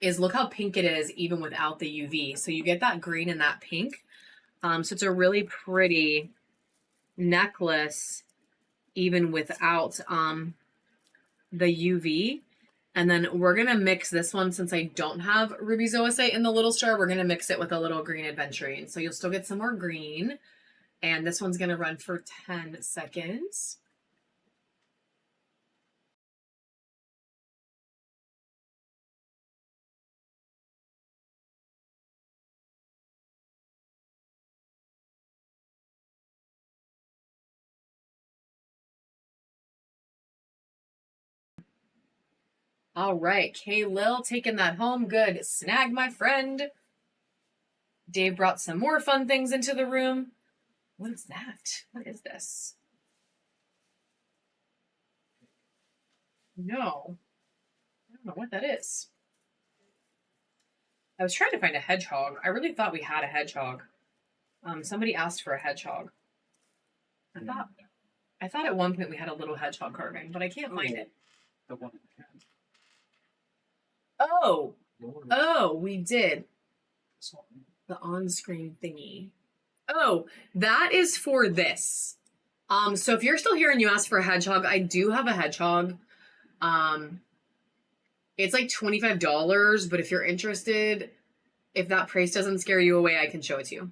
is look how pink it is even without the UV. So you get that green and that pink. So it's a really pretty necklace even without the UV. And then we're going to mix this one, since I don't have ruby zoisite in the little star, we're going to mix it with a little green adventurine. So you'll still get some more green. And this one's going to run for 10 seconds. All right, Kay Lil taking that home. Good. Snag, my friend. Dave brought some more fun things into the room. What is that? What is this? No. I don't know what that is. I was trying to find a hedgehog. I really thought we had a hedgehog. Somebody asked for a hedgehog. I thought at one point we had a little hedgehog carving, but I can't find it. The one in the hand. Oh, we did. Sorry. The on-screen thingy. Oh, that is for this. So if you're still here and you asked for a hedgehog, I do have a hedgehog. It's like $25, but if you're interested, if that price doesn't scare you away, I can show it to you.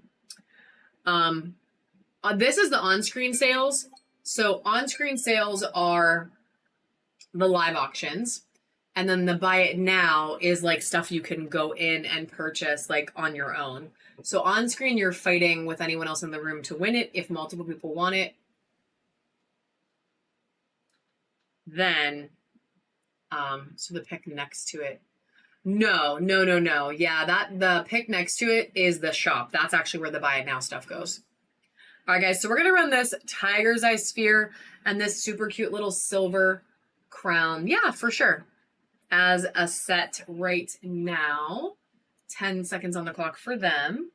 This is the on-screen sales. So on-screen sales are the live auctions. And then the buy it now is like stuff you can go in and purchase like on your own. So on screen, you're fighting with anyone else in the room to win it. If multiple people want it, then, so the pick next to it. No. Yeah, the pick next to it is the shop. That's actually where the buy it now stuff goes. All right, guys. So we're going to run this tiger's eye sphere and this super cute little silver crown. Yeah, for sure. As a set right now. 10 seconds on the clock for them.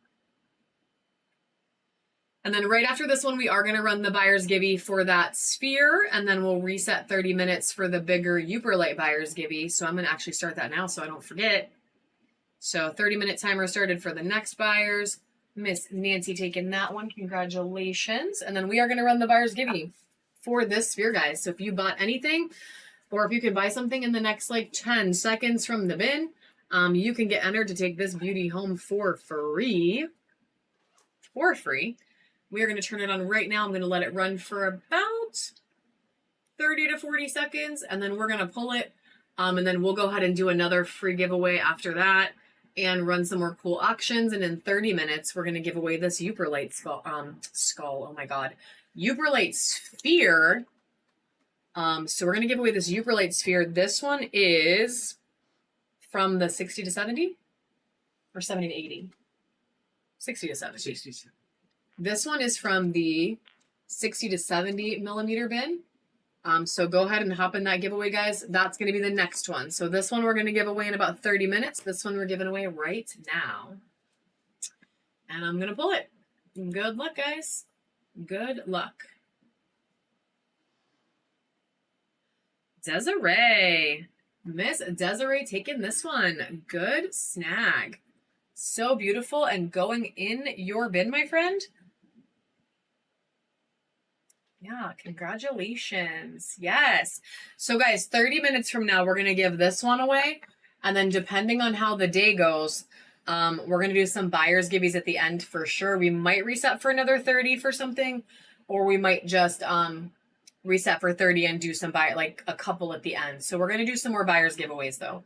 And then right after this one, we are going to run the buyer's givey for that sphere. And then we'll reset 30 minutes for the bigger Uperlite buyer's givey. So I'm going to actually start that now so I don't forget. So 30-minute timer started for the next buyers. Miss Nancy taking that one. Congratulations. And then we are going to run the buyer's givey for this sphere, guys. So if you bought anything, or if you can buy something in the next like 10 seconds from the bin, you can get entered to take this beauty home for free. For free. We are going to turn it on right now. I'm going to let it run for about 30 to 40 seconds, and then we're going to pull it. And then we'll go ahead and do another free giveaway after that and run some more cool auctions. And in 30 minutes, we're going to give away this Uperlite skull. Oh my God. Uperlite sphere. So we're going to give away this Uperlite sphere. This one is from the 60 to 70 or 70 to 80? 60 to 70. 67. This one is from the 60 to 70 millimeter bin. So go ahead and hop in that giveaway, guys. That's going to be the next one. So this one we're going to give away in about 30 minutes. This one we're giving away right now. And I'm going to pull it. Good luck, guys. Good luck. Desiree. Miss Desiree taking this one. Good snag. So beautiful and going in your bin, my friend. Yeah, congratulations. Yes. So guys, 30 minutes from now, we're going to give this one away. And then depending on how the day goes, We're going to do some buyer's gibbies at the end for sure. We might reset for another 30 for something, or we might just reset for 30 and do some like a couple at the end. So we're going to do some more buyer's giveaways though.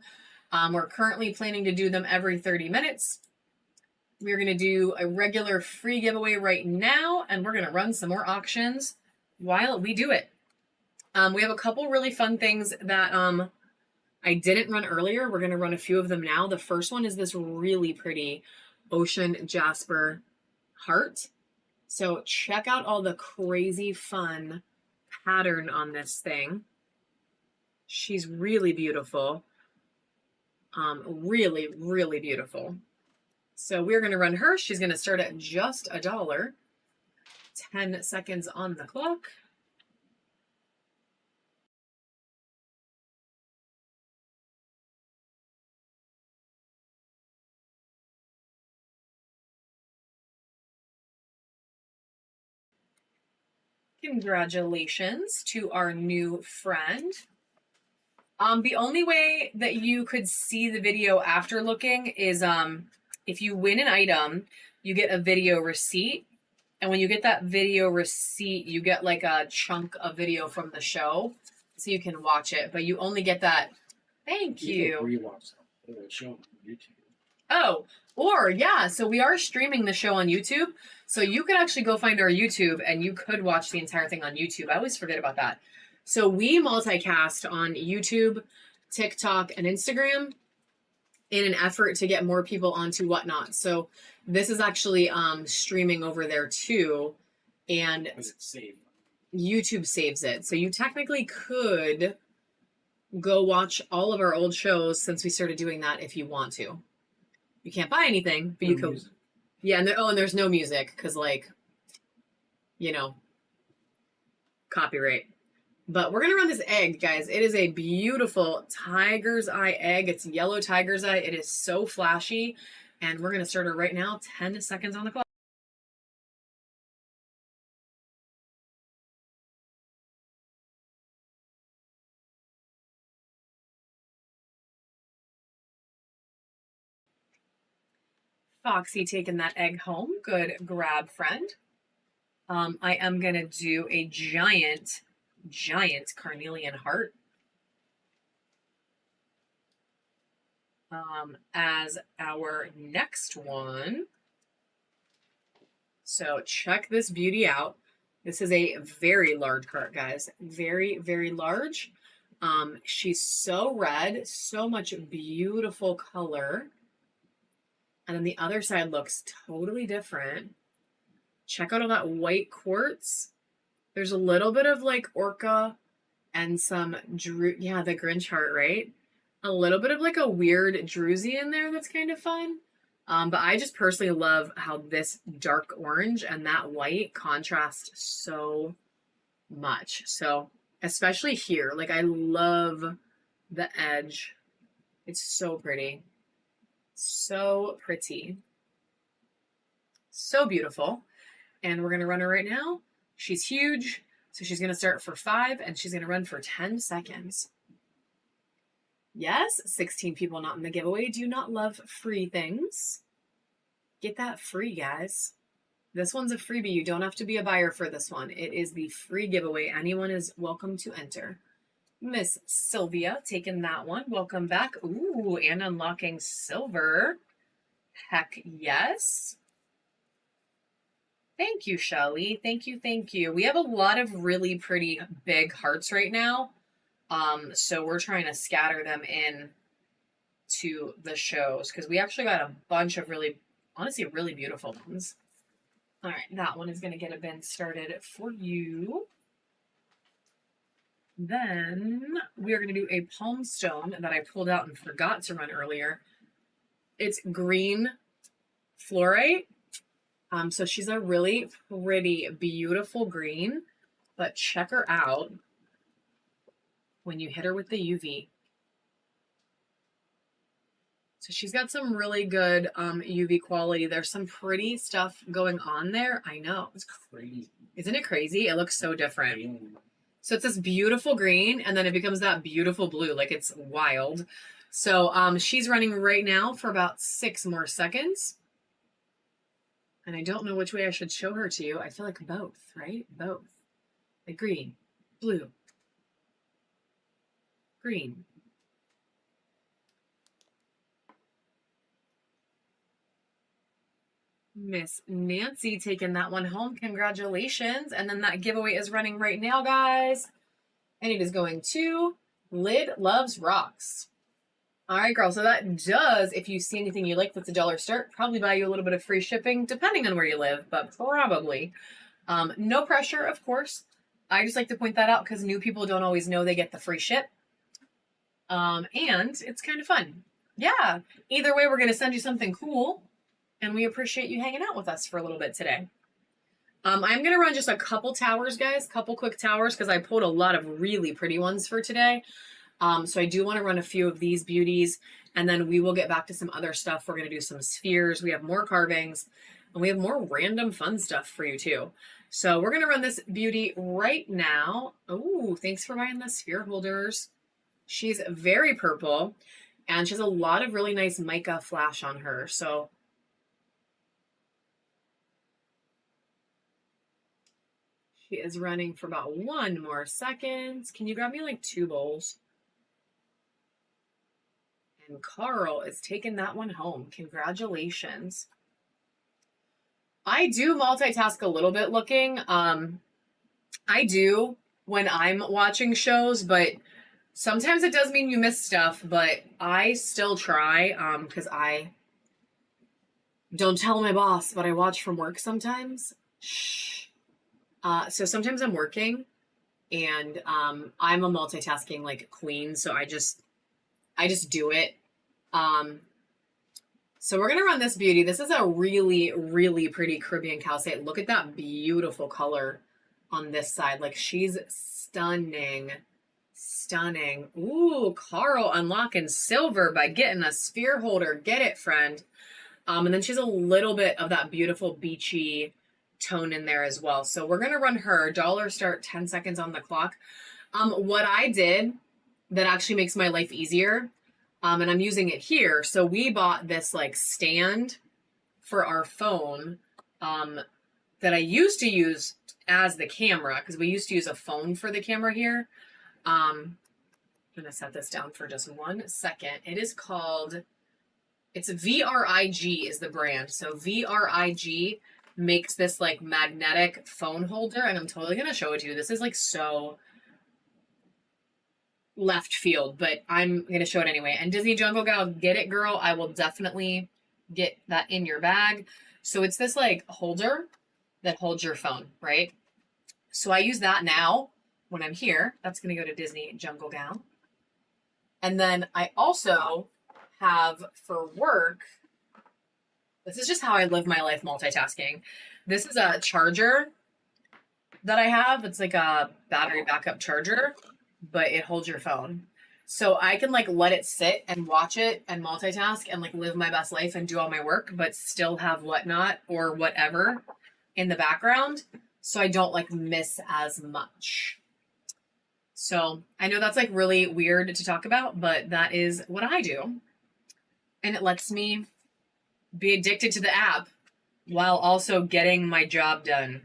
We're currently planning to do them every 30 minutes. We're going to do a regular free giveaway right now, and we're going to run some more auctions while we do it. We have a couple really fun things that I didn't run earlier. We're going to run a few of them now. The first one is this really pretty ocean jasper heart. So check out all the crazy fun pattern on this thing. She's really beautiful. Really, really beautiful. So we're going to run her. She's going to start at just $1. 10 seconds on the clock. Congratulations to our new friend. The only way that you could see the video after looking is if you win an item, you get a video receipt. And when you get that video receipt, you get like a chunk of video from the show so you can watch it. But you only get that. Thank you. You can rewatch the show on YouTube. Oh, or yeah, so we are streaming the show on YouTube. So you could actually go find our YouTube and you could watch the entire thing on YouTube. I always forget about that. So we multicast on YouTube, TikTok, and Instagram in an effort to get more people onto Whatnot. So this is actually streaming over there too. And YouTube saves it. So you technically could go watch all of our old shows since we started doing that if you want to. You can't buy anything, but you could. Yeah, and there's no music because, like, you know, copyright. But we're going to run this egg, guys. It is a beautiful tiger's eye egg. It's yellow tiger's eye. It is so flashy. And we're going to start her right now. 10 seconds on the clock. Foxy taking that egg home. Good grab, friend. I am going to do a giant carnelian heart as our next one. So check this beauty out. This is a very large heart, guys. Very, very large. She's so red, so much beautiful color. And then the other side looks totally different. Check out all that white quartz. There's a little bit of like orca and some yeah, the Grinch heart, right? A little bit of like a weird druzy in there that's kind of fun. But I just personally love how this dark orange and that white contrast so much. So especially here, like I love the edge. It's so pretty. So pretty. So beautiful. And we're going to run her right now. She's huge. So she's going to start for 5 and she's going to run for 10 seconds. Yes, 16 people not in the giveaway. Do you not love free things? Get that free, guys. This one's a freebie. You don't have to be a buyer for this one. It is the free giveaway. Anyone is welcome to enter. Miss Sylvia taking that one. Welcome back. Ooh, and unlocking silver. Heck yes. Thank you, Shelly. Thank you, thank you. We have a lot of really pretty big hearts right now. So we're trying to scatter them in to the shows because we actually got a bunch of really, honestly, really beautiful ones. All right, that one is going to get a bin started for you. Then we are going to do a palm stone that I pulled out and forgot to run earlier. It's green fluorite. So she's a really pretty, beautiful green, but check her out when you hit her with the UV. So she's got some really good UV quality. There's some pretty stuff going on there. I know. It's crazy. Isn't it crazy? It looks so different. So it's this beautiful green, and then it becomes that beautiful blue. Like, it's wild. So she's running right now for about 6 more seconds. And I don't know which way I should show her to you. I feel like both, right? Both. Like green, blue, green. Miss Nancy taking that one home. Congratulations. And then that giveaway is running right now, guys. And it is going to Lid Loves Rocks. All right, girl. So that does, if you see anything you like that's $1 start, probably buy you a little bit of free shipping, depending on where you live, but probably. No pressure, of course. I just like to point that out because new people don't always know they get the free ship. And it's kind of fun. Yeah. Either way, we're going to send you something cool. And we appreciate you hanging out with us for a little bit today. I'm going to run just a couple towers, guys. Couple quick towers because I pulled a lot of really pretty ones for today. So I do want to run a few of these beauties. And then we will get back to some other stuff. We're going to do some spheres. We have more carvings. And we have more random fun stuff for you too. So we're going to run this beauty right now. Oh, thanks for buying the sphere holders. She's very purple. And she has a lot of really nice mica flash on her. So she is running for about 1 more second. Can you grab me like 2 bowls? And Carl is taking that one home. Congratulations. I do multitask a little bit looking. I do when I'm watching shows, but sometimes it does mean you miss stuff, but I still try because I don't tell my boss, but I watch from work sometimes. Shh. So sometimes I'm working and I'm a multitasking like queen, so I just do it. So we're gonna run this beauty. This is a really, really pretty Caribbean calcite. Look at that beautiful color on this side. Like she's stunning. Stunning. Ooh, Carl unlocking silver by getting a sphere holder. Get it, friend. And then she's a little bit of that beautiful beachy tone in there as well. So we're going to run her $1 start, 10 seconds on the clock. What I did that actually makes my life easier, and I'm using it here. So we bought this like stand for our phone that I used to use as the camera because we used to use a phone for the camera here. I'm going to set this down for just 1 second. It is called, it's VRIG is the brand. So VRIG makes this like magnetic phone holder, and I'm totally going to show it to you. This is like so left field, but I'm going to show it anyway. And Disney Jungle Gal, get it, girl. I will definitely get that in your bag. So it's this like holder that holds your phone, right? So I use that now when I'm here. That's going to go to Disney Jungle Gal. And then I also have for work, this is just how I live my life multitasking. This is a charger that I have. It's like a battery backup charger, but it holds your phone. So I can like let it sit and watch it and multitask and like live my best life and do all my work, but still have whatnot or whatever in the background. So I don't like miss as much. So I know that's like really weird to talk about, but that is what I do. And it lets me be addicted to the app while also getting my job done.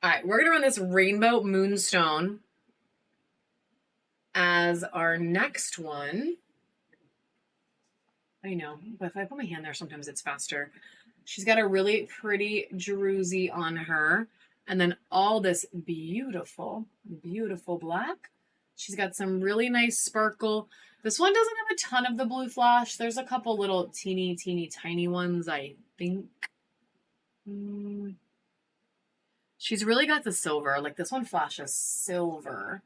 All right, we're going to run this Rainbow Moonstone as our next one. I know, but if I put my hand there, sometimes it's faster. She's got a really pretty druzy on her. And then all this beautiful, beautiful black. She's got some really nice sparkle. This one doesn't have a ton of the blue flash. There's a couple little teeny, tiny ones, I think. She's really got the silver. Like this one flashes silver.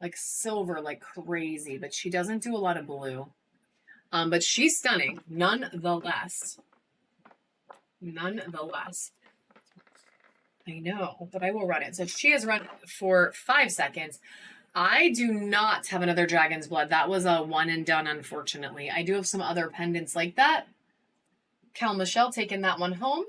Like silver like crazy. But she doesn't do a lot of blue. But she's stunning, nonetheless. Nonetheless. I know, but I will run it. So she has run for 5 seconds. I do not have another Dragon's Blood. That was a one and done, unfortunately. I do have some other pendants like that. Cal Michelle taking that one home.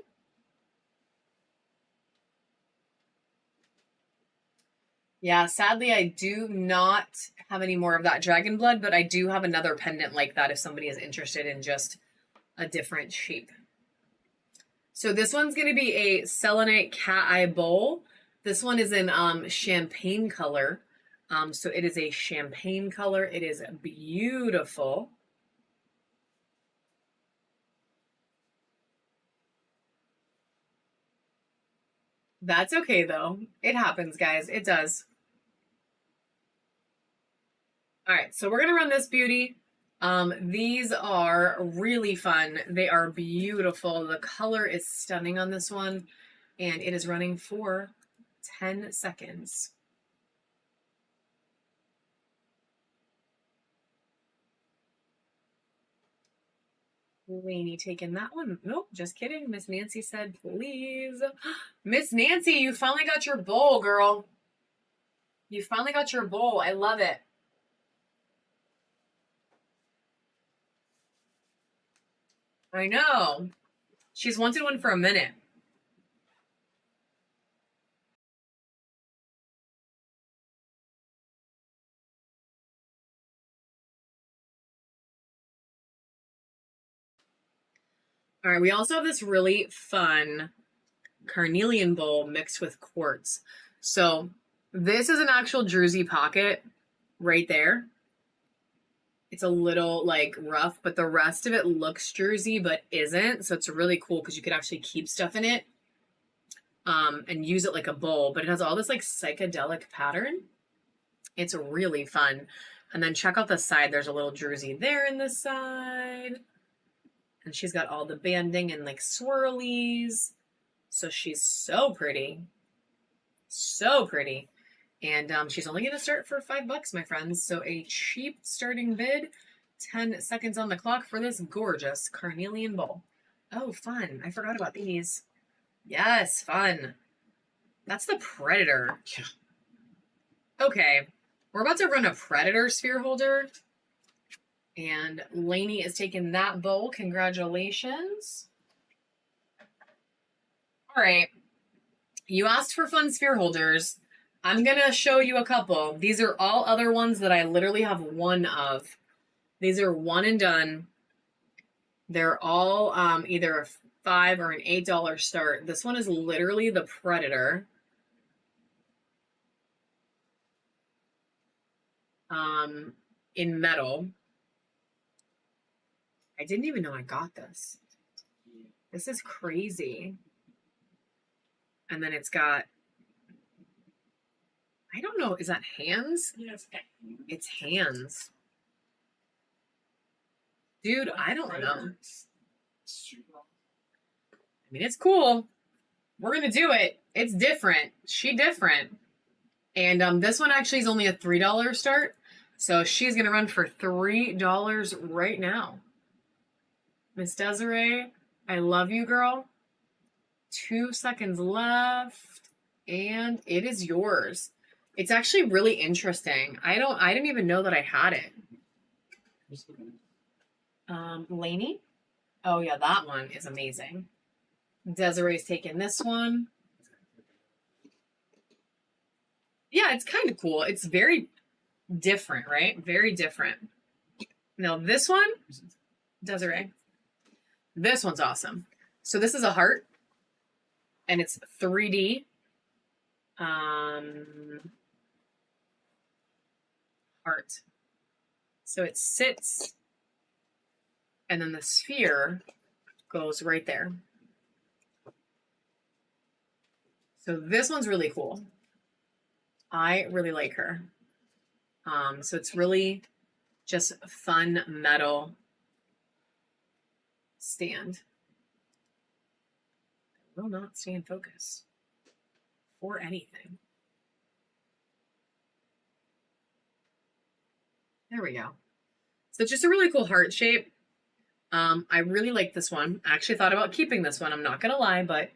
Yeah, sadly, I do not have any more of that dragon blood, but I do have another pendant like that if somebody is interested in just a different shape. So this one's going to be a selenite cat eye bowl. This one is in champagne color. So it is a champagne color. It is beautiful. That's okay though. It happens, guys. It does. All right, so we're gonna run this beauty. These are really fun. They are beautiful. The color is stunning on this one, and it is running for 10 seconds. Lainey taking that one. Nope, just kidding. Miss Nancy said, please. Miss Nancy, you finally got your bowl, girl. You finally got your bowl. I love it. I know. She's wanted one for a minute. All right, we also have this really fun carnelian bowl mixed with quartz. So this is an actual druzy pocket right there. It's a little like rough, but the rest of it looks druzy but isn't. So it's really cool because you could actually keep stuff in it and use it like a bowl. But it has all this like psychedelic pattern. It's really fun. And then check out the side. There's a little druzy there in the side. And she's got all the banding and like swirlies. So she's so pretty. So pretty. And she's only going to start for $5, my friends. So a cheap starting bid. 10 seconds on the clock for this gorgeous carnelian bowl. Oh, fun. I forgot about these. Yes, fun. That's the Predator. Yeah. Okay. We're about to run a Predator sphere holder. And Lainey is taking that bowl. Congratulations. All right. You asked for fun sphere holders. I'm going to show you a couple. These are all other ones that I literally have one of. These are one and done. They're all either a $5 or an $8 start. This one is literally the Predator. In metal. I didn't even know I got this. This is crazy. And then it's got, I don't know, is that hands? Yes. It's hands. Dude, I don't know. I mean, it's cool. We're going to do it. It's different. She different. And this one actually is only a $3 start. So she's going to run for $3 right now. Miss Desiree, I love you, girl. 2 seconds left. And it is yours. It's actually really interesting. I didn't even know that I had it. Lainey? Oh yeah, that one is amazing. Desiree's taking this one. Yeah, it's kind of cool. It's very different, right? Very different. Now this one, Desiree, this one's awesome. So this is a heart, and it's 3D. Heart. So it sits, and then the sphere goes right there. So this one's really cool. I really like her. So it's really just fun metal stand. I will not stay in focus for anything. There we go. So it's just a really cool heart shape. I really like this one. I actually thought about keeping this one. I'm not going to lie, but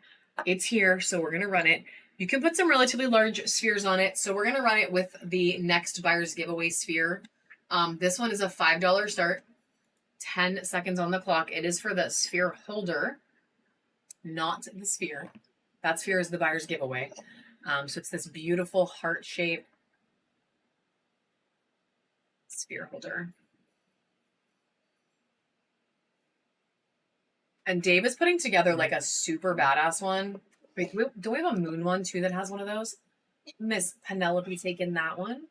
it's here, so we're going to run it. You can put some relatively large spheres on it, so we're going to run it with the next buyer's giveaway sphere. This one is a $5 start, 10 seconds on the clock. It is for the sphere holder, not the sphere. That sphere is the buyer's giveaway. So it's this beautiful heart shape. sphere holder. And Dave is putting together like a super badass one. Wait, do we have a moon one too that has one of those? Miss Penelope taking that one.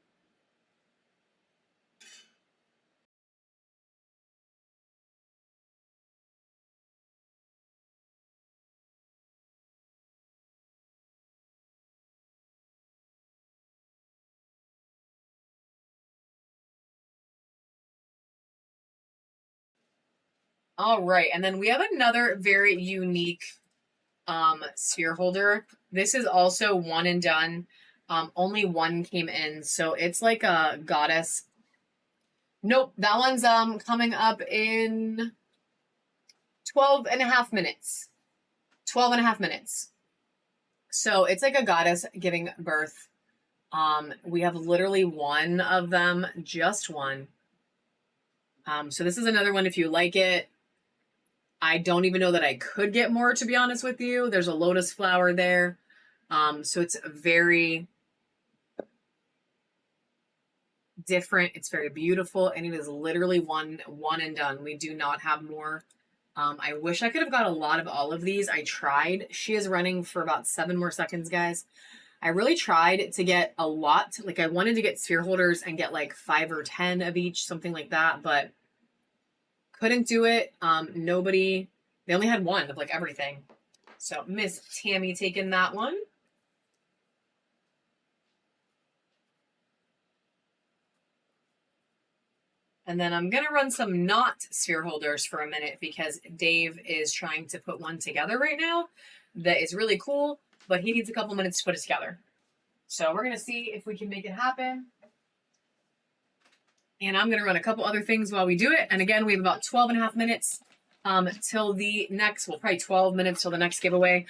All right, and then we have another very unique sphere holder. This is also one and done. Only one came in, so it's like a goddess. Nope, that one's coming up in 12 and a half minutes. 12 and a half minutes. So it's like a goddess giving birth. We have literally one of them, just one. So this is another one if you like it. I don't even know that I could get more, to be honest with you. There's a lotus flower there. So it's very different. It's very beautiful, and it is literally one and done. We do not have more. I wish I could have got a lot of all of these. I tried. She is running for about 7 more seconds, guys. I really tried to get a lot. Like, I wanted to get sphere holders and get like 5 or 10 of each, something like that, but couldn't do it. Nobody, they only had one of like everything. So Miss Tammy taking that one. And then I'm going to run some not sphere holders for a minute because Dave is trying to put one together right now that is really cool, but he needs a couple minutes to put it together. So we're going to see if we can make it happen. And I'm going to run a couple other things while we do it. And again, we have about 12 and a half minutes till the next, well, probably 12 minutes till the next giveaway.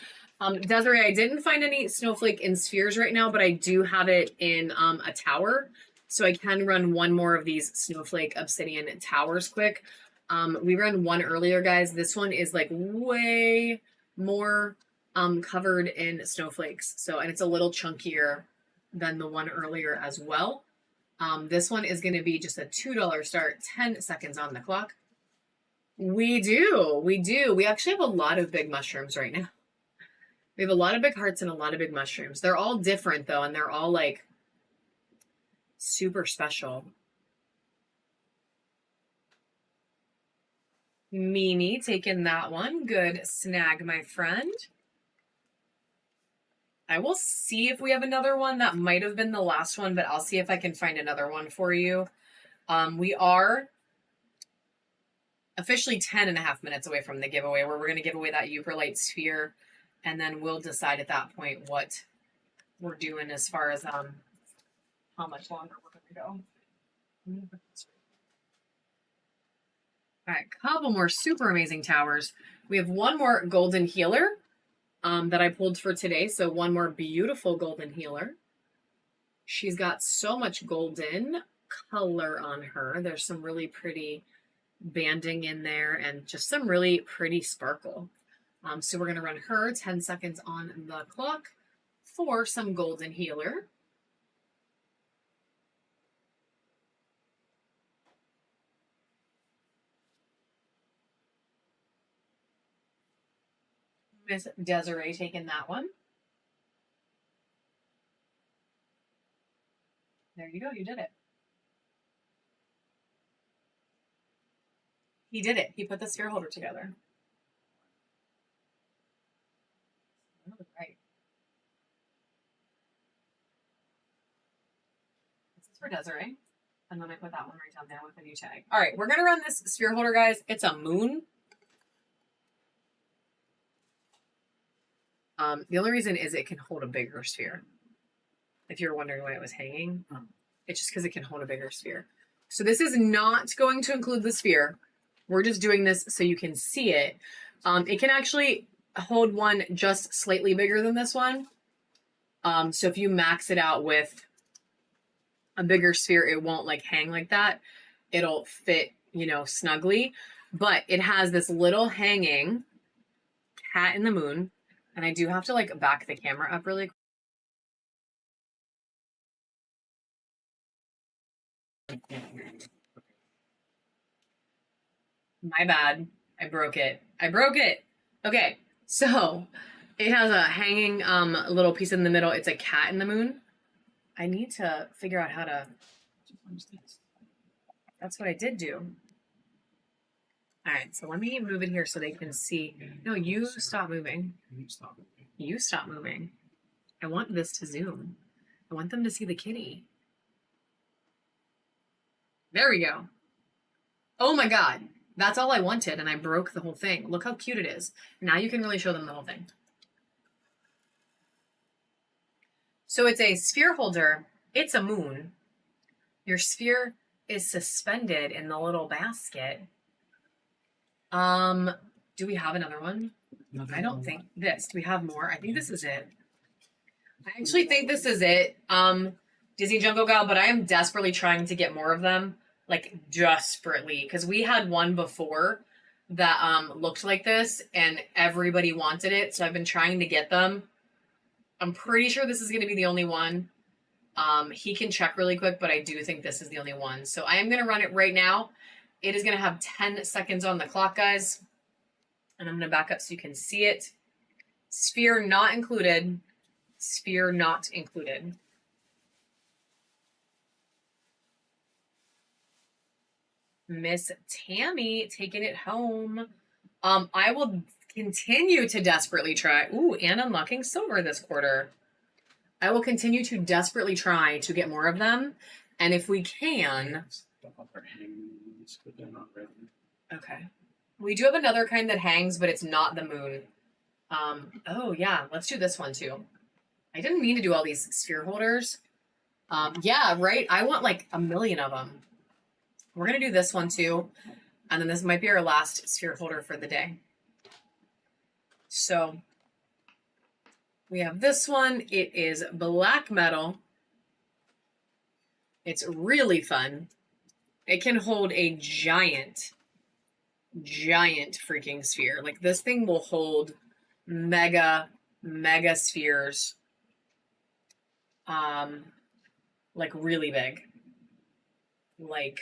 Desiree, I didn't find any snowflake in spheres right now, but I do have it in a tower. So I can run one more of these snowflake obsidian towers quick. We ran one earlier, guys. This one is like way more covered in snowflakes. So, and it's a little chunkier than the one earlier as well. This one is going to be just a $2 start, 10 seconds on the clock. We do. We actually have a lot of big mushrooms right now. We have a lot of big hearts and a lot of big mushrooms. They're all different though, and they're all like super special. Mimi taking that one. Good snag, my friend. I will see if we have another one. That might have been the last one, but I'll see if I can find another one for you. We are officially 10 and a half minutes away from the giveaway where we're going to give away that Euperlite sphere. And then we'll decide at that point what we're doing as far as how much longer we're going to go. All right, couple more super amazing towers. We have one more golden healer that I pulled for today. So one more beautiful golden healer. She's got so much golden color on her. There's some really pretty banding in there and just some really pretty sparkle. So we're going to run her 10 seconds on the clock for some golden healer. Miss Desiree taking that one. There you go. You did it. He did it. He put the sphere holder together. Right. This is for Desiree. And then I put that one right down there with a new tag. All right, we're going to run this sphere holder, guys. It's a moon. The only reason is it can hold a bigger sphere. If you're wondering why it was hanging, it's just because it can hold a bigger sphere. So this is not going to include the sphere. We're just doing this so you can see it. It can actually hold one just slightly bigger than this one. So if you max it out with a bigger sphere, it won't like hang like that. It'll fit, you know, snugly. But it has this little hanging cat in the moon. And I do have to like back the camera up really quick. I can't hear you. My bad. I broke it. I broke it. Okay, so it has a hanging little piece in the middle. It's a cat in the moon. I need to figure out how to. That's what I did do. All right, so let me move it here so they can see. No, you stop moving. You stop moving. You stop moving. I want this to zoom. I want them to see the kitty. There we go. Oh my God. That's all I wanted, and I broke the whole thing. Look how cute it is. Now you can really show them the whole thing. So it's a sphere holder. It's a moon. Your sphere is suspended in the little basket. Do we have another one? I don't think this. Do we have more? I think this is it. I actually think this is it. Disney Jungle Gal, but I am desperately trying to get more of them. Like desperately. Because we had one before that looked like this and everybody wanted it. So I've been trying to get them. I'm pretty sure this is going to be the only one. He can check really quick, but I do think this is the only one. So I am going to run it right now. It is going to have 10 seconds on the clock, guys. And I'm going to back up so you can see it. Sphere not included. Sphere not included. Miss Tammy taking it home. I will continue to desperately try. Ooh, and unlocking silver this quarter. I will continue to desperately try to get more of them. And if we can. Okay. We do have another kind that hangs, but it's not the moon. Oh, yeah. Let's do this one, too. I didn't mean to do all these sphere holders. Yeah, right? I want like a million of them. We're going to do this one, too. And then this might be our last sphere holder for the day. So we have this one. It is black metal. It's really fun. It can hold a giant freaking sphere. Like this thing will hold mega spheres. Like really big. Like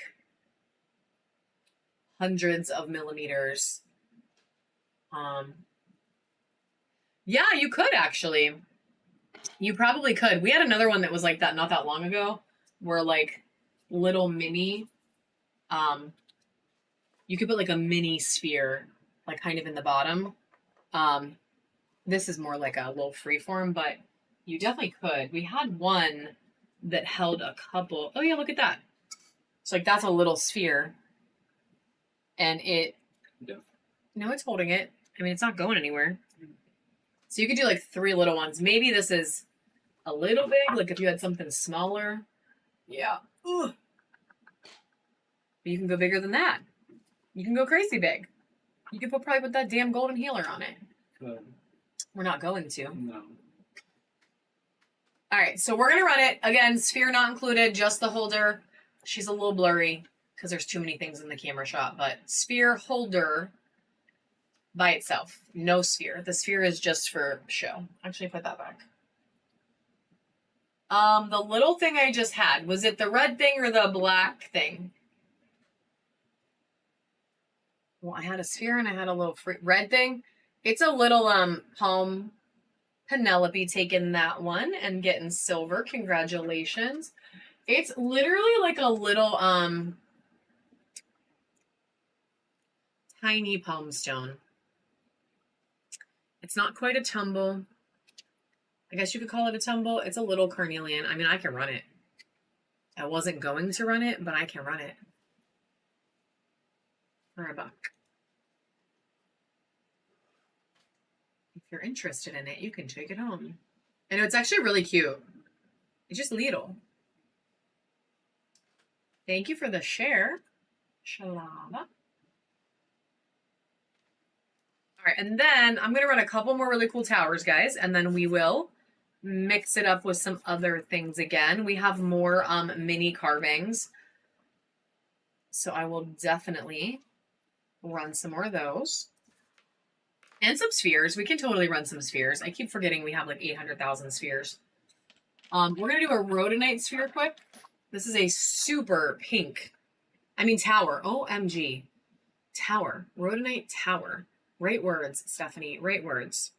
hundreds of millimeters. Yeah, you could actually. You probably could. We had another one that was like that not that long ago, where like little mini, you could put like a mini sphere, like kind of in the bottom. This is more like a little freeform, but you definitely could. We had one that held a couple. Oh yeah, look at that. So like that's a little sphere. And it, Yeah. no, it's holding it. I mean, it's not going anywhere. So you could do like 3 little ones. Maybe this is a little big, like if you had something smaller. Yeah. Ugh. But you can go bigger than that. You can go crazy big. You could probably put that damn golden healer on it. Good. We're not going to. No. All right, so we're going to run it. Again, sphere not included, just the holder. She's a little blurry because there's too many things in the camera shot, but sphere holder by itself. No sphere. The sphere is just for show. Actually, put that back. The little thing I just had, was it the red thing or the black thing? Well, I had a sphere and I had a little red thing. It's a little palm. Penelope taking that one and getting silver. Congratulations. It's literally like a little tiny palm stone. It's not quite a tumble. I guess you could call it a tumble. It's a little carnelian. I mean, I can run it. I wasn't going to run it, but I can run it. For $1. If you're interested in it, you can take it home. And it's actually really cute. It's just little. Thank you for the share, Shalava. All right, and then I'm going to run a couple more really cool towers, guys, and then we will mix it up with some other things again. We have more mini carvings, so I will definitely run some more of those. And some spheres. We can totally run some spheres. I keep forgetting we have like 800,000 spheres. We're going to do a rhodonite sphere quick. This is a super pink. I mean, tower. OMG. Tower. Rhodonite tower. Right words, Stephanie. Right words.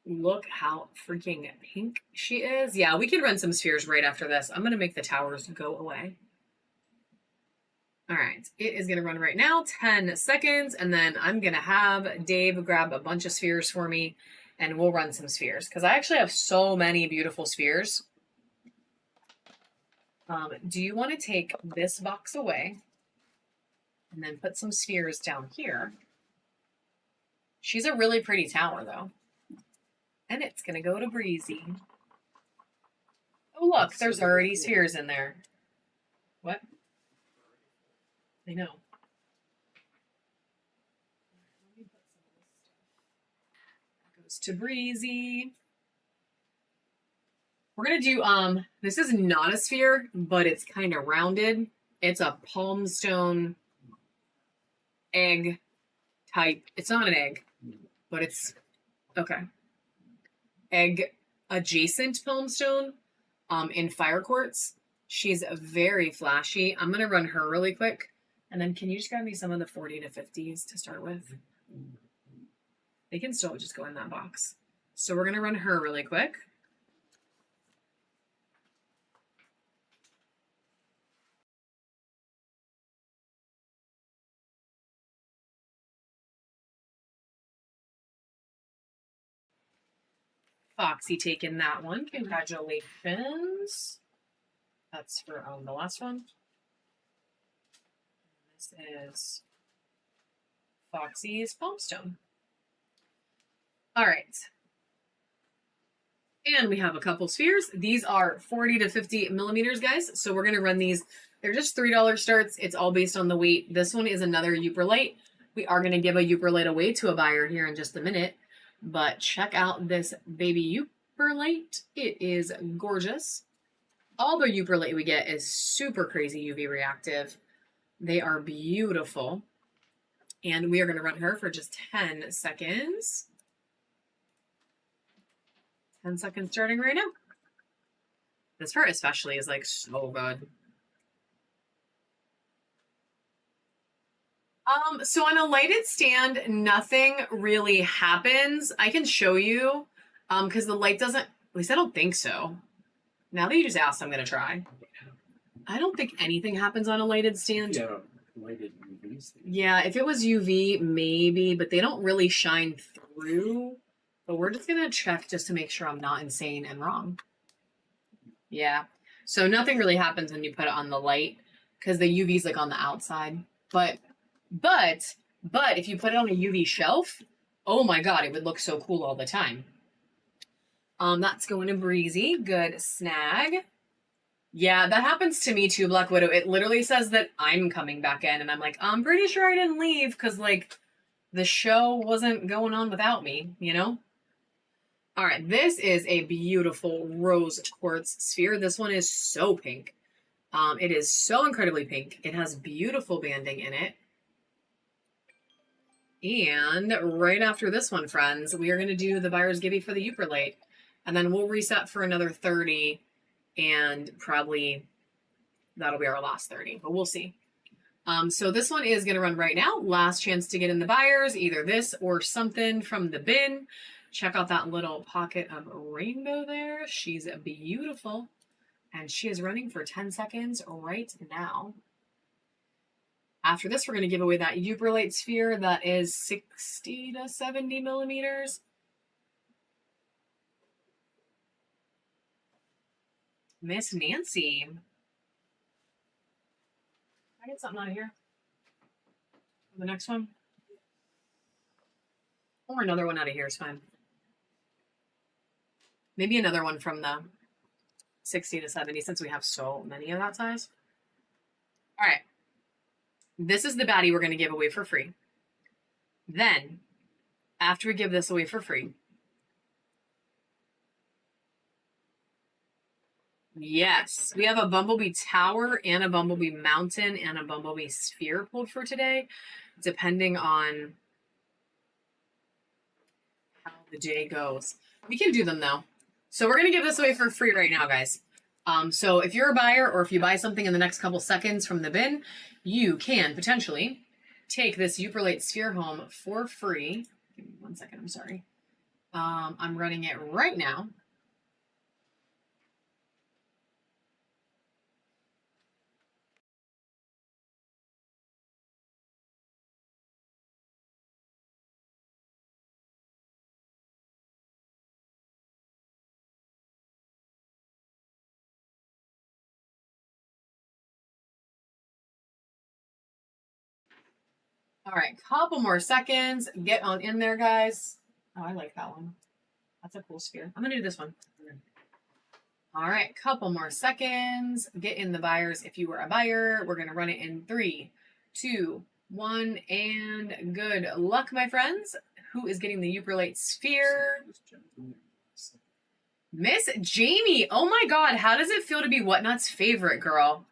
Look how freaking pink she is. Yeah, we can run some spheres right after this. I'm going to make the towers go away. All right, it is going to run right now, 10 seconds, and then I'm going to have Dave grab a bunch of spheres for me, and we'll run some spheres, because I actually have so many beautiful spheres. Do you want to take this box away and then put some spheres down here? She's a really pretty tower, though. And it's going to go to Breezy. Oh, look, there's already spheres in there. What? I know. That goes to Breezy. We're going to do, this is not a sphere, but it's kind of rounded. It's a palm stone egg type. It's not an egg, but it's, okay. Egg adjacent palm stone in fire quartz. She's very flashy. I'm going to run her really quick. And then can you just grab me some of the 40 to 50s to start with? They can still just go in that box. So we're going to run her really quick. Foxy taking that one. Congratulations. That's for the last one. This is Foxy's palmstone. All right. And we have a couple spheres. These are 40 to 50 millimeters, guys. So we're going to run these. They're just $3 starts. It's all based on the weight. This one is another Uperlite. We are going to give a Uperlite away to a buyer here in just a minute. But check out this baby Uperlite. It is gorgeous. All the Uperlite we get is super crazy UV reactive. They are beautiful. And we are going to run her for just 10 seconds. 10 seconds starting right now. This part especially is like so good. So on a lighted stand, nothing really happens. I can show you, because the light doesn't, at least I don't think so. Now that you just asked, I'm going to try. I don't think anything happens on a lighted stand. Yeah, lighted UVs. Yeah, if it was UV, maybe, but they don't really shine through. But we're just going to check just to make sure I'm not insane and wrong. Yeah. So nothing really happens when you put it on the light because the UV is like on the outside. But if you put it on a UV shelf, oh my God, it would look so cool all the time. That's going to Breezy. Good snag. Yeah, that happens to me too, Black Widow. It literally says that I'm coming back in, and I'm like, I'm pretty sure I didn't leave because, like, the show wasn't going on without me, you know? All right, this is a beautiful rose quartz sphere. This one is so pink. It is so incredibly pink. It has beautiful banding in it. And right after this one, friends, we are going to do the buyer's gibby for the Uperlite. And then we'll reset for another 30, and probably that'll be our last 30, but we'll see. So this one is going to run right now. Last chance to get in the buyers, either this or something from the bin. Check out that little pocket of rainbow there. She's beautiful. And she is running for 10 seconds right now. After this, we're going to give away that Uperlite sphere that is 60 to 70 millimeters. Miss Nancy. I get something out of here. The next one. Or another one out of here is fine. Maybe another one from the 60 to 70 since we have so many of that size. All right. This is the baddie we're going to give away for free. Then, after we give this away for free, yes, we have a Bumblebee Tower and a Bumblebee Mountain and a Bumblebee Sphere pulled for today, depending on how the day goes. We can do them though. So we're going to give this away for free right now, guys. So if you're a buyer or if you buy something in the next couple seconds from the bin, you can potentially take this Uperlate sphere home for free. Give me 1 second, I'm sorry. I'm running it right now. All right, couple more seconds. Get on in there, guys. Oh, I like that one. That's a cool sphere. I'm gonna do this one. All right, couple more seconds. Get in the buyers if you were a buyer. We're gonna run it in 3, 2, 1, and good luck, my friends. Who is getting the Uperlate sphere? Miss Jamie. Oh my God, how does it feel to be Whatnot's favorite, girl?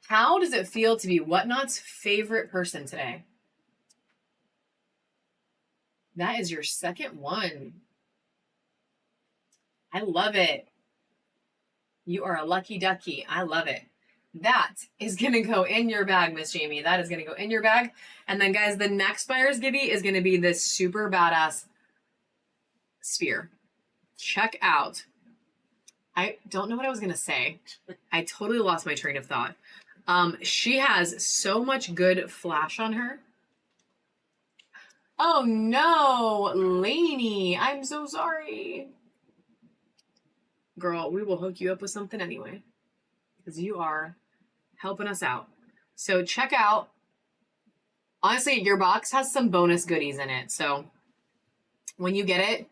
How does it feel to be Whatnot's favorite person today? That is your second one. I love it. You are a lucky ducky. I love it. That is going to go in your bag, Miss Jamie. That is going to go in your bag. And then, guys, the next buyer's gibby is going to be this super badass sphere. Check out. I don't know what I was going to say. I totally lost my train of thought. She has so much good flash on her. Oh, no, Lainey. I'm so sorry. Girl, we will hook you up with something anyway because you are helping us out. So check out. Honestly, your box has some bonus goodies in it. So when you get it,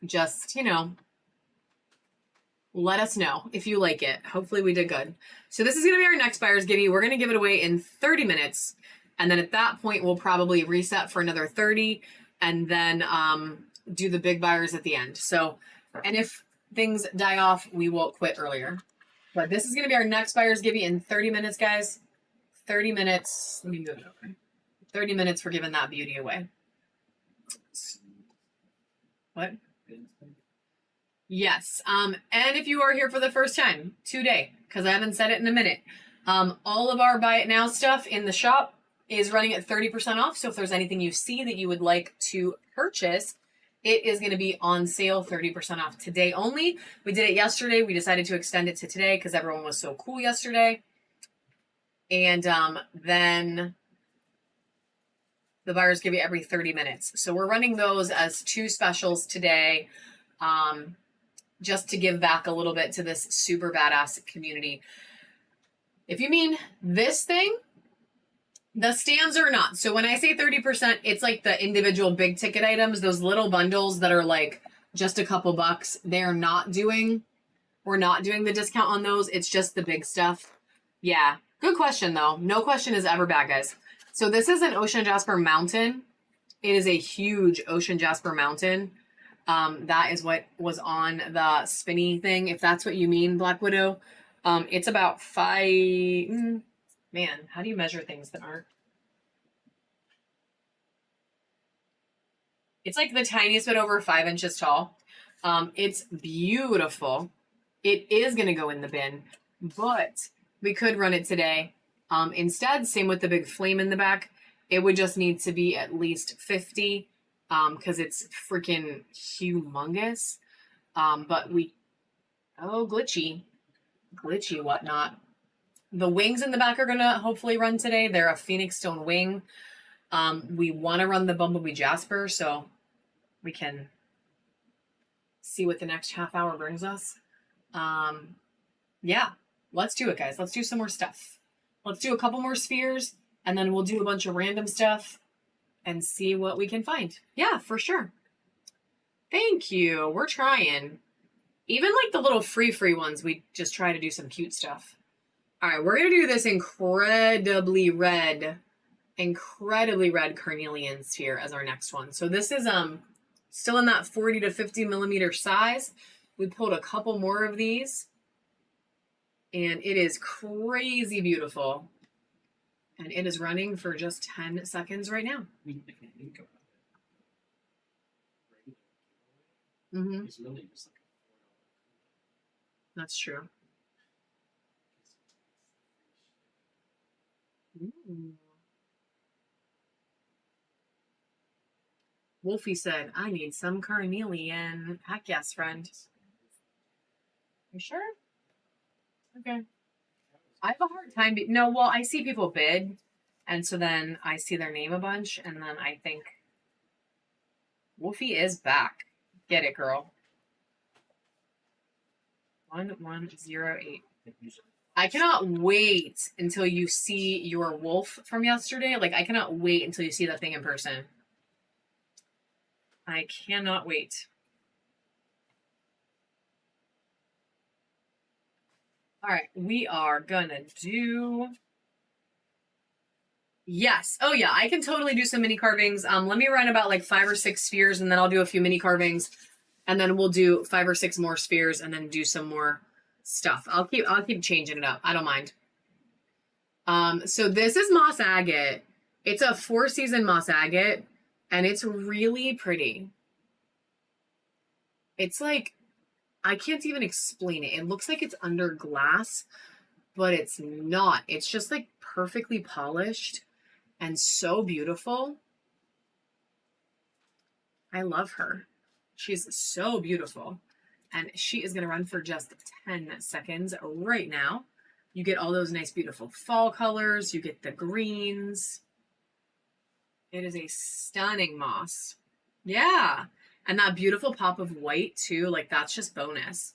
just, let us know if you like it. Hopefully we did good. So this is going to be our next buyer's gibby. We're going to give it away in 30 minutes. And then at that point, we'll probably reset for another 30 and then do the big buyers at the end. So, and if things die off, we will quit earlier. But this is going to be our next buyer's gibby in 30 minutes, guys. 30 minutes. Let me move it over. 30 minutes for giving that beauty away. What? Yes. And if you are here for the first time today, because I haven't said it in a minute, all of our buy it now stuff in the shop is running at 30% off. So if there's anything you see that you would like to purchase, it is going to be on sale 30% off today only. We did it yesterday. We decided to extend it to today because everyone was so cool yesterday. And then the buyers give you every 30 minutes. So we're running those as 2 specials today. Just to give back a little bit to this super badass community. If you mean this thing, the stands are not. So when I say 30%, it's like the individual big ticket items, those little bundles that are like just a couple bucks. We're not doing the discount on those. It's just the big stuff. Yeah. Good question though. No question is ever bad, guys. So this is an Ocean Jasper Mountain. It is a huge Ocean Jasper Mountain. That is what was on the spinny thing. If that's what you mean, Black Widow. It's about 5, man, how do you measure things that aren't? It's like the tiniest bit over 5 inches tall. It's beautiful. It is going to go in the bin, but we could run it today. Instead, same with the big flame in the back. It would just need to be at least 50. Because it's freaking humongous. But glitchy whatnot. The wings in the back are gonna hopefully run today. They're a Phoenix Stone wing. We want to run the Bumblebee Jasper, so we can see what the next half hour brings us. Yeah, let's do it, guys. Let's do some more stuff. Let's do a couple more spheres, and then we'll do a bunch of random stuff and see what we can find. Yeah, for sure. Thank you. We're trying. Even like the little free ones, we just try to do some cute stuff. All right, we're going to do this incredibly red carnelian sphere as our next one. So this is still in that 40 to 50 millimeter size. We pulled a couple more of these. And it is crazy beautiful. And it is running for just 10 seconds right now. Mm-hmm. It's really just like That's true. Ooh. Wolfie said, I need some carnelian. Heck yes, friend. You sure? Okay. I have a hard time. No, well, I see people bid, and so then I see their name a bunch, and then I think Wolfie is back. Get it, girl. 1108. I cannot wait until you see your wolf from yesterday. Like, I cannot wait until you see that thing in person. I cannot wait. All right, we are gonna do. Yes. Oh yeah, I can totally do some mini carvings. Let me run about like 5 or 6 spheres, and then I'll do a few mini carvings, and then we'll do 5 or 6 more spheres, and then do some more stuff. I'll keep changing it up. I don't mind. So this is moss agate. It's a 4-season moss agate, and it's really pretty. It's like, I can't even explain it. It looks like it's under glass, but it's not. It's just like perfectly polished and so beautiful. I love her. She's so beautiful. And she is going to run for just 10 seconds right now. You get all those nice, beautiful fall colors. You get the greens. It is a stunning moss. Yeah. And that beautiful pop of white, too. Like, that's just bonus.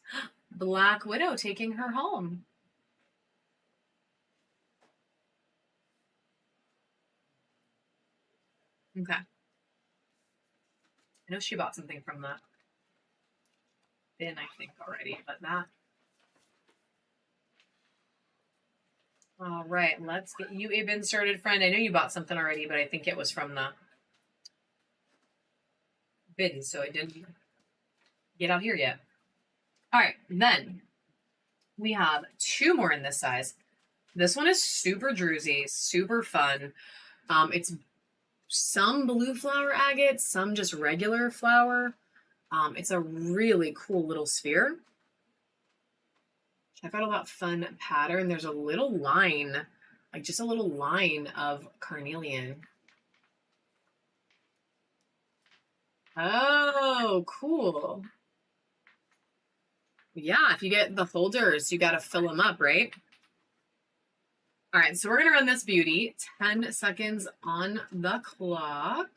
Black Widow taking her home. Okay. I know she bought something from that bin, I think, already, but that. All right, let's get you a bin started, friend. I know you bought something already, but I think it was from the bin, so it didn't get out here yet. All right, then we have 2 more in this size. This one is super druzy, super fun. It's some blue flower agate, some just regular flower. It's a really cool little sphere. Check out all that fun pattern. There's a little line, like just a little line of carnelian. Oh, cool. Yeah, if you get the holders, you got to fill them up, right? All right, so we're going to run this beauty. 10 seconds on the clock.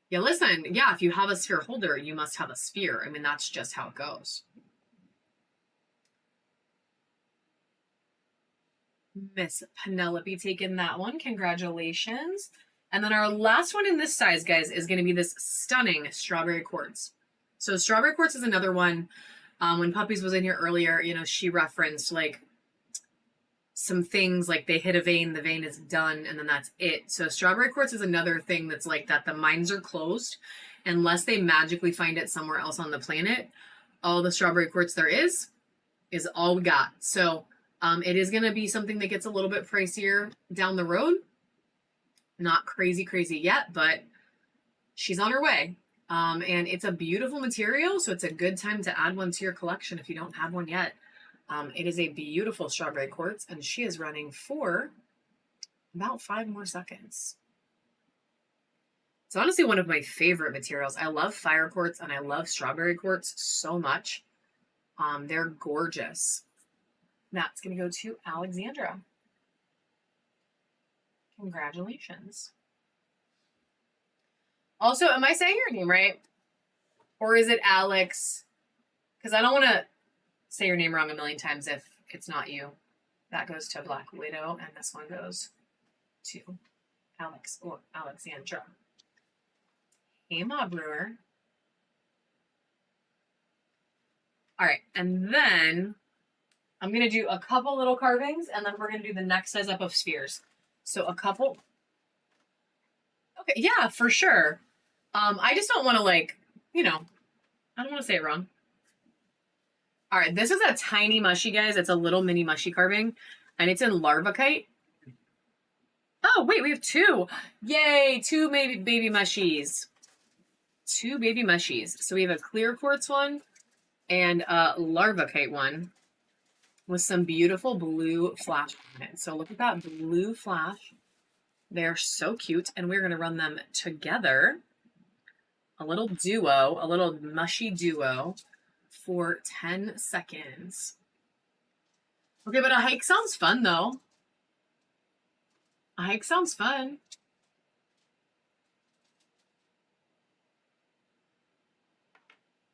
Yeah, listen, yeah, if you have a sphere holder, you must have a sphere. I mean, that's just how it goes. Miss Penelope taking that one. Congratulations. And then our last one in this size, guys, is going to be this stunning strawberry quartz. So strawberry quartz is another one. When Puppies was in here earlier, you know, she referenced like some things like they hit a vein, the vein is done, and then that's it. So strawberry quartz is another thing that's like that. The mines are closed unless they magically find it somewhere else on the planet. All the strawberry quartz there is all we got. So it is going to be something that gets a little bit pricier down the road. Not crazy yet, but she's on her way. And it's a beautiful material, so it's a good time to add one to your collection if you don't have one yet. It is a beautiful strawberry quartz, and she is running for about 5 more seconds. It's honestly one of my favorite materials. I love fire quartz and I love strawberry quartz so much. They're gorgeous. That's going to go to Alexandra. Congratulations. Also, am I saying your name right? Or is it Alex? Because I don't want to say your name wrong a million times if it's not you. That goes to Black Widow, and this one goes to Alex or Alexandra. Hey, Ma Brewer. All right, and then I'm going to do a couple little carvings, and then we're going to do the next size up of spheres. So a couple. Okay, yeah, for sure. I just don't want to, like, you know, I don't want to say it wrong. All right, this is a tiny mushy, guys. It's a little mini mushy carving, and it's in Larvakite. Oh, wait, we have 2. Yay, 2 baby mushies. two baby mushies. So we have a clear quartz one and a larvacite one with some beautiful blue flash on it. So look at that blue flash. They're so cute, and we're going to run them together. A little duo, a little mushy duo for 10 seconds. Okay, but a hike sounds fun, though. A hike sounds fun.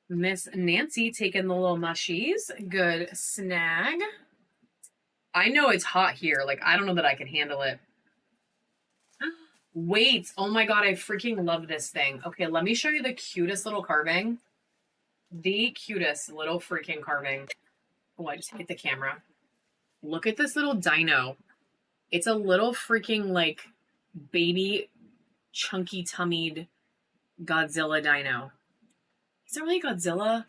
Miss Nancy taking the little mushies. Good snag. I know it's hot here. Like, I don't know that I can handle it. Wait. Oh my god, I freaking love this thing. Okay, let me show you the cutest little carving. The cutest little freaking carving. Oh, I just hit the camera. Look at this little dino. It's a little freaking, like, baby, chunky tummied Godzilla dino. He's not really Godzilla.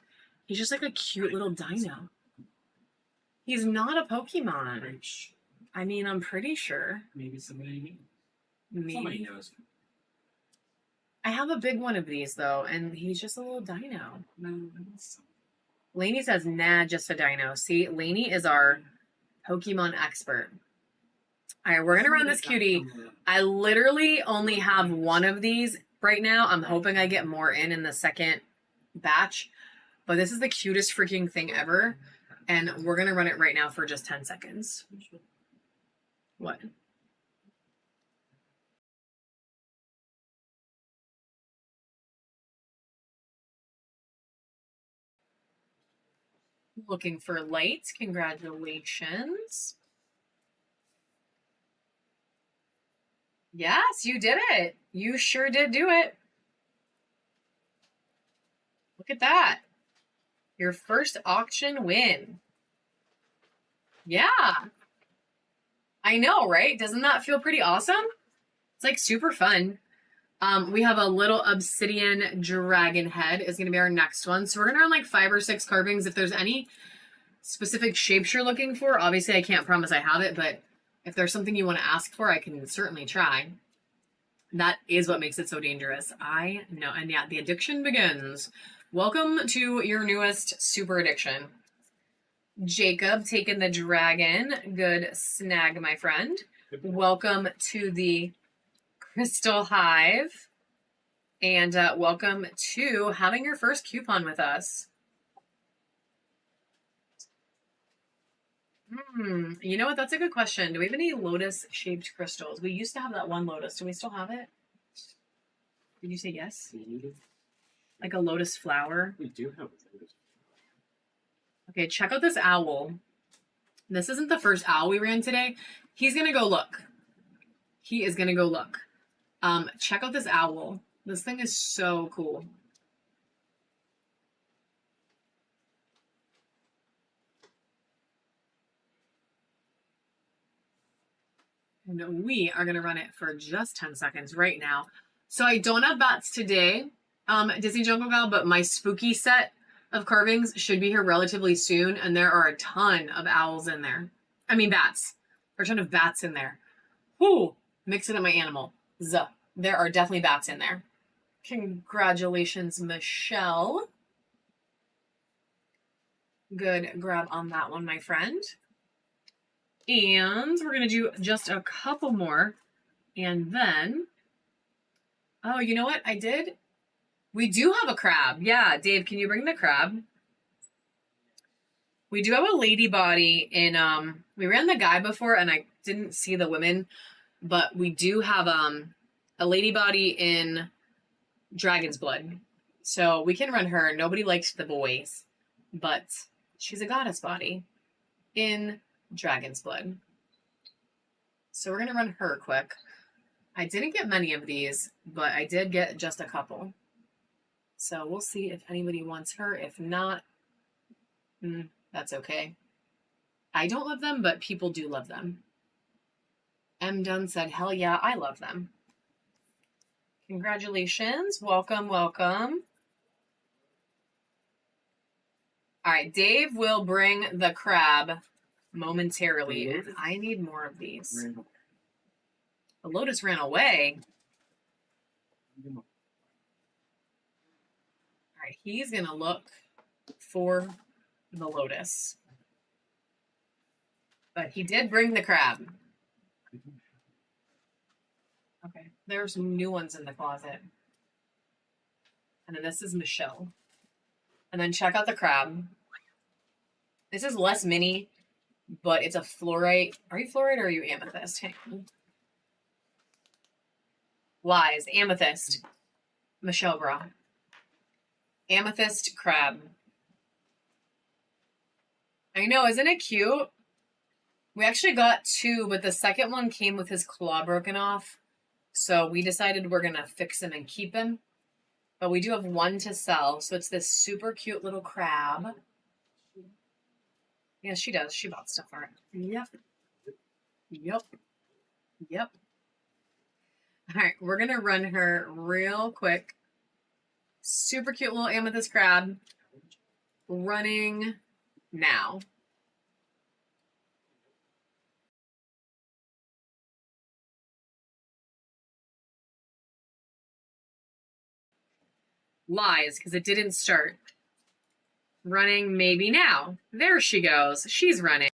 He's just like a cute little dino. He's not a Pokemon. I mean, I'm pretty sure. Maybe somebody Maybe. knows. I have a big one of these, though, and he's just a little dino. No. Lainey says, nah, just a dino. See, Lainey is our Pokemon expert. All right, we're going to run this cutie. I literally only have one of these right now. I'm hoping I get more in the second batch. But this is the cutest freaking thing ever. And we're going to run it right now for just 10 seconds. What? Looking for lights. Congratulations. Yes, you did it. You sure did do it. Look at that. Your first auction win. Yeah. I know, right? Doesn't that feel pretty awesome? It's like super fun. We have a little obsidian dragon head is going to be our next one. So we're going to run like 5 or 6 carvings. If there's any specific shapes you're looking for, obviously I can't promise I have it, but if there's something you want to ask for, I can certainly try. That is what makes it so dangerous. I know. And yeah, the addiction begins. Welcome to your newest super addiction. Jacob taking the dragon. Good snag, my friend. Welcome to the Crystal Hive. And welcome to having your first coupon with us. You know what? That's a good question. Do we have any lotus-shaped crystals? We used to have that one lotus. Do we still have it? Did you say yes? Like a lotus flower? We do have lotus. Okay, check out this owl. This isn't the first owl we ran today. He's going to go look. He is going to go look. Check out this owl. This thing is so cool. And we are going to run it for just 10 seconds right now. So I don't have bats today, Disney Jungle Gal, but my spooky set of carvings should be here relatively soon. And there are a ton of owls in there. I mean, bats. There are a ton of bats in there. Whoo! Mixing up my animal. Zuh. There are definitely bats in there. Congratulations, Michelle. Good grab on that one, my friend. And we're going to do just a couple more. And then, oh, you know what? We do have a crab. Yeah, Dave, can you bring the crab? We do have a lady body in, we ran the guy before and I didn't see the women, but we do have a lady body in Dragon's Blood. So we can run her. Nobody likes the boys, but she's a goddess body in Dragon's Blood. So we're going to run her quick. I didn't get many of these, but I did get just a couple. So we'll see if anybody wants her. If not, that's okay. I don't love them, but people do love them. M. Dunn said, hell yeah, I love them. Congratulations. Welcome, welcome. All right, Dave will bring the crab momentarily. And I need more of these. The lotus ran away. right, he's gonna look for the lotus. But he did bring the crab. Okay, there's some new ones in the closet. And then this is Michelle. And then check out the crab. This is less mini, but it's a fluorite. Are you fluorite or are you amethyst? Hang on. Lies. Amethyst. Michelle Bra. Amethyst crab. I know, isn't it cute? We actually got two, but the second one came with his claw broken off. So we decided we're going to fix him and keep him. But we do have one to sell. So it's this super cute little crab. Yeah, she does. She bought stuff for it. Yep. Yep. Yep. All right, we're going to run her real quick. Super cute little amethyst crab. Running now. Lies, because it didn't start. Running maybe now. There she goes. She's running.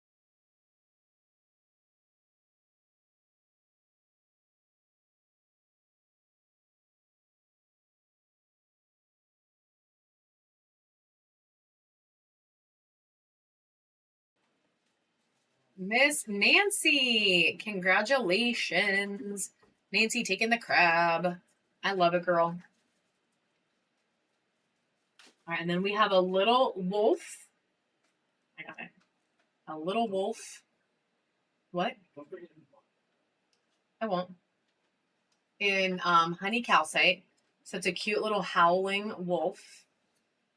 Miss Nancy, congratulations. Nancy taking the crab. I love it, girl. All right, and then we have a little wolf. I got it. A little wolf. What? I won't. In honey calcite. So it's a cute little howling wolf.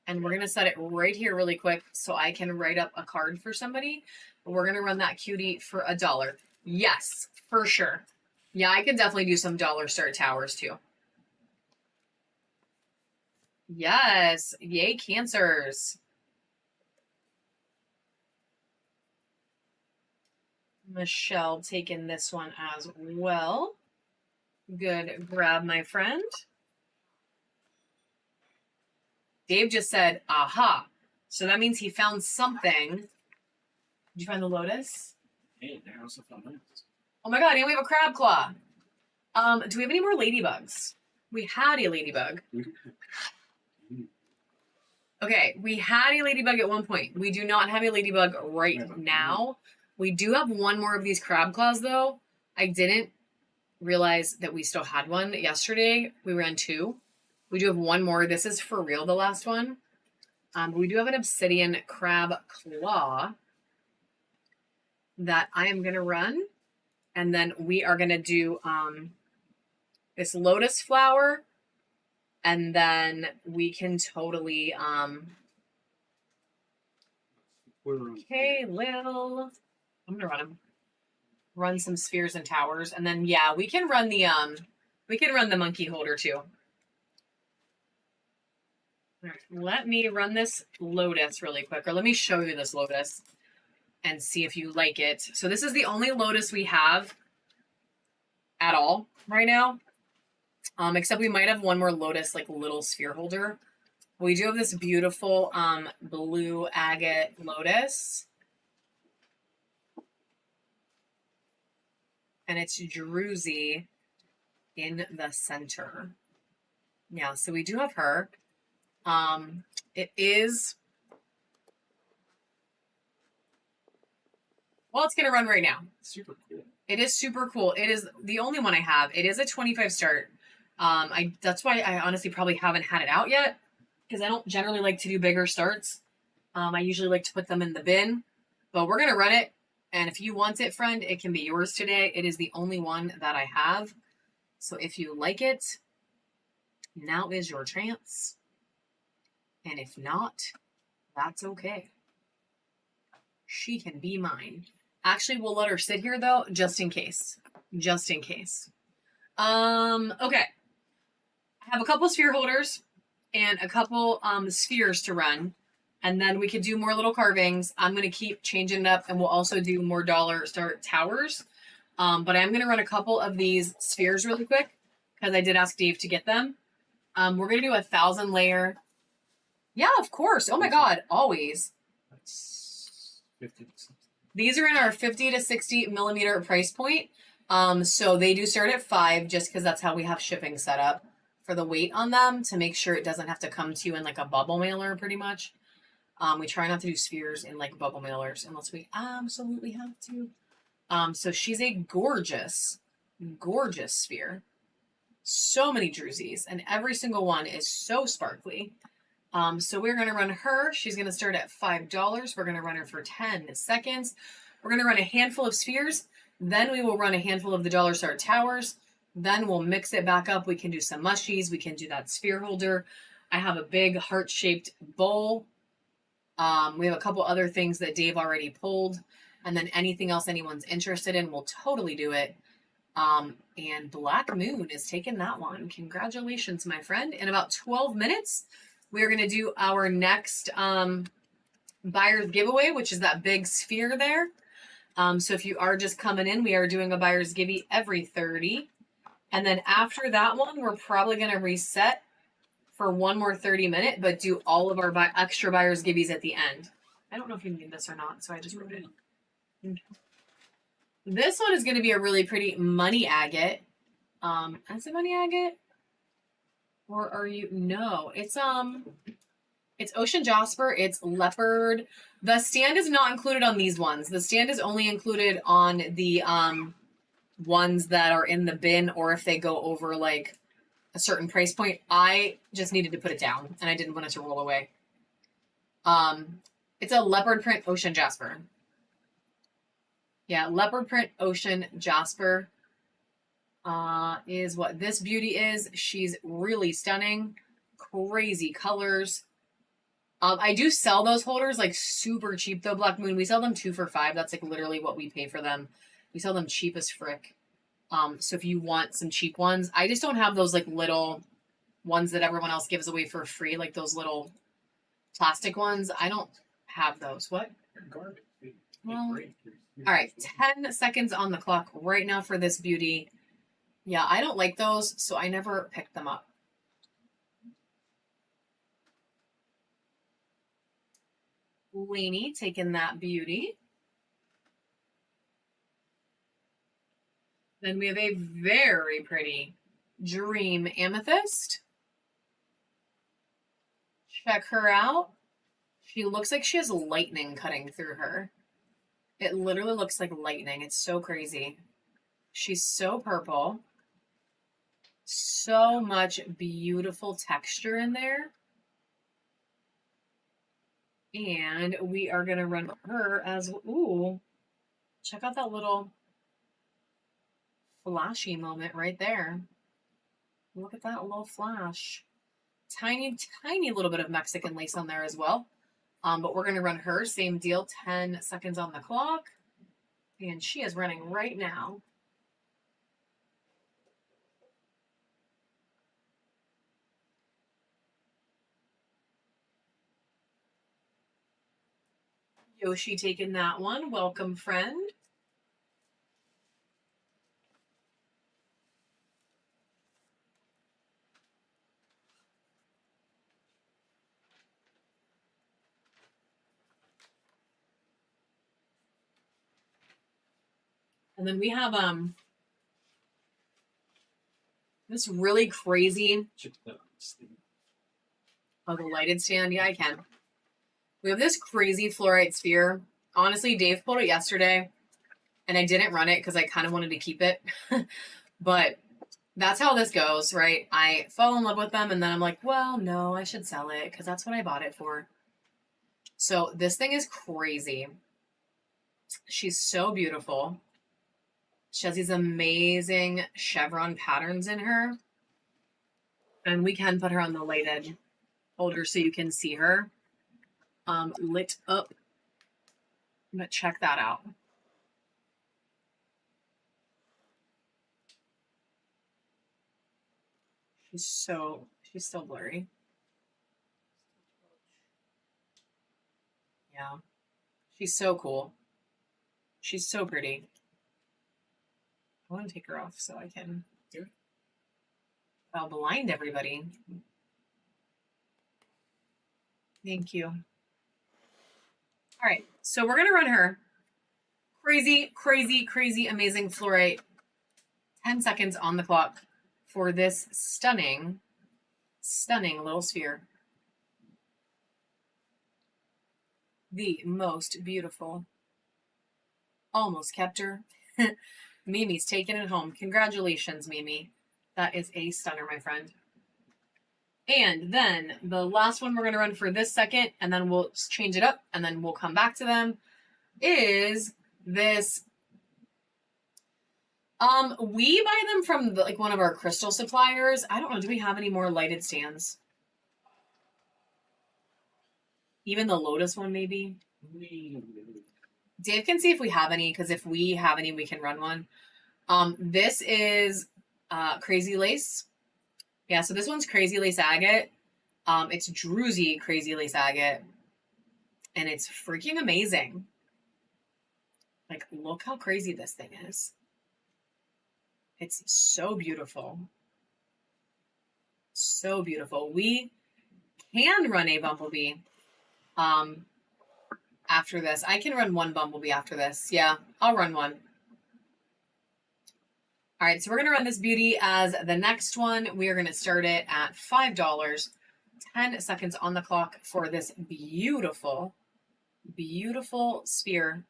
And we're going to set it right here really quick so I can write up a card for somebody. We're going to run that cutie for $1. Yes, for sure. Yeah, I can definitely do some dollar start towers too. Yes. Yay, cancers. Michelle taking this one as well. Good grab, my friend. Dave just said, aha. So that means he found something. Did you find the lotus? Hey, there also found this. Oh my god, and we have a crab claw. Do we have any more ladybugs? We had a ladybug. Okay, we had a ladybug at one point. We do not have a ladybug right now. We do have one more of these crab claws, though. I didn't realize that we still had one yesterday. We ran two. We do have one more. This is for real, the last one. But we do have an obsidian crab claw that I am going to run. And then we are going to do this lotus flower. And then we can totally... okay, Lil. I'm going to run him. Run some spheres and towers. And then, yeah, we can run the monkey holder, too. All right, let me run this lotus really quick, or let me show you this lotus and see if you like it. So this is the only lotus we have at all right now, except we might have one more lotus, like little sphere holder. We do have this beautiful blue agate lotus, and it's druzy in the center. Yeah, so we do have her. It is, well, it's going to run right now. Super cool. It is super cool. It is the only one I have. It is a 25 start. That's why I honestly probably haven't had it out yet, because I don't generally like to do bigger starts. I usually like to put them in the bin, but we're going to run it. And if you want it, friend, it can be yours today. It is the only one that I have. So if you like it, now is your chance. And if not, that's okay. She can be mine. Actually, we'll let her sit here, though, just in case. Just in case. Okay. I have a couple sphere holders and a couple spheres to run. And then we could do more little carvings. I'm going to keep changing it up, and we'll also do more dollar start towers. But I'm going to run a couple of these spheres really quick, because I did ask Dave to get them. We're going to do 1,000 layer Yeah, of course. Oh my God, always. That's 50 to 60. These are in our 50 to 60 millimeter price point. So they do start at 5 just because that's how we have shipping set up for the weight on them to make sure it doesn't have to come to you in like a bubble mailer pretty much. We try not to do spheres in like bubble mailers unless we absolutely have to. So she's a gorgeous, gorgeous sphere. So many drusies, and every single one is so sparkly. So we're going to run her. She's going to start at $5. We're going to run her for 10 seconds. We're going to run a handful of spheres. Then we will run a handful of the dollar star towers. Then we'll mix it back up. We can do some mushies. We can do that sphere holder. I have a big heart-shaped bowl. We have a couple other things that Dave already pulled. And then anything else anyone's interested in, we'll totally do it. And Black Moon is taking that one. Congratulations, my friend. In about 12 minutes, we're going to do our next buyer's giveaway, which is that big sphere there. So if you are just coming in, we are doing a buyer's giveaway every 30. And then after that one, we're probably going to reset for one more 30-minute, but do all of our extra buyer's giveaways at the end. I don't know if you need this or not, so I just wrote it. This one is going to be a really pretty money agate. Is it money agate? Or are you? No, it's ocean jasper. It's leopard. The stand is not included on these ones. The stand is only included on the ones that are in the bin, or if they go over like a certain price point. I just needed to put it down, and I didn't want it to roll away. It's a leopard print ocean jasper. Yeah, leopard print ocean jasper is what this beauty is. She's really stunning. Crazy colors. I do sell those holders like super cheap though, Black Moon. We sell them 2 for $5. That's like literally what we pay for them. We sell them cheap as frick. So if you want some cheap ones, I just don't have those like little ones that everyone else gives away for free, like those little plastic ones. I don't have those. What? Garbage. Well, all right, 10 seconds on the clock right now for this beauty. Yeah, I don't like those, so I never picked them up. Lainey taking that beauty. Then we have a very pretty Dream Amethyst. Check her out. She looks like she has lightning cutting through her. It literally looks like lightning. It's so crazy. She's so purple. So much beautiful texture in there. And we are going to run her as, ooh, check out that little flashy moment right there. Look at that little flash. Tiny, tiny little bit of Mexican lace on there as well. But we're going to run her, same deal, 10 seconds on the clock. And she is running right now. Yoshi taking that one. Welcome, friend. And then we have this really crazy. Oh, the lighted stand. Yeah, I can. We have this crazy fluorite sphere. Honestly, Dave pulled it yesterday, and I didn't run it because I kind of wanted to keep it. But that's how this goes, right? I fall in love with them, and then I'm like, well, no, I should sell it because that's what I bought it for. So this thing is crazy. She's so beautiful. She has these amazing chevron patterns in her. And we can put her on the lighted holder so you can see her lit up. But check that out. She's still blurry. Yeah. She's so cool. She's so pretty. I want to take her off so I can do it. I'll blind everybody. Thank you. All right, so we're gonna run her. Crazy, crazy, crazy, amazing fluorite. 10 seconds on the clock for this stunning, stunning little sphere. The most beautiful. Almost kept her. Mimi's taking it home. Congratulations, Mimi. That is a stunner, my friend. And then the last one we're going to run for this second, and then we'll change it up, and then we'll come back to them, is this. We buy them from like one of our crystal suppliers. I don't know. Do we have any more lighted stands? Even the Lotus one, maybe? Dave can see if we have any, because if we have any, we can run one. This is Crazy Lace. Yeah, so this one's Crazy Lace Agate. It's Druzy Crazy Lace Agate. And it's freaking amazing. Like, look how crazy this thing is. It's so beautiful. So beautiful. We can run a Bumblebee after this. I can run one Bumblebee after this. Yeah, I'll run one. All right, so we're going to run this beauty as the next one. We are going to start it at $5. 10 seconds on the clock for this beautiful, beautiful sphere.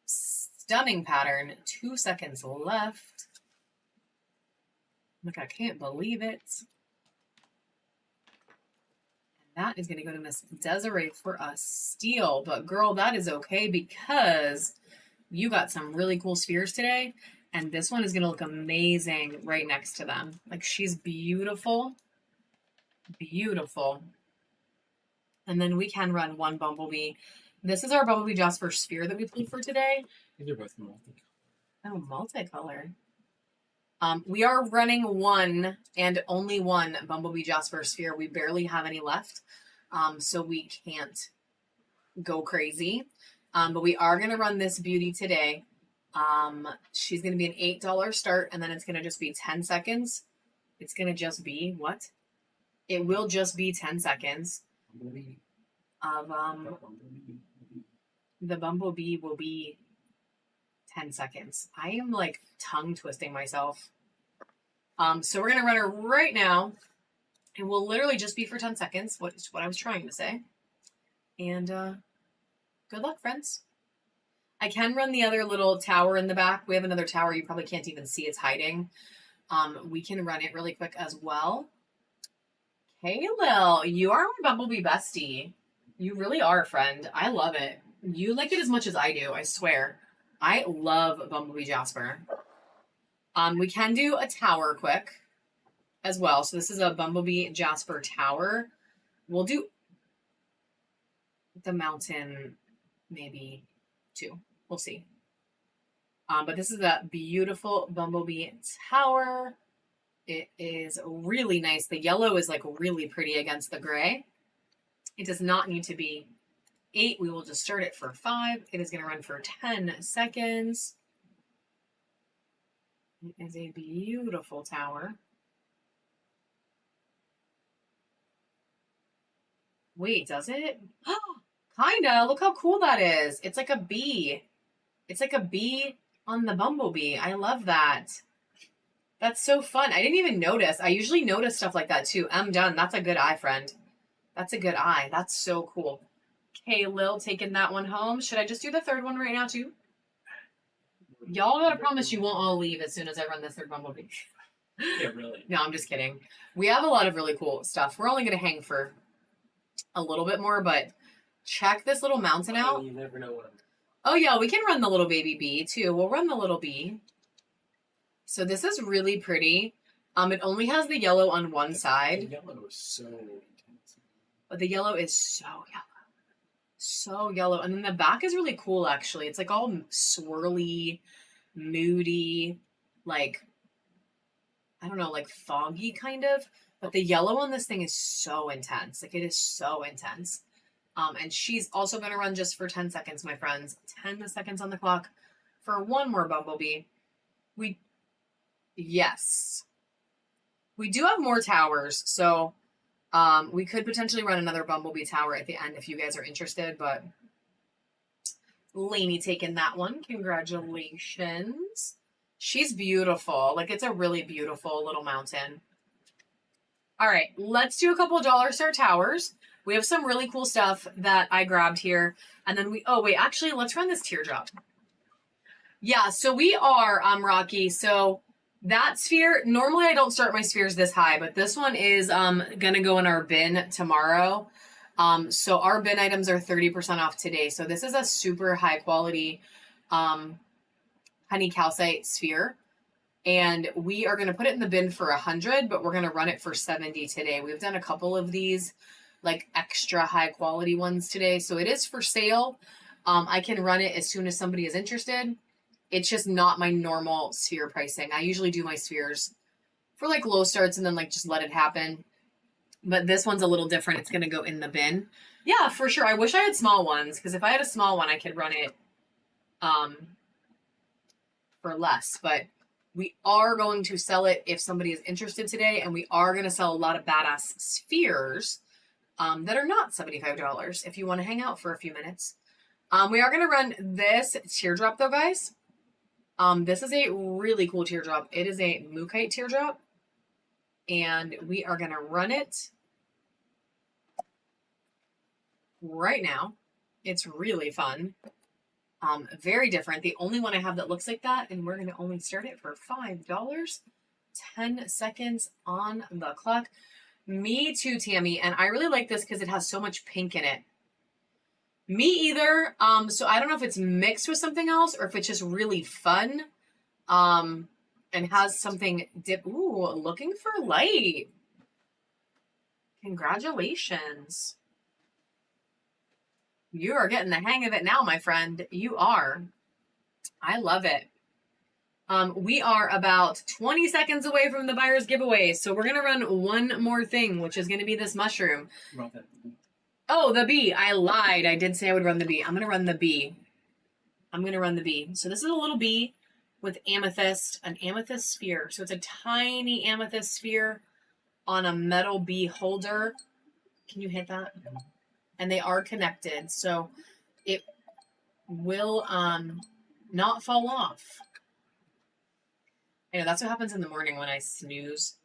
Stunning pattern. 2 seconds left. Look, I can't believe it. And that is going to go to Miss Desiree for a steal. But girl, that is okay because you got some really cool spheres today. And this one is going to look amazing right next to them. Like, she's beautiful. Beautiful. And then we can run one Bumblebee. This is our Bumblebee Jasper sphere that we pulled for today. These are both multicolor. Oh, multicolor. We are running one and only one Bumblebee Jasper sphere. We barely have any left, so we can't go crazy. But we are going to run this beauty today. She's going to be an $8 start, and then it's going to just be 10 seconds. It's going to just be, what? It will just be 10 seconds of, the Bumblebee will be 10 seconds. I am like tongue twisting myself. So we're going to run her right now. It will literally just be for 10 seconds, what I was trying to say. And good luck, friends. I can run the other little tower in the back. We have another tower you probably can't even see. It's hiding. We can run it really quick as well. Hey, Lil, you are my Bumblebee bestie. You really are, friend. I love it. You like it as much as I do, I swear. I love Bumblebee Jasper. We can do a tower quick as well. So this is a Bumblebee Jasper tower. We'll do the mountain maybe too. We'll see. But this is a beautiful Bumblebee tower. It is really nice. The yellow is like really pretty against the gray. It does not need to be 8. We will just start it for 5. It is going to run for 10 seconds. It is a beautiful tower. Wait, does it? Kinda. Look how cool that is. It's like a bee. It's like a bee on the Bumblebee. I love that. That's so fun. I didn't even notice. I usually notice stuff like that too. I'm done. That's a good eye, friend. That's a good eye. That's so cool. Okay, Lil, taking that one home. Should I just do the third one right now too? Y'all gotta promise you won't all leave as soon as I run this third Bumblebee. Yeah, really. No, I'm just kidding. We have a lot of really cool stuff. We're only gonna hang for a little bit more, but check this little mountain out. You never know what. Oh yeah, we can run the little baby bee too. We'll run the little bee. So this is really pretty. It only has the yellow on one side. The yellow is so intense. But the yellow is so yellow. So yellow. And then the back is really cool, actually. It's like all swirly, moody, like, I don't know, like foggy kind of. But the yellow on this thing is so intense. Like, it is so intense. And she's also going to run just for 10 seconds, my friends. 10 seconds on the clock for one more Bumblebee. Yes. We do have more towers, so We could potentially run another Bumblebee Tower at the end if you guys are interested, but Lainey taking that one. Congratulations. She's beautiful. Like, it's a really beautiful little mountain. All right, let's do a couple dollar star towers. We have some really cool stuff that I grabbed here. And then oh wait, actually, let's run this teardrop. Yeah, so we are, Rocky. So that sphere, normally I don't start my spheres this high, but this one is gonna go in our bin tomorrow. So our bin items are 30% off today. So this is a super high quality honey calcite sphere. And we are going to put it in the bin for 100, but we're going to run it for 70 today. We've done a couple of these like extra high quality ones today. So it is for sale. I can run it as soon as somebody is interested. It's just not my normal sphere pricing. I usually do my spheres for like low starts and then like just let it happen. But this one's a little different. It's going to go in the bin. Yeah, for sure. I wish I had small ones, because if I had a small one, I could run it for less. But we are going to sell it if somebody is interested today, and we are going to sell a lot of badass spheres that are not $75 if you want to hang out for a few minutes. We are going to run this teardrop though, guys. This is a really cool teardrop. It is a Mookite teardrop, and we are going to run it right now. It's really fun. Very different. The only one I have that looks like that, and we're going to only start it for $5. 10 seconds on the clock. Me too, Tammy. And I really like this because it has so much pink in it. Me either. So I don't know if it's mixed with something else or if it's just really fun. And has something Ooh, looking for light. Congratulations. You are getting the hang of it now, my friend. You are. I love it. We are about 20 seconds away from the buyer's giveaway. So we're going to run one more thing, which is going to be this mushroom. Oh, the bee. I lied. I did say I would run the bee. I'm going to run the bee. So this is a little bee with amethyst, an amethyst sphere. So it's a tiny amethyst sphere on a metal bee holder. Can you hit that? And they are connected, so it will not fall off. I know that's what happens in the morning when I snooze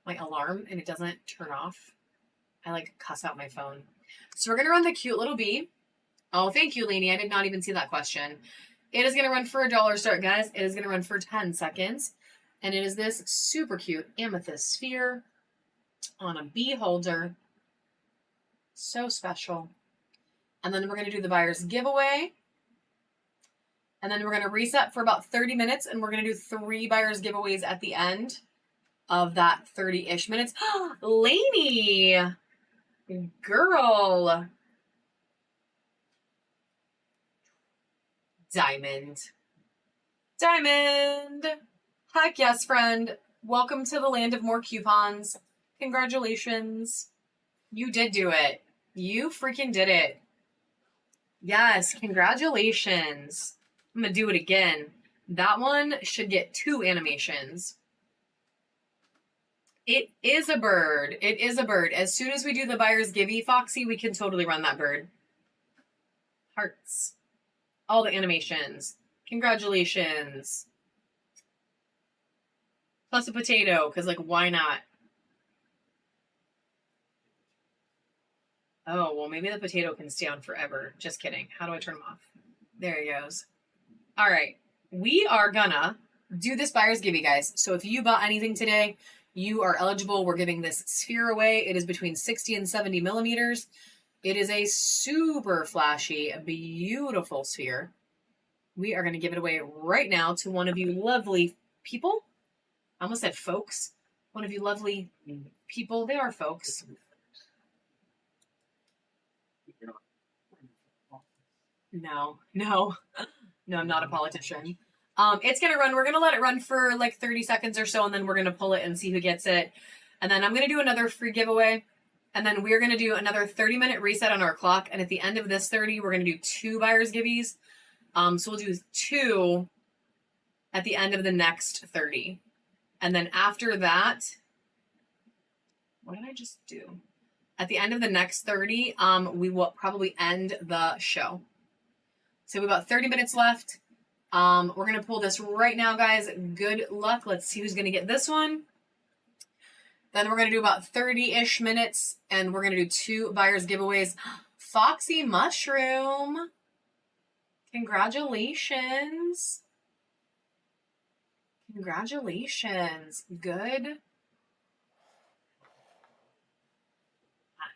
my alarm and it doesn't turn off. I like cuss out my phone. So we're gonna run the cute little bee. Oh, thank you, Lainey. I did not even see that question. It is gonna run for $1 start, guys. It is gonna run for 10 seconds. And it is this super cute amethyst sphere on a bee holder. So special. And then we're going to do the buyer's giveaway. And then we're going to reset for about 30 minutes. And we're going to do 3 buyer's giveaways at the end of that 30-ish minutes. Lainey! Girl! Diamond. Heck yes, friend. Welcome to the land of more coupons. Congratulations. You did do it. You freaking did it. Yes, congratulations. I'm going to do it again. That one should get 2 animations. It is a bird. It is a bird. As soon as we do the buyer's givey, Foxy, we can totally run that bird. Hearts. All the animations. Congratulations. Plus a potato, because, like, why not? Oh, well, maybe the potato can stay on forever. Just kidding. How do I turn them off? There he goes. All right. We are gonna do this buyer's giveaway, guys. So if you bought anything today, you are eligible. We're giving this sphere away. It is between 60 and 70 millimeters. It is a super flashy, beautiful sphere. We are going to give it away right now to one of you lovely people. I almost said folks. One of you lovely people. They are folks. No, I'm not a politician. It's going to run. We're going to let it run for like 30 seconds or so, and then we're going to pull it and see who gets it. And then I'm going to do another free giveaway. And then we're going to do another 30-minute reset on our clock. And at the end of this 30, we're going to do 2 buyer's giveaways. So we'll do 2 at the end of the next 30. And then after that, what did I just do? At the end of the next 30, we will probably end the show. So we have about 30 minutes left. We're going to pull this right now, guys. Good luck. Let's see who's going to get this one. Then we're going to do about 30-ish minutes, and we're going to do 2 buyers giveaways. Foxy Mushroom. Congratulations. Congratulations. Good.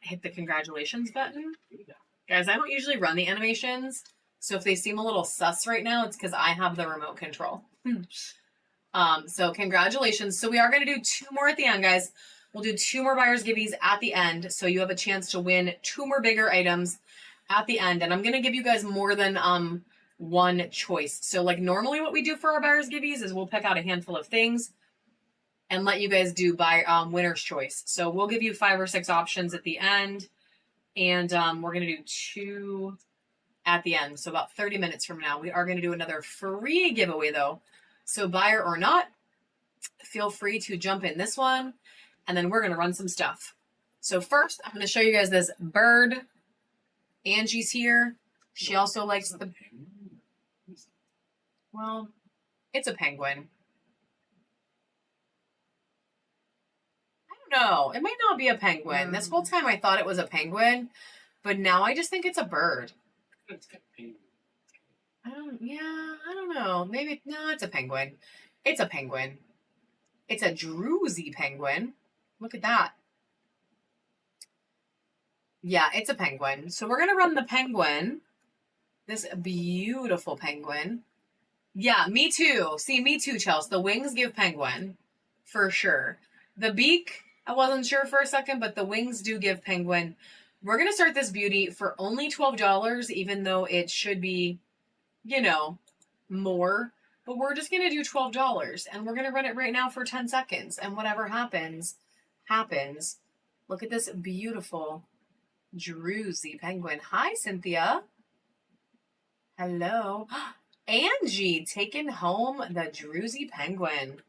Hit the congratulations button. Guys, I don't usually run the animations, so if they seem a little sus right now, it's because I have the remote control. So congratulations. So we are going to do 2 more at the end, guys. We'll do 2 more buyers giveies at the end, so you have a chance to win 2 more bigger items at the end. And I'm going to give you guys more than one choice. So like normally what we do for our buyers giveies is we'll pick out a handful of things and let you guys do by winner's choice. So we'll give you 5 or 6 options at the end, and we're going to do 2 at the end. So about 30 minutes from now, we are going to do another free giveaway though. So buyer or not, feel free to jump in this one, and then we're going to run some stuff. So first, I'm going to show you guys this bird. Angie's here. She also likes the, well, it's a penguin. I don't know. It might not be a penguin. This whole time I thought it was a penguin, but now I just think it's a bird. I don't know. Maybe, no, it's a penguin. It's a penguin. It's a druzy penguin. Look at that. Yeah, it's a penguin. So we're going to run the penguin. This beautiful penguin. Yeah, me too. See, me too, Chelsea. The wings give penguin. For sure. The beak, I wasn't sure for a second, but the wings do give penguin. We're going to start this beauty for only $12, even though it should be, you know, more. But we're just going to do $12, and we're going to run it right now for 10 seconds. And whatever happens, happens. Look at this beautiful druzy penguin. Hi, Cynthia. Hello. Angie taking home the druzy penguin.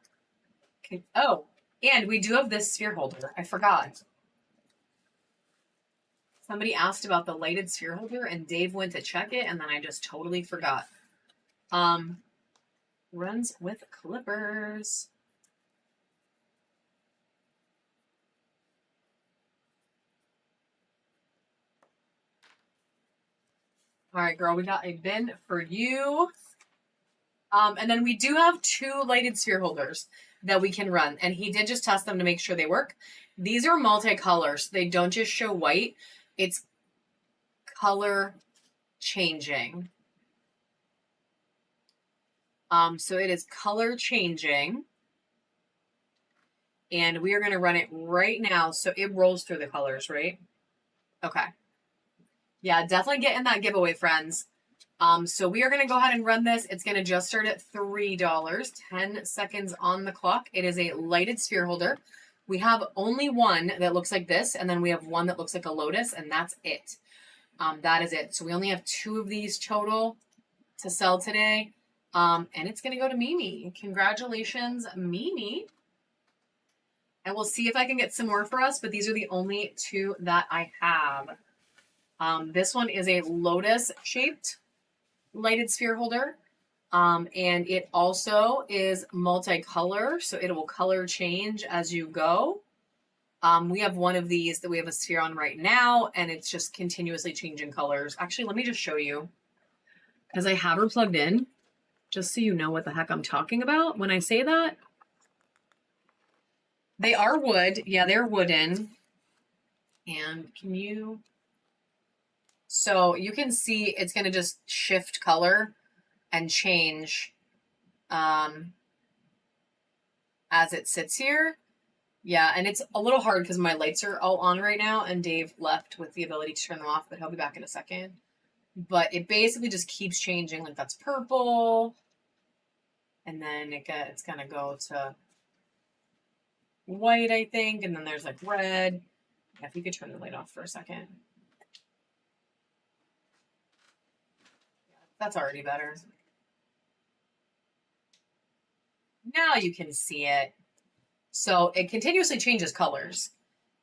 Okay. Oh, and we do have this sphere holder. I forgot. Somebody asked about the lighted sphere holder, and Dave went to check it, and then I just totally forgot. Runs with clippers. All right, girl, we got a bin for you. And then we do have 2 lighted sphere holders that we can run. And he did just test them to make sure they work. These are multicolor, so they don't just show white. It's color changing. So it is color changing. And we are going to run it right now. So it rolls through the colors, right? Okay. Yeah, definitely get in that giveaway, friends. So we are going to go ahead and run this. It's going to just start at $3, 10 seconds on the clock. It is a lighted sphere holder. We have only one that looks like this, and then we have one that looks like a lotus, and that's it. That is it. So we only have 2 of these total to sell today. And it's going to go to Mimi. Congratulations, Mimi. And we'll see if I can get some more for us, but these are the only 2 that I have. This one is a lotus-shaped lighted sphere holder. And it also is multicolor, so it will color change as you go. We have one of these that we have a sphere on right now, and it's just continuously changing colors. Actually, let me just show you, because I have her plugged in, just so you know what the heck I'm talking about when I say that. They are wood. Yeah, they're wooden. And can you... So you can see it's going to just shift color and change as it sits here. Yeah, and it's a little hard because my lights are all on right now, and Dave left with the ability to turn them off, but he'll be back in a second. But it basically just keeps changing. Like, that's purple, and then it's going to go to white, I think, and then there's like red. Yeah, if you could turn the light off for a second. That's already better. Now you can see it. So it continuously changes colors.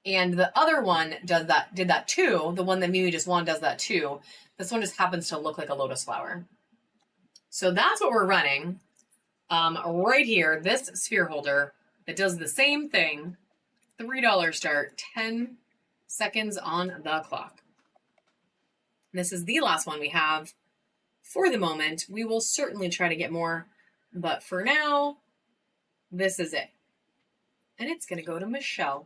And the other one did that too. The one that Mimi just won does that too. This one just happens to look like a lotus flower. So that's what we're running. Right here, this sphere holder that does the same thing. $3 start, 10 seconds on the clock. This is the last one we have for the moment. We will certainly try to get more, but for now, this is it. And it's going to go to Michelle.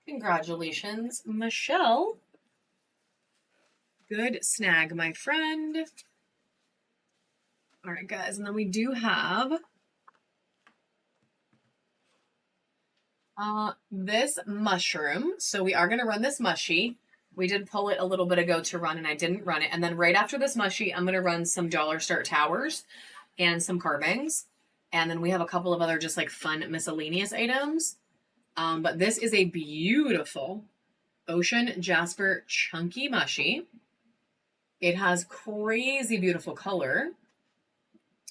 Congratulations, Michelle. Good snag, my friend. All right, guys, and then we do have this mushroom. So we are going to run this mushy. We did pull it a little bit ago to run, and I didn't run it. And then right after this mushy, I'm going to run some dollar start towers and some carvings. And then we have a couple of other just like fun miscellaneous items. But this is a beautiful Ocean Jasper Chunky Mushy. It has crazy beautiful color.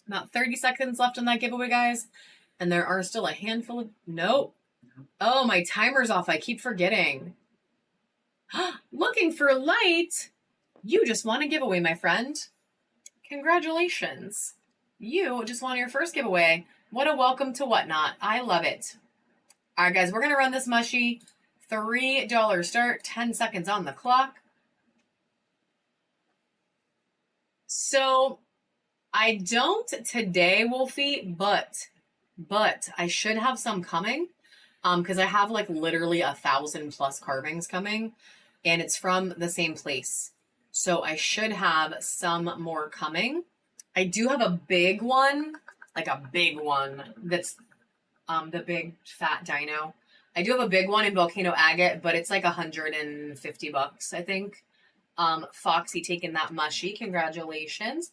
About 30 seconds left on that giveaway, guys. And there are still a handful of... Nope. Oh, my timer's off. I keep forgetting. Looking for light? You just won a giveaway, my friend. Congratulations. You just won your first giveaway. What a welcome to Whatnot. I love it. All right, guys, we're going to run this mushy. $3 start, 10 seconds on the clock. So I don't today, Wolfie, but I should have some coming. Because I have like literally 1,000+ carvings coming, and it's from the same place. So I should have some more coming. I do have a big one, like a big one that's the big fat dino. I do have a big one in Volcano Agate, but it's like $150, I think. Foxy taking that mushy. Congratulations.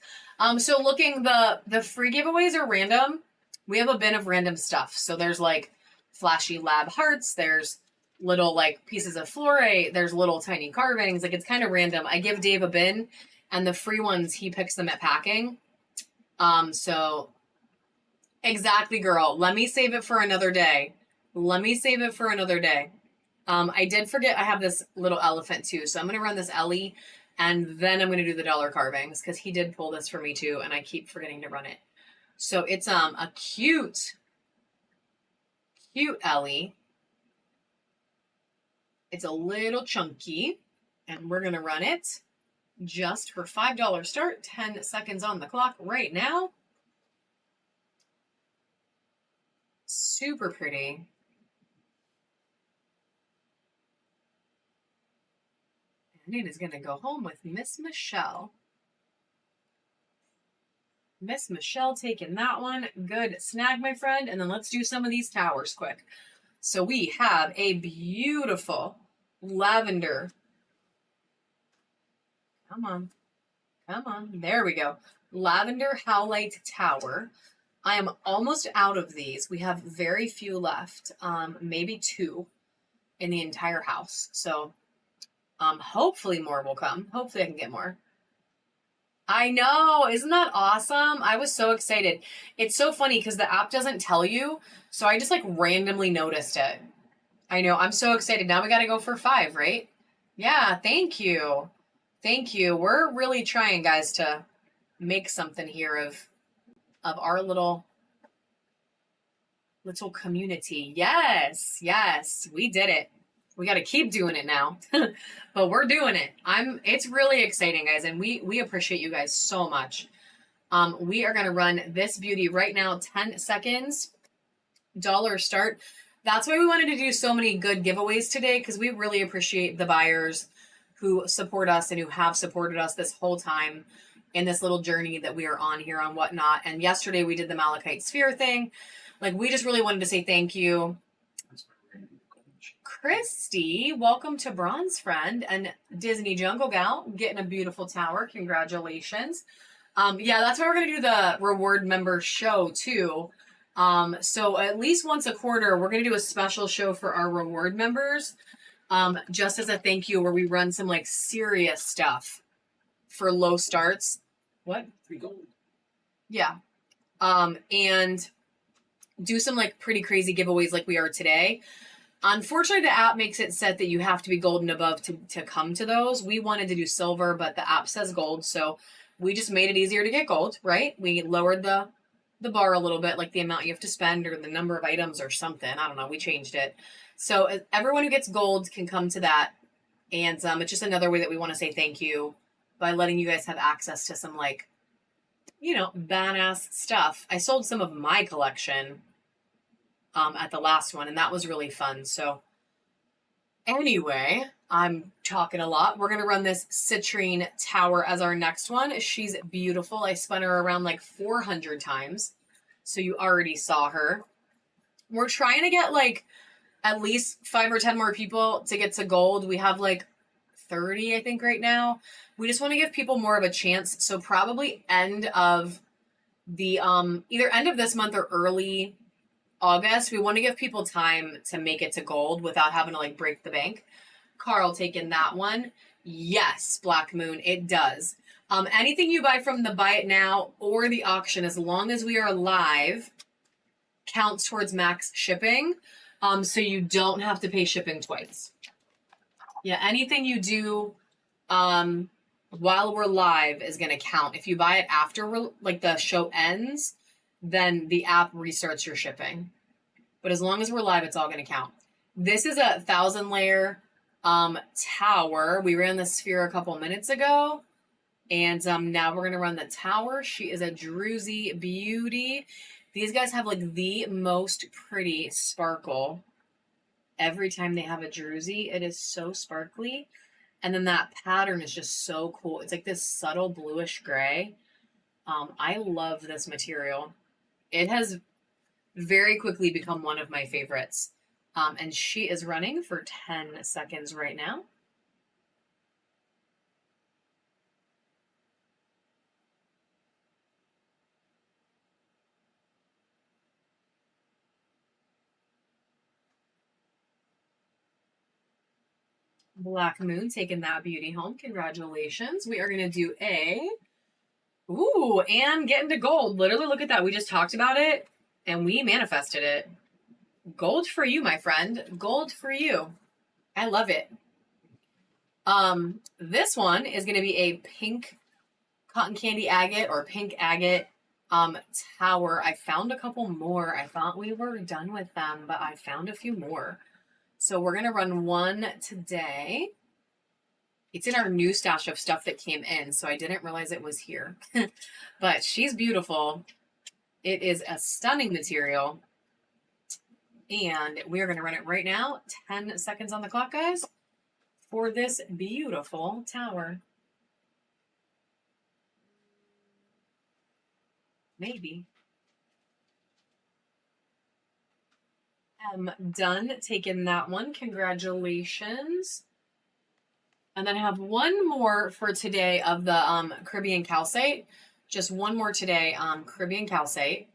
So looking, the free giveaways are random. We have a bin of random stuff. So there's like flashy lab hearts, there's little like pieces of florate, there's little tiny carvings. Like it's kind of random. I give Dave a bin, and the free ones he picks them at packing. So exactly, girl. Let me save it for another day. Let me save it for another day. I did forget I have this little elephant too, so I'm gonna run this Ellie, and then I'm gonna do the dollar carvings because he did pull this for me too, and I keep forgetting to run it. So it's a cute Ellie. It's a little chunky, and we're gonna run it just for $5 start, 10 seconds on the clock right now. Super pretty. And it is gonna go home with Miss Michelle. Miss Michelle taking that one. Good snag, my friend. And then let's do some of these towers quick. So we have a beautiful lavender. Come on. Come on. There we go. Lavender Howlite Tower. I am almost out of these. We have very few left. Maybe 2 in the entire house. So hopefully more will come. Hopefully I can get more. I know. Isn't that awesome? I was so excited. It's so funny because the app doesn't tell you. So I just like randomly noticed it. I know. I'm so excited. Now we got to go for 5, right? Yeah. Thank you. Thank you. We're really trying, guys, to make something here of our little community. Yes. Yes. We did it. We got to keep doing it now, but we're doing it. It's really exciting, guys. And we appreciate you guys so much. We are going to run this beauty right now. 10 seconds, dollar start. That's why we wanted to do so many good giveaways today, because we really appreciate the buyers who support us and who have supported us this whole time in this little journey that we are on here on Whatnot. And yesterday we did the Malachite Sphere thing. Like, we just really wanted to say thank you. Christy, welcome to Bronze Friend and Disney Jungle Gal, getting a beautiful tower. Congratulations. Yeah, that's why we're going to do the reward member show too. So at least once a quarter, we're going to do a special show for our reward members. Just as a thank you, where we run some like serious stuff for low starts. What? Free gold. Yeah. And do some like pretty crazy giveaways like we are today. Unfortunately, the app makes it set that you have to be gold and above to come to those. We wanted to do silver, but the app says gold, so we just made it easier to get gold, right? We lowered the bar a little bit, like the amount you have to spend or the number of items or something. I don't know. We changed it. So everyone who gets gold can come to that. And it's just another way that we want to say thank you by letting you guys have access to some, like, badass stuff. I sold some of my collection at the last one, and that was really fun. So anyway, I'm talking a lot. We're going to run this citrine tower as our next one. She's beautiful. I spun her around like 400 times. So you already saw her. We're trying to get like at least 5 or 10 more people to get to gold. We have like 30, I think, right now. We just want to give people more of a chance. So probably end of the either end of this month or early August. We want to give people time to make it to gold without having to like break the bank. Carl taking that one. Yes, Black Moon, it does. Anything you buy from the Buy It Now or the auction, as long as we are live, counts towards max shipping. So you don't have to pay shipping twice. Yeah, anything you do while we're live is going to count. If you buy it after like the show ends, then the app restarts your shipping. But as long as we're live, it's all going to count. This is a 1,000-layer tower. We ran the sphere a couple minutes ago. And now we're going to run the tower. She is a Druzy beauty. These guys have like the most pretty sparkle every time they have a Druzy. It is so sparkly. And then that pattern is just so cool. It's like this subtle bluish gray. I love this material. It has very quickly become one of my favorites. And she is running for 10 seconds right now. Black Moon taking that beauty home. Congratulations. We are going to do and get into gold. Literally, look at that. We just talked about it and we manifested it. Gold for you, my friend. Gold for you. I love it. This one is going to be a pink cotton candy agate or pink agate tower. I found a couple more. I thought we were done with them, but I found a few more. So we're going to run one today. It's in our new stash of stuff that came in, so I didn't realize it was here. But she's beautiful. It is a stunning material. And we're going to run it right now. 10 seconds on the clock, guys, for this beautiful tower. Maybe. Done taking that one. Congratulations. And then I have one more for today of the Caribbean calcite. Just one more today, Caribbean calcite.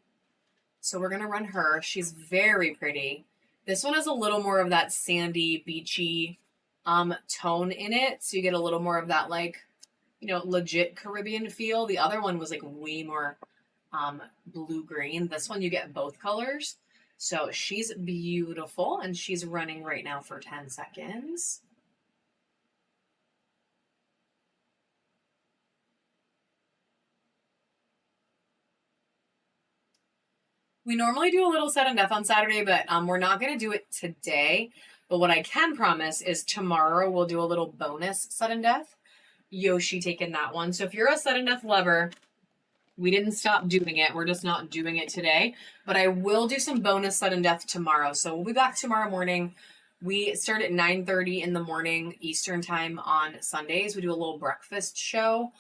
So we're going to run her. She's very pretty. This one has a little more of that sandy, beachy tone in it. So you get a little more of that, like, legit Caribbean feel. The other one was like way more blue-green. This one you get both colors. So she's beautiful, and she's running right now for 10 seconds. We normally do a little sudden death on Saturday, but we're not going to do it today. But what I can promise is tomorrow we'll do a little bonus sudden death. Yoshi taking that one. So if you're a sudden death lover, we didn't stop doing it. We're just not doing it today. But I will do some bonus sudden death tomorrow. So we'll be back tomorrow morning. We start at 9:30 in the morning Eastern time on Sundays. We do a little breakfast show.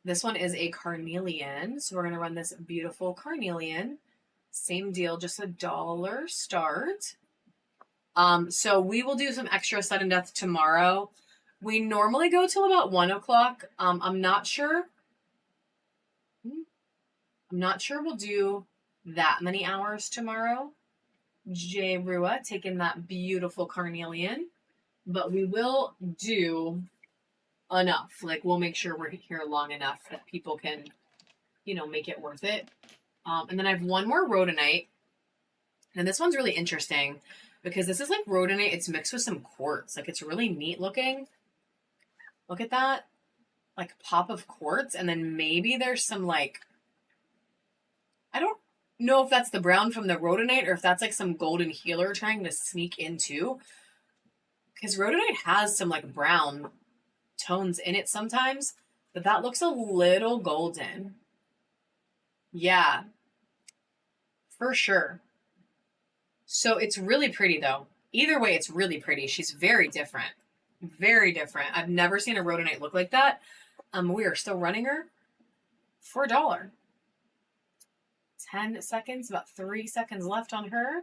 This one is a carnelian. So we're going to run this beautiful carnelian. Same deal, just $1 start. So we will do some extra sudden death tomorrow. We normally go till about 1 o'clock. I'm not sure we'll do that many hours tomorrow. J. Rua taking that beautiful carnelian. But we will do enough. Like, we'll make sure we're here long enough that people can, make it worth it. And then I have one more rhodonite. And this one's really interesting. because this is like rhodonate. It's mixed with some quartz. Like it's really neat looking. Look at that. Like pop of quartz. And then maybe there's some like, I don't know if that's the brown from the rhodonate or if that's like some golden healer trying to sneak in too. Because rhodonate has some like brown tones in it sometimes, but that looks a little golden. Yeah, for sure. So it's really pretty though. Either way, it's really pretty. She's very different. Very different. I've never seen a rhodonate look like that. We are still running her for $1. 10 seconds, about 3 seconds left on her.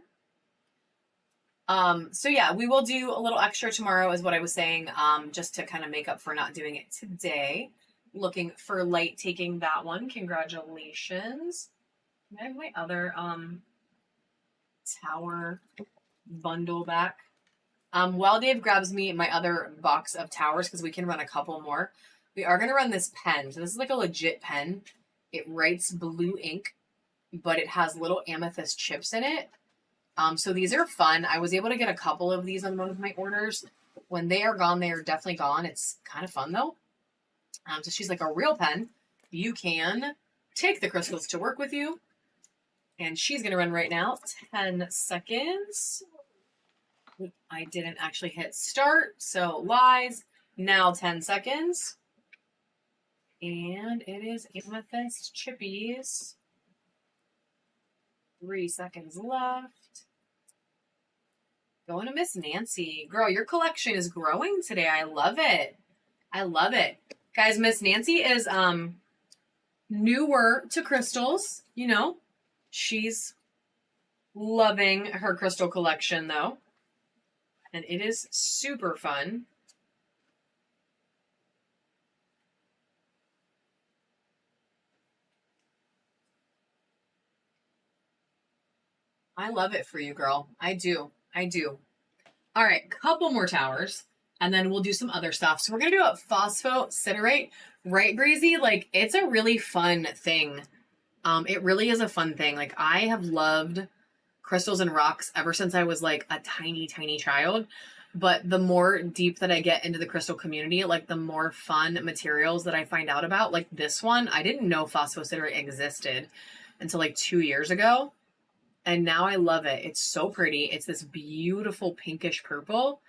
So yeah, we will do a little extra tomorrow is what I was saying, just to kind of make up for not doing it today. Looking for light taking that one. Congratulations. Can I have my other tower bundle back? While Dave grabs me my other box of towers, because we can run a couple more, we are going to run this pen. So this is like a legit pen. It writes blue ink, but it has little amethyst chips in it. So these are fun. I was able to get a couple of these on one of my orders. When they are gone, they are definitely gone. It's kind of fun though. So she's like a real pen. You can take the crystals to work with you. And she's going to run right now. 10 seconds. I didn't actually hit start, so lies. Now 10 seconds. And it is amethyst chippies. 3 seconds left. Going to Miss Nancy. Girl, your collection is growing today. I love it. I love it. Guys, Miss Nancy is newer to crystals, you know. She's loving her crystal collection though. And it is super fun. I love it for you, girl. I do. I do. All right, couple more towers, and then we'll do some other stuff. So we're going to do a phosphosiderate. Right, Breezy? Like, it's a really fun thing. It really is a fun thing. Like, I have loved crystals and rocks ever since I was, like, a tiny, tiny child. But the more deep that I get into the crystal community, like, the more fun materials that I find out about. Like, this one, I didn't know phosphosiderate existed until, like, 2 years ago. And now I love it. It's so pretty. It's this beautiful pinkish purple.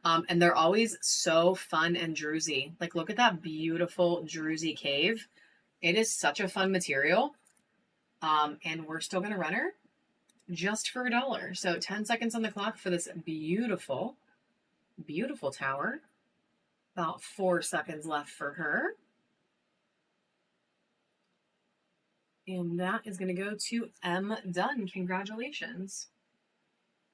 And they're always so fun and druzy. Like, look at that beautiful druzy cave. It is such a fun material. And we're still going to run her just for $1. So 10 seconds on the clock for this beautiful, beautiful tower. About 4 seconds left for her. And that is going to go to M. Dunn. Congratulations.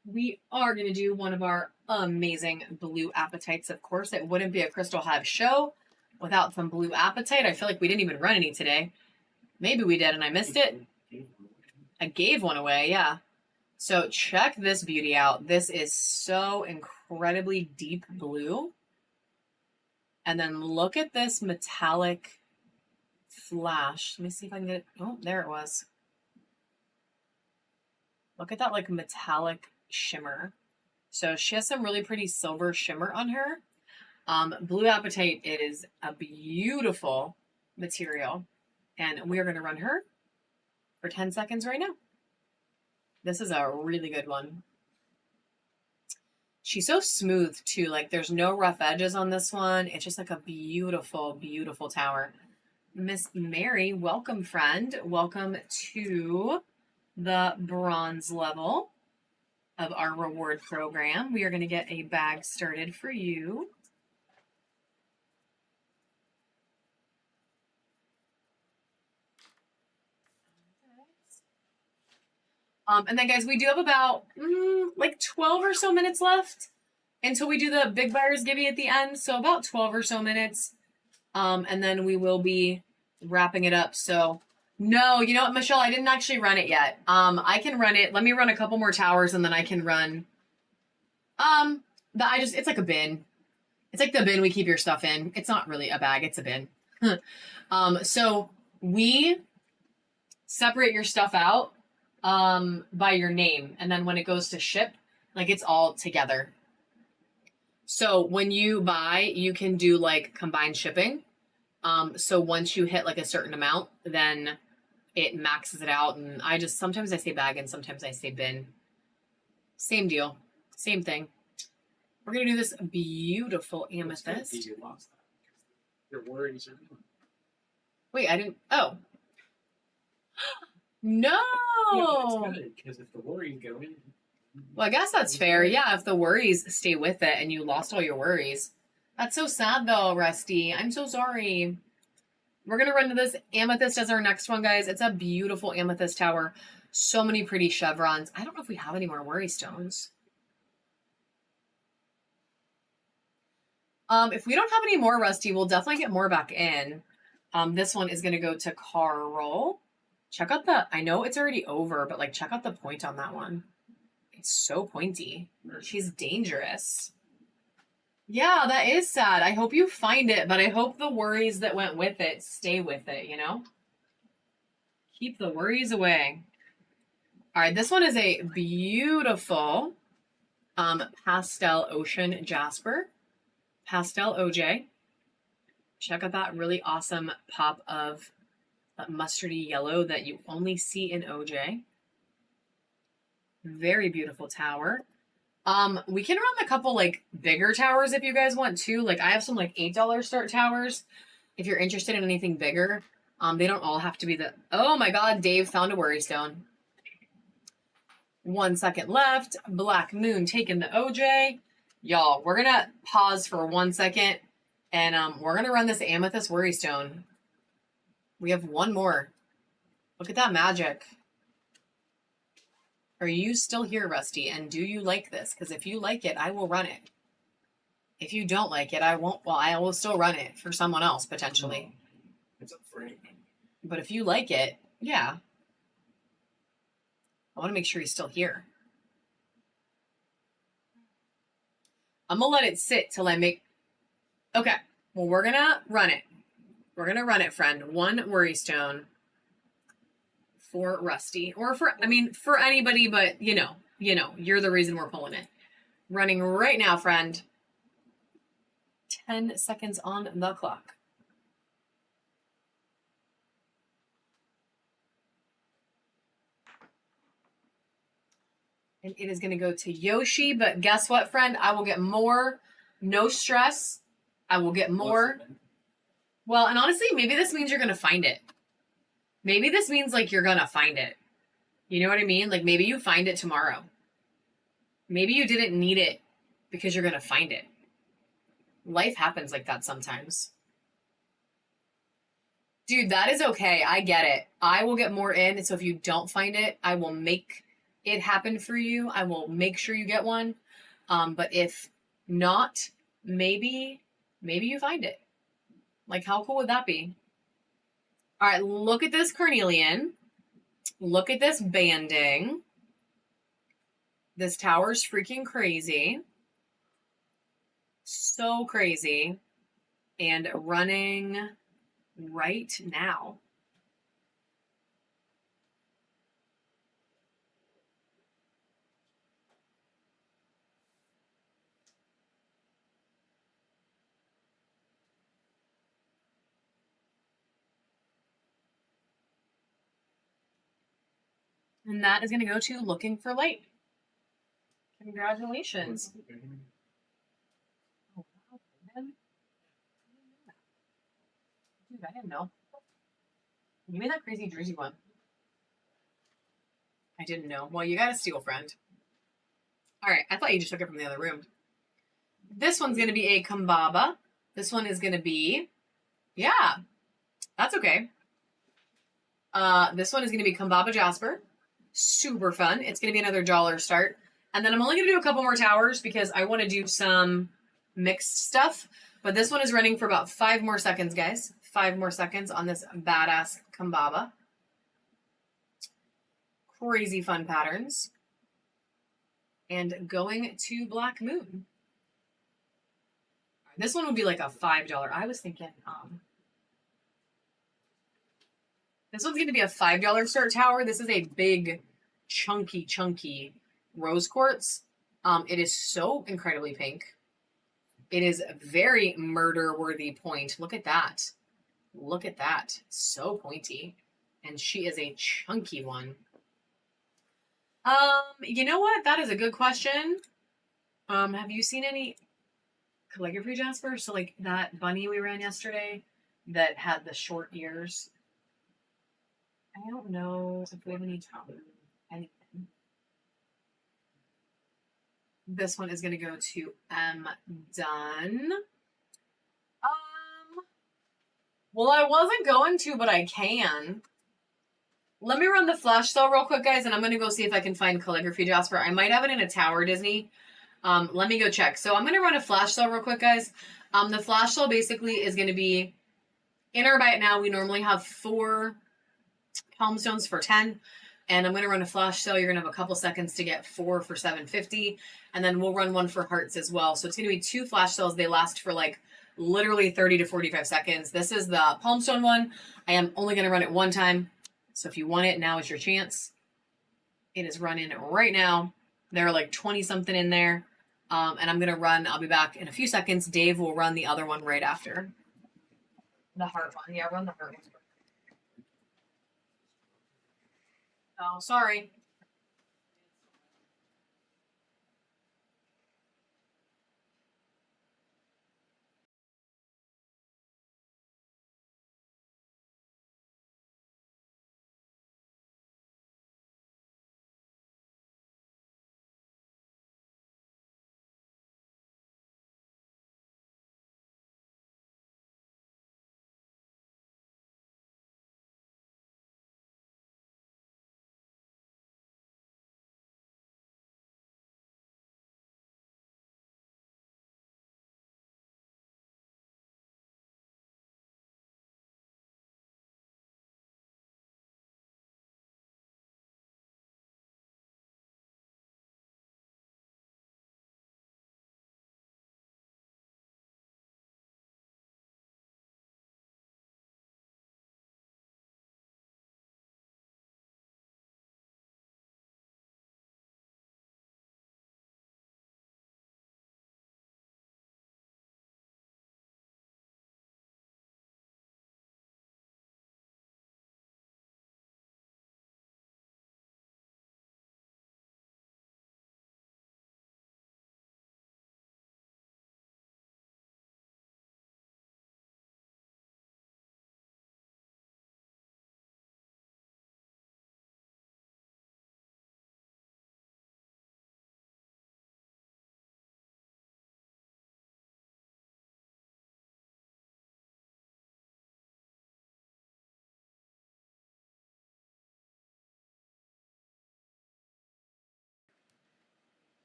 We are going to do one of our amazing blue apatites, of course. It wouldn't be a Crystal Hive show without some blue apatite. I feel like we didn't even run any today. Maybe we did and I missed it. I gave one away, yeah. So check this beauty out. This is so incredibly deep blue. And then look at this metallic flash. Let me see if I can get it. Oh, there it was. Look at that like metallic shimmer. So she has some really pretty silver shimmer on her. Blue apatite is a beautiful material. And we are going to run her for 10 seconds right now. This is a really good one. She's so smooth too. Like there's no rough edges on this one. It's just like a beautiful, beautiful tower. Miss Mary, welcome, friend. Welcome to the bronze level of our reward program. We are going to get a bag started for you. And then, guys, we do have about like 12 or so minutes left until we do the big buyer's givey at the end. So about 12 or so minutes. And then we will be wrapping it up. So no, you know what, Michelle, I didn't actually run it yet. I can run it. Let me run a couple more towers and then I can run. It's like a bin. It's like the bin we keep your stuff in. It's not really a bag. It's a bin. So we separate your stuff out, by your name. And then when it goes to ship, Like it's all together. So when you buy, you can do like combined shipping. So once you hit like a certain amount, then it maxes it out. And sometimes I say bag and sometimes I say bin. Same deal. Same thing. We're going to do this beautiful amethyst. You lost that. Your worries are gone. Wait, I didn't. Oh. No. Yeah, because if the worries go in. Well, I guess that's fair. Yeah, if the worries stay with it and you lost all your worries. That's so sad though, Rusty. I'm so sorry. We're going to run to this amethyst as our next one, guys. It's a beautiful amethyst tower. So many pretty chevrons. I don't know if we have any more worry stones. If we don't have any more, Rusty, we'll definitely get more back in. This one is going to go to Carl. Check out I know it's already over, but like check out the point on that one. It's so pointy. She's dangerous. Yeah, that is sad. I hope you find it, but I hope the worries that went with it stay with it, you know? Keep the worries away. All right, this one is a beautiful pastel ocean jasper. Pastel OJ. Check out that really awesome pop of mustardy yellow that you only see in OJ. Very beautiful tower. We can run a couple like bigger towers if you guys want to. Like I have some like $8 start towers. If you're interested in anything bigger, they don't all have to be the. Oh my God, Dave found a worry stone. 1 second left. Black Moon taking the OJ. Y'all, we're gonna pause for 1 second, and we're gonna run this amethyst worry stone. We have one more. Look at that magic. Are you still here, Rusty? And do you like this? Because if you like it, I will run it. If you don't like it, I won't. Well, I will still run it for someone else, potentially. It's up for you. But if you like it, yeah. I want to make sure he's still here. I'm going to let it sit till I make... Okay. Well, we're going to run it. We're going to run it, friend. One worry stone for Rusty. Or for anybody, but you know, you're the reason we're pulling it. Running right now, friend. 10 seconds on the clock. And it is going to go to Yoshi, but guess what, friend? I will get more. No stress. I will get more. Well, and honestly, maybe this means you're going to find it. Maybe this means like you're going to find it. You know what I mean? Like maybe you find it tomorrow. Maybe you didn't need it because you're going to find it. Life happens like that sometimes. Dude, that is okay. I get it. I will get more in. So if you don't find it, I will make it happen for you. I will make sure you get one. But if not, maybe you find it. Like, how cool would that be? All right, look at this carnelian. Look at this banding. This tower's freaking crazy. So crazy. And running right now. And that is going to go to Looking for Light. Congratulations. Oh, wow, man. Dude, I didn't know. You made that crazy Jersey one. I didn't know. Well, you got a steal, friend. All right, I thought you just took it from the other room. This one's going to be a Kambaba. This one is going to be, yeah, that's okay. This one is going to be Kambaba Jasper. Super fun. It's going to be another dollar start. And then I'm only going to do a couple more towers because I want to do some mixed stuff. But this one is running for about 5 more seconds, guys. 5 more seconds on this badass Kambaba. Crazy fun patterns. And going to Black Moon. This one would be like a $5. I was thinking, this one's going to be a $5 start tower. This is a big, chunky rose quartz. It is so incredibly pink. It is very murder-worthy point. Look at that. Look at that. So pointy. And she is a chunky one. You know what? That is a good question. Have you seen any calligraphy, Jasper? So like that bunny we ran yesterday that had the short ears. I don't know if we have anything. This one is gonna go to M Done. Well, I wasn't going to, but I can. Let me run the flash sale real quick, guys, and I'm gonna go see if I can find calligraphy, Jasper. I might have it in a tower, Disney. Let me go check. So I'm gonna run a flash sale real quick, guys. The flash sale basically is gonna be in our buy it now. We normally have 4 palm stones for 10. And I'm going to run a flash sale. You're going to have a couple seconds to get 4 for $7.50. And then we'll run one for hearts as well. So it's going to be 2 flash sales. They last for like literally 30 to 45 seconds. This is the palm stone one. I am only going to run it one time. So if you want it, now is your chance. It is running right now. There are like 20 something in there. And I'm going to run. I'll be back in a few seconds. Dave will run the other one right after. The heart one. Yeah, run the heart one. Oh, sorry.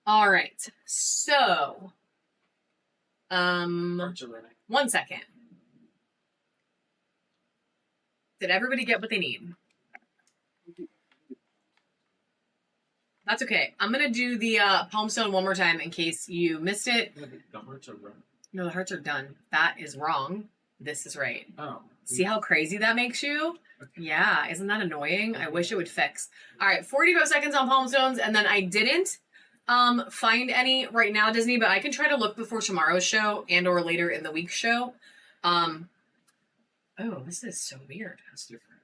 All right. So, one second. Did everybody get what they need? That's okay. I'm gonna do the palm stone one more time in case you missed it. The hearts are wrong. No, the hearts are done. That is wrong. This is right. Oh. See how crazy that makes you? Okay. Yeah, isn't that annoying? I wish it would fix. All right, 45 seconds on palm stones, and then I didn't find any right now, Disney, but I can try to look before tomorrow's show and or later in the week's show. Oh, this is so weird. That's different.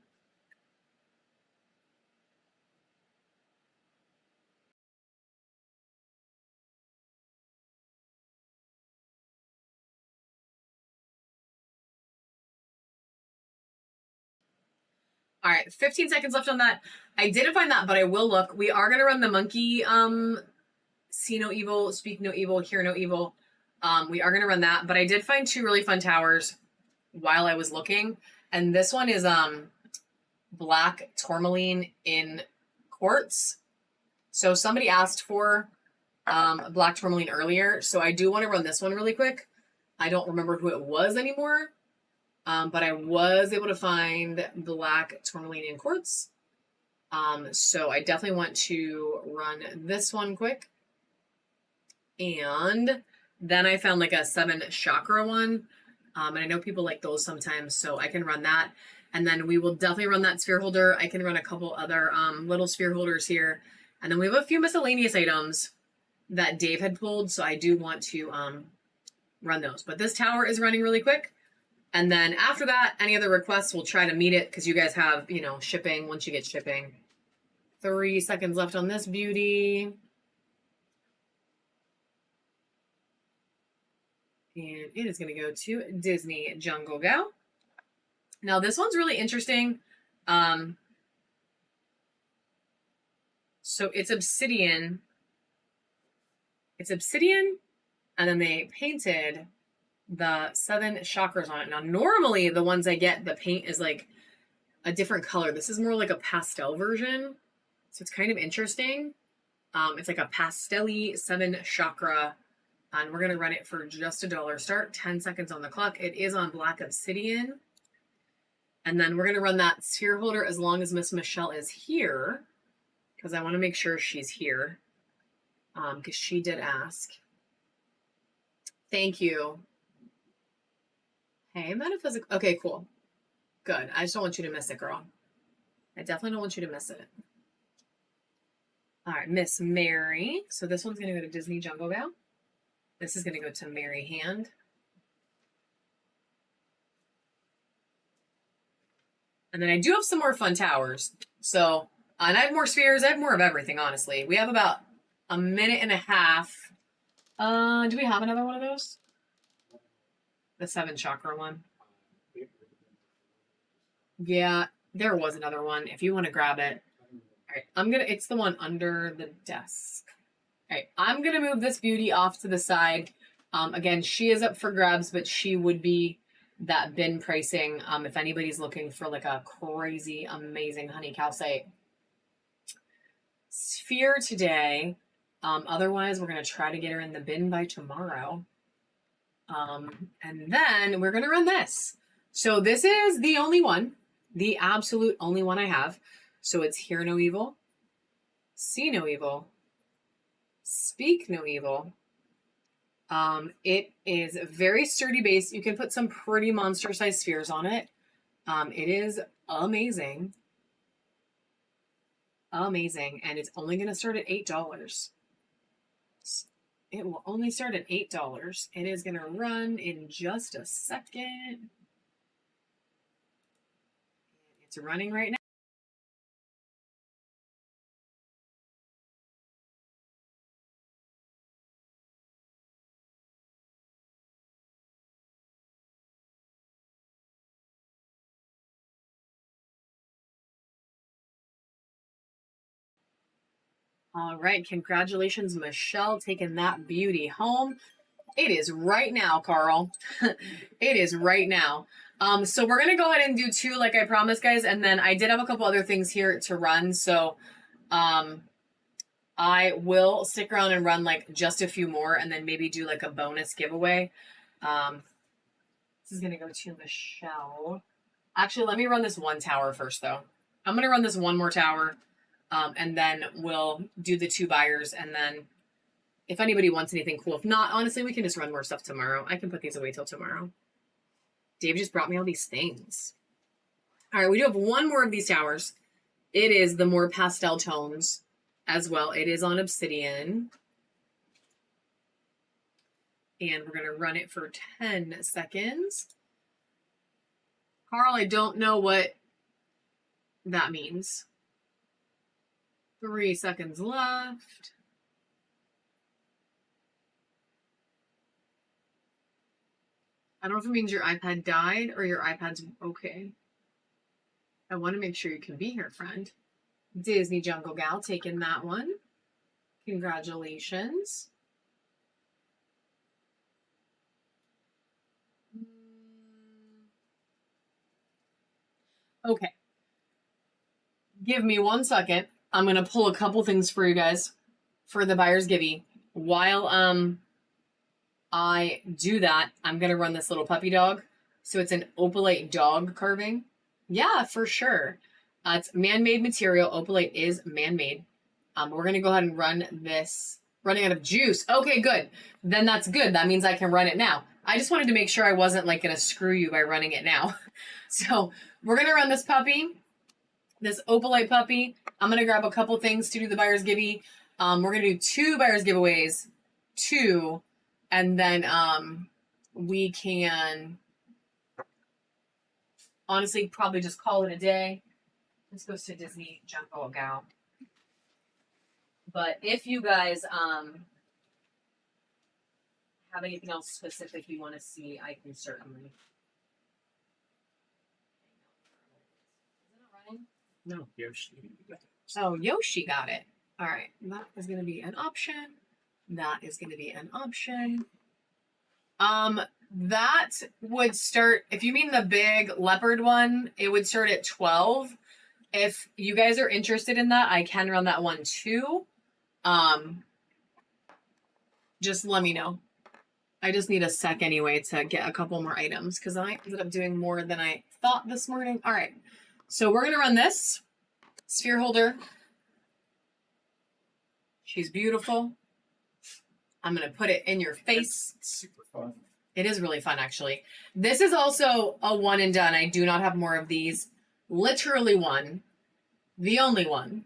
All right, 15 seconds left on that. I didn't find that, but I will look. We are gonna run the monkey see no evil, speak no evil, hear no evil. We are gonna run that, but I did find 2 really fun towers while I was looking. And this one is black tourmaline in quartz. So somebody asked for black tourmaline earlier, so I do want to run this one really quick. I don't remember who it was anymore. But I was able to find black tourmaline in quartz. So I definitely want to run this one quick. And then I found like a 7 chakra one. And I know people like those sometimes, so I can run that. And then we will definitely run that sphere holder. I can run a couple other little sphere holders here. And then we have a few miscellaneous items that Dave had pulled, so I do want to run those. But this tower is running really quick. And then after that, any other requests, we'll try to meet it because you guys have, you know, shipping once you get shipping. 3 seconds left on this beauty. And it is going to go to Disney Jungle Gal. Now, this one's really interesting. So it's obsidian. It's obsidian, and then they painted the 7 chakras on it. Now, normally the ones I get, the paint is like a different color. This is more like a pastel version. So it's kind of interesting. It's like a pastel-y 7 chakra. And we're going to run it for just $1 start. 10 seconds on the clock. It is on black obsidian. And then we're going to run that sphere holder as long as Miss Michelle is here. Because I want to make sure she's here. Because she did ask. Thank you. Hey, metaphysical. Okay, cool. Good. I just don't want you to miss it, girl. I definitely don't want you to miss it. All right, Miss Mary. So this one's going to go to Disney Jungle Gal. This is going to go to Mary Hand. And then I do have some more fun towers. So, and I have more spheres. I have more of everything, honestly. We have about a minute and a half. Do we have another one of those? The 7 chakra one. Yeah, there was another one. If you want to grab it. All right, it's the one under the desk. All right, I'm going to move this beauty off to the side. Again, she is up for grabs, but she would be that bin pricing if anybody's looking for like a crazy, amazing honey calcite sphere today. Otherwise, we're going to try to get her in the bin by tomorrow. And then we're going to run this. So this is the only one, the absolute only one I have. So it's Hear No Evil, See No Evil, Speak No Evil. It is very sturdy base. You can put some pretty monster sized spheres on it. It is amazing. Amazing. And it's only going to start at $8. It will only start at $8. It is going to run in just a second. It's running right now. All right, congratulations, Michelle, taking that beauty home. It is right now, Carl. It is right now. So we're gonna go ahead and do 2 like I promised, guys, and then I did have a couple other things here to run, so I will stick around and run like just a few more and then maybe do like a bonus giveaway. This is gonna go to Michelle. Actually, let me run this one tower first, though. I'm gonna run this one more tower. And then we'll do the 2 buyers. And then if anybody wants anything cool, if not, honestly, we can just run more stuff tomorrow. I can put these away till tomorrow. Dave just brought me all these things. All right, we do have one more of these towers. It is the more pastel tones as well. It is on obsidian. And we're going to run it for 10 seconds. Carl, I don't know what that means. 3 seconds left. I don't know if it means your iPad died or your iPad's okay. I want to make sure you can be here, friend. Disney Jungle Gal taking that one. Congratulations. Okay. Give me 1 second. I'm going to pull a couple things for you guys for the buyer's givey. While I do that, I'm going to run this little puppy dog. So it's an opalite dog carving. Yeah, for sure. It's man-made material. Opalite is man-made. We're going to go ahead and run this. Running out of juice. Okay, good. Then that's good. That means I can run it now. I just wanted to make sure I wasn't like going to screw you by running it now. So we're going to run this puppy. This opalite puppy. I'm going to grab a couple things to do the buyer's givey. We're gonna do 2 buyers giveaways, 2, and then we can honestly probably just call it a day. This goes to Disney Jumbo Gal. But if you guys have anything else specific you want to see, I can certainly. Isn't it running? No, Yoshi. Oh, Yoshi got it. All right, that is going to be an option. That is going to be an option. That would start, if you mean the big leopard one, it would start at 12. If you guys are interested in that, I can run that one too. Just let me know. I just need a sec anyway to get a couple more items because I ended up doing more than I thought this morning. All right, so we're going to run this sphere holder. She's beautiful. I'm going to put it in your face. It's super fun. It is really fun, actually. This is also a one and done. I do not have more of these. Literally one. The only one.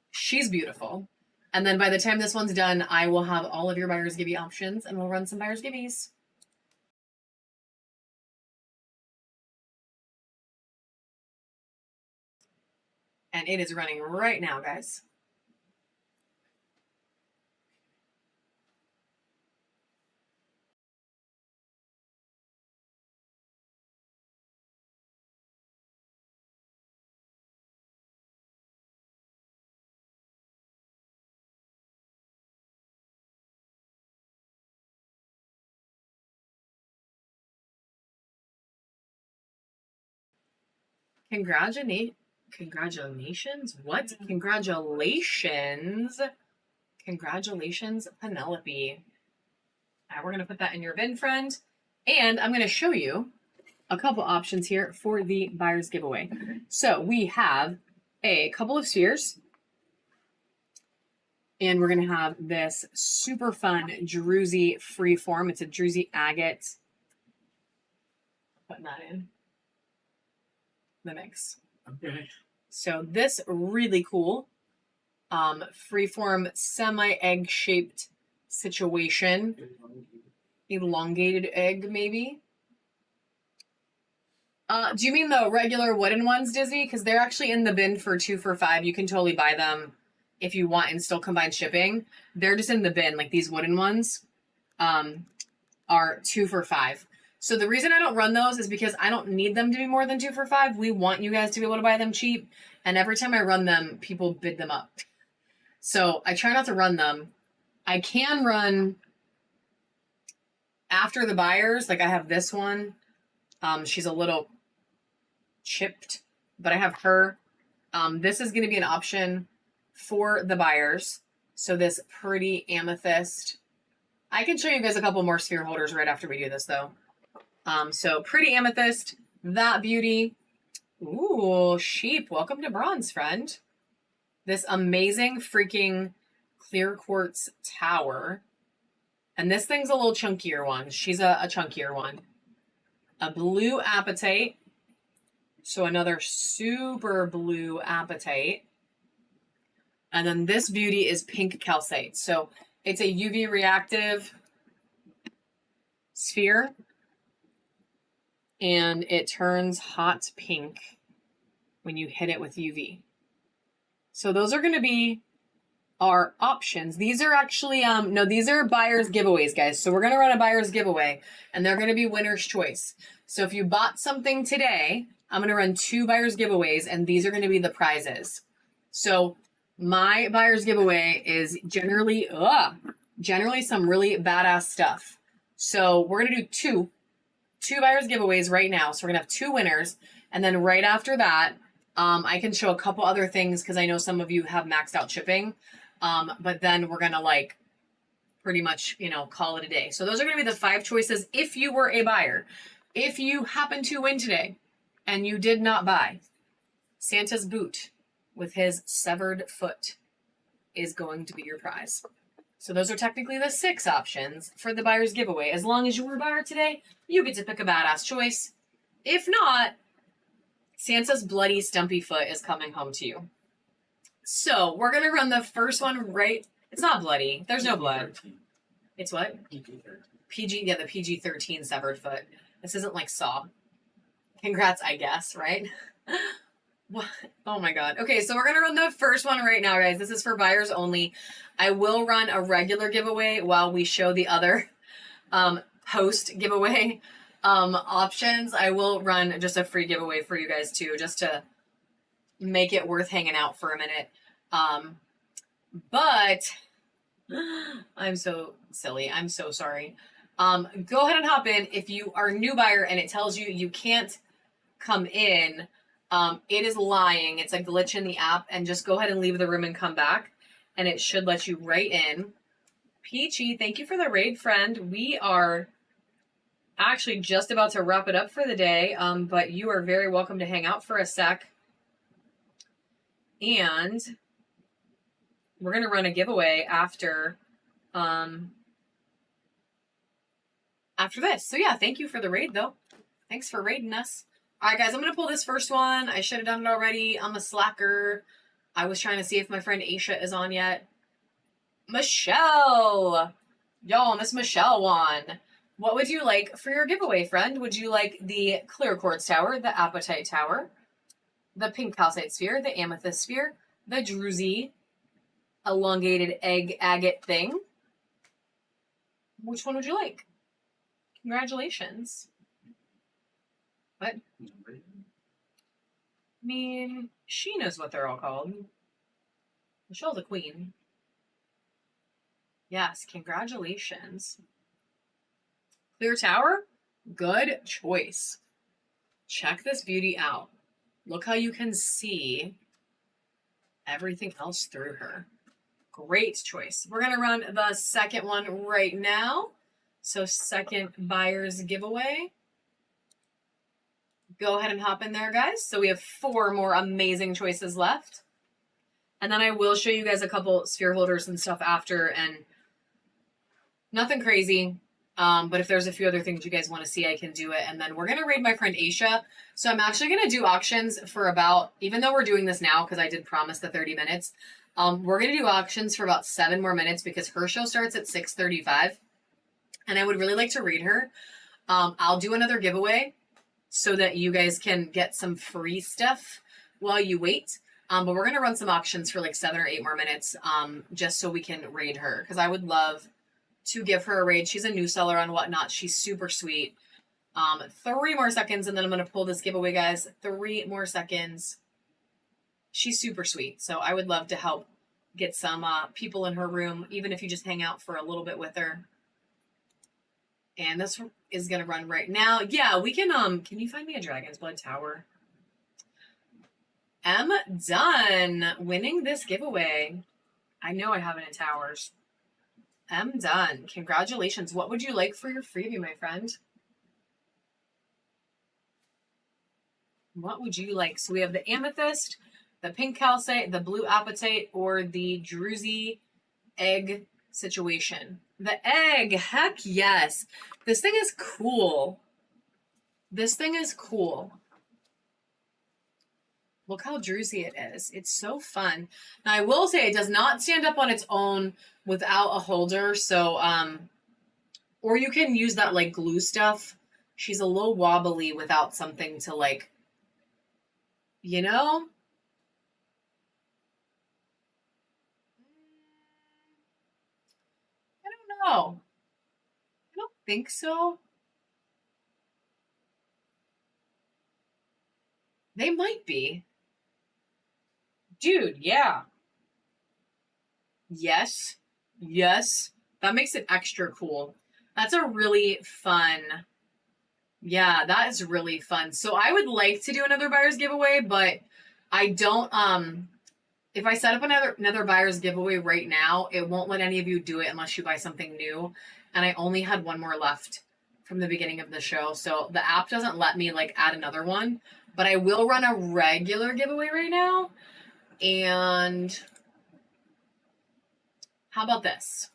She's beautiful. And then by the time this one's done, I will have all of your buyers give you options and we'll run some buyers giveies. And it is running right now, guys. Congratulations? What? Congratulations. Congratulations, Penelope. We're going to put that in your bin, friend. And I'm going to show you a couple options here for the buyer's giveaway. So we have a couple of spheres. And we're going to have this super fun Druzy freeform. It's a Druzy agate. Putting that in the mix. Okay. So this really cool freeform semi-egg shaped situation. Elongated egg, maybe. Do you mean the regular wooden ones, Disney? Because they're actually in the bin for 2 for $5. You can totally buy them if you want and still combine shipping. They're just in the bin, like these wooden ones are 2 for $5. So the reason I don't run those is because I don't need them to be more than 2 for $5. We want you guys to be able to buy them cheap. And every time I run them, people bid them up. So I try not to run them. I can run after the buyers. Like I have this one. She's a little chipped, but I have her. This is going to be an option for the buyers. So this pretty amethyst. I can show you guys a couple more sphere holders right after we do this though. So pretty amethyst, that beauty. Ooh, sheep. Welcome to bronze, friend. This amazing freaking clear quartz tower. And this thing's a little chunkier one. She's a chunkier one. A blue apatite. So another super blue apatite. And then this beauty is pink calcite. So it's a UV reactive sphere. And it turns hot pink when you hit it with UV. So those are going to be our options. These are actually, no, these are buyer's giveaways, guys. So we're going to run a buyer's giveaway, and they're going to be winner's choice. So if you bought something today, I'm going to run 2 buyer's giveaways, and these are going to be the prizes. So my buyer's giveaway is generally some really badass stuff. So we're going to do two buyer's giveaways right now. So we're gonna have 2 winners. And then right after that, I can show a couple other things because I know some of you have maxed out shipping. But then we're gonna like pretty much, call it a day. So those are gonna be the 5 choices if you were a buyer. If you happen to win today and you did not buy, Santa's boot with his severed foot is going to be your prize. So those are technically the 6 options for the buyer's giveaway. As long as you were a buyer today, you get to pick a badass choice. If not, Santa's bloody stumpy foot is coming home to you. So we're gonna run the first one right. It's not bloody. There's no blood. PG-13. It's what? PG-13. PG, yeah, the PG-13 severed foot. This isn't like Saw. Congrats, I guess, right? What? Oh my god. Okay, so we're gonna run the first one right now, guys. This is for buyers only. I will run a regular giveaway while we show the other post giveaway options. I will run just a free giveaway for you guys too, just to make it worth hanging out for a minute. But I'm so silly. I'm so sorry. Go ahead and hop in. If you are a new buyer and it tells you you can't come in, it is lying. It's a glitch in the app, and just go ahead and leave the room and come back, and it should let you right in. Peachy, thank you for the raid, friend. We are actually just about to wrap it up for the day, but you are very welcome to hang out for a sec. And we're going to run a giveaway after this. So yeah, thank you for the raid, though. Thanks for raiding us. All right, guys, I'm going to pull this first one. I should have done it already. I'm a slacker. I was trying to see if my friend Aisha is on yet. Michelle! Yo, Miss Michelle won. What would you like for your giveaway, friend? Would you like the clear quartz tower, the apatite tower, the pink calcite sphere, the amethyst sphere, the druzy elongated egg agate thing? Which one would you like? Congratulations. What? I mean, she knows what they're all called. Michelle's a queen. Yes, congratulations. Clear tower? Good choice. Check this beauty out. Look how you can see everything else through her. Great choice. We're going to run the second one right now. So second buyer's giveaway. Go ahead and hop in there, guys. So we have 4 more amazing choices left. And then I will show you guys a couple sphere holders and stuff after, and nothing crazy. But if there's a few other things you guys want to see, I can do it. And then we're going to raid my friend Aisha. So I'm actually going to do auctions for about, even though we're doing this now, because I did promise the 30 minutes, we're going to do auctions for about 7 more minutes because her show starts at 6:35. And I would really like to raid her. I'll do another giveaway so that you guys can get some free stuff while you wait. But we're going to run some auctions for like 7 or 8 more minutes just so we can raid her. Because I would love to give her a raid. She's a new seller on Whatnot. She's super sweet. 3 more seconds and then I'm going to pull this giveaway, guys. 3 more seconds. She's super sweet. So I would love to help get some people in her room, even if you just hang out for a little bit with her. And this is going to run right now. Yeah, we can you find me a Dragon's Blood Tower? I'm done winning this giveaway. I know I have it in towers. I'm done. Congratulations. What would you like for your freebie, my friend? What would you like? So we have the amethyst, the pink calcite, the blue apatite, or the druzy egg situation. The egg, heck yes. This thing is cool. This thing is cool. Look how druzy it is. It's so fun. Now I will say it does not stand up on its own without a holder. So, or you can use that like glue stuff. She's a little wobbly without something to like, you know? I don't know. I don't think so. They might be. Dude, yeah. Yes. Yes. That makes it extra cool. That's a really fun. Yeah, that is really fun. So I would like to do another buyer's giveaway, but I don't, if I set up another buyer's giveaway right now, it won't let any of you do it unless you buy something new. And I only had 1 more left from the beginning of the show. So the app doesn't let me like add another one, but I will run a regular giveaway right now. And how about this?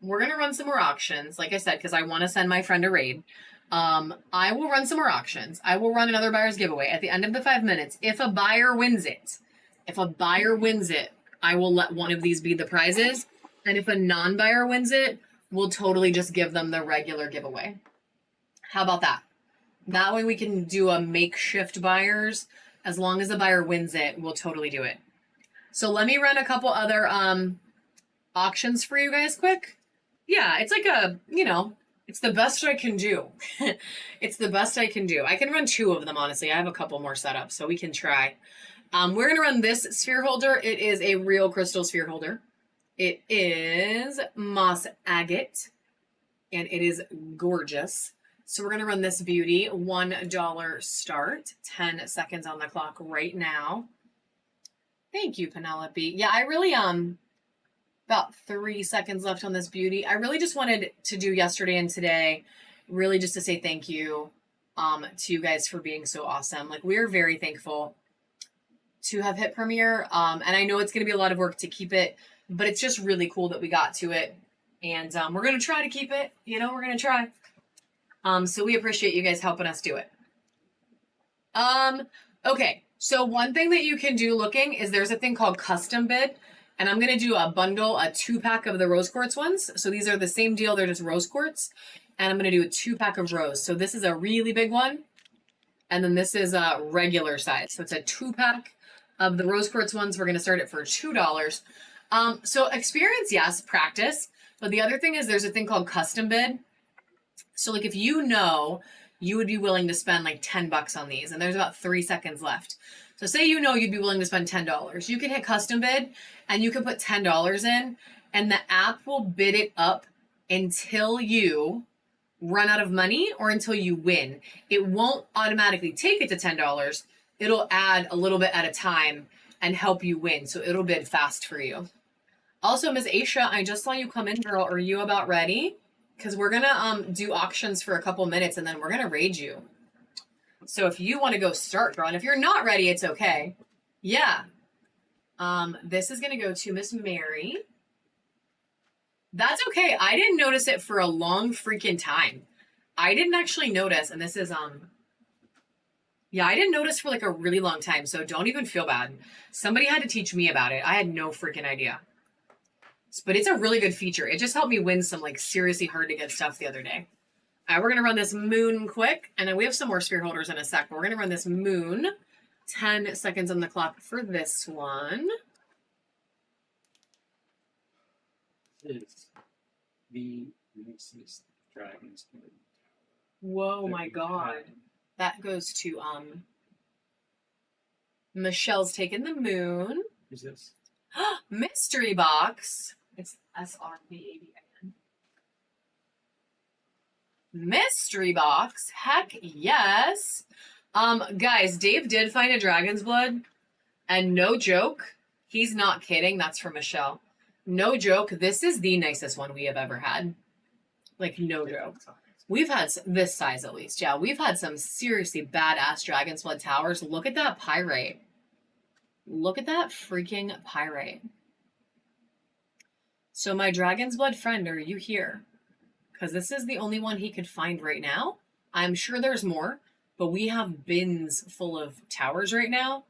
We're going to run some more auctions, like I said, because I want to send my friend a raid. I will run some more auctions. I will run another buyer's giveaway at the end of the 5 minutes. If a buyer wins it, I will let one of these be the prizes. And if a non-buyer wins it, we'll totally just give them the regular giveaway. How about that? That way we can do a makeshift buyers. As long as the buyer wins it, we'll totally do it. So let me run a couple other auctions for you guys quick. Yeah, it's like a, it's the best I can do. It's the best I can do. I can run 2 of them, honestly. I have a couple more set up, so we can try. We're going to run this sphere holder. It is a real crystal sphere holder. It is moss agate, and it is gorgeous. So we're going to run this beauty. $1 start. 10 seconds on the clock right now. Thank you, Penelope. Yeah, I really, about 3 seconds left on this beauty. I really just wanted to do yesterday and today, really just to say thank you to you guys for being so awesome. Like, we're very thankful to have hit premiere. And I know it's going to be a lot of work to keep it, but it's just really cool that we got to it. And we're going to try to keep it, we're going to try. So we appreciate you guys helping us do it. Okay. So one thing that you can do looking is there's a thing called custom bid, and I'm going to do a bundle, a 2-pack of the rose quartz ones. So these are the same deal. They're just rose quartz, and I'm going to do a 2-pack of rose. So this is a really big one. And then this is a regular size. So it's a 2-pack of the rose quartz ones. We're going to start it for $2. So experience, yes, practice. But the other thing is there's a thing called custom bid. So like if you would be willing to spend like $10 on these, and there's about 3 seconds left. So say you'd be willing to spend $10. You can hit custom bid and you can put $10 in, and the app will bid it up until you run out of money or until you win. It won't automatically take it to $10. It'll add a little bit at a time and help you win. So it'll bid fast for you. Also, Ms. Aisha, I just saw you come in, girl. Are you about ready? Because we're going to do auctions for a couple minutes, and then we're going to raid you. So if you want to go start, girl, and if you're not ready, it's okay. Yeah. This is going to go to Miss Mary. That's okay. I didn't notice it for a long freaking time. I didn't actually notice, and this is, yeah, I didn't notice for like a really long time, so don't even feel bad. Somebody had to teach me about it. I had no freaking idea. But it's a really good feature. It just helped me win some like seriously hard to get stuff the other day. All right, we're going to run this moon quick, and then we have some more sphere holders in a sec, but we're going to run this moon. 10 seconds on the clock for this one. Is the nicest dragon's blood. Whoa, my God. That goes to, Michelle's taking the moon. Who's this? Mystery box. It's SRBABN. Mystery box. Heck yes. Guys, Dave did find a dragon's blood, and no joke, he's not kidding. That's for Michelle. No joke. This is the nicest one we have ever had. Like, no joke. We've had this size at least. Yeah, we've had some seriously badass dragon's blood towers. Look at that pyrite. Look at that freaking pyrite. So my dragon's blood friend, are you here? Because this is the only one he could find right now. I'm sure there's more, but we have bins full of towers right now.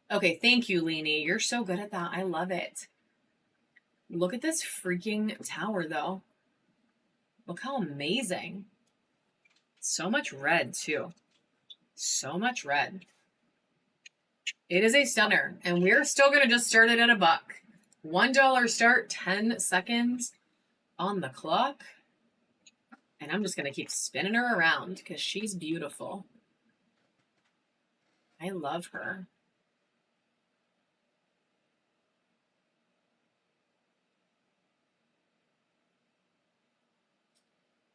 Okay, thank you, Leanie. You're so good at that. I love it. Look at this freaking tower, though. Look how amazing. So much red, too. So much red. It is a stunner, and we're still going to just start it at $1. $1 start, 10 seconds on the clock. And I'm just going to keep spinning her around because she's beautiful. I love her.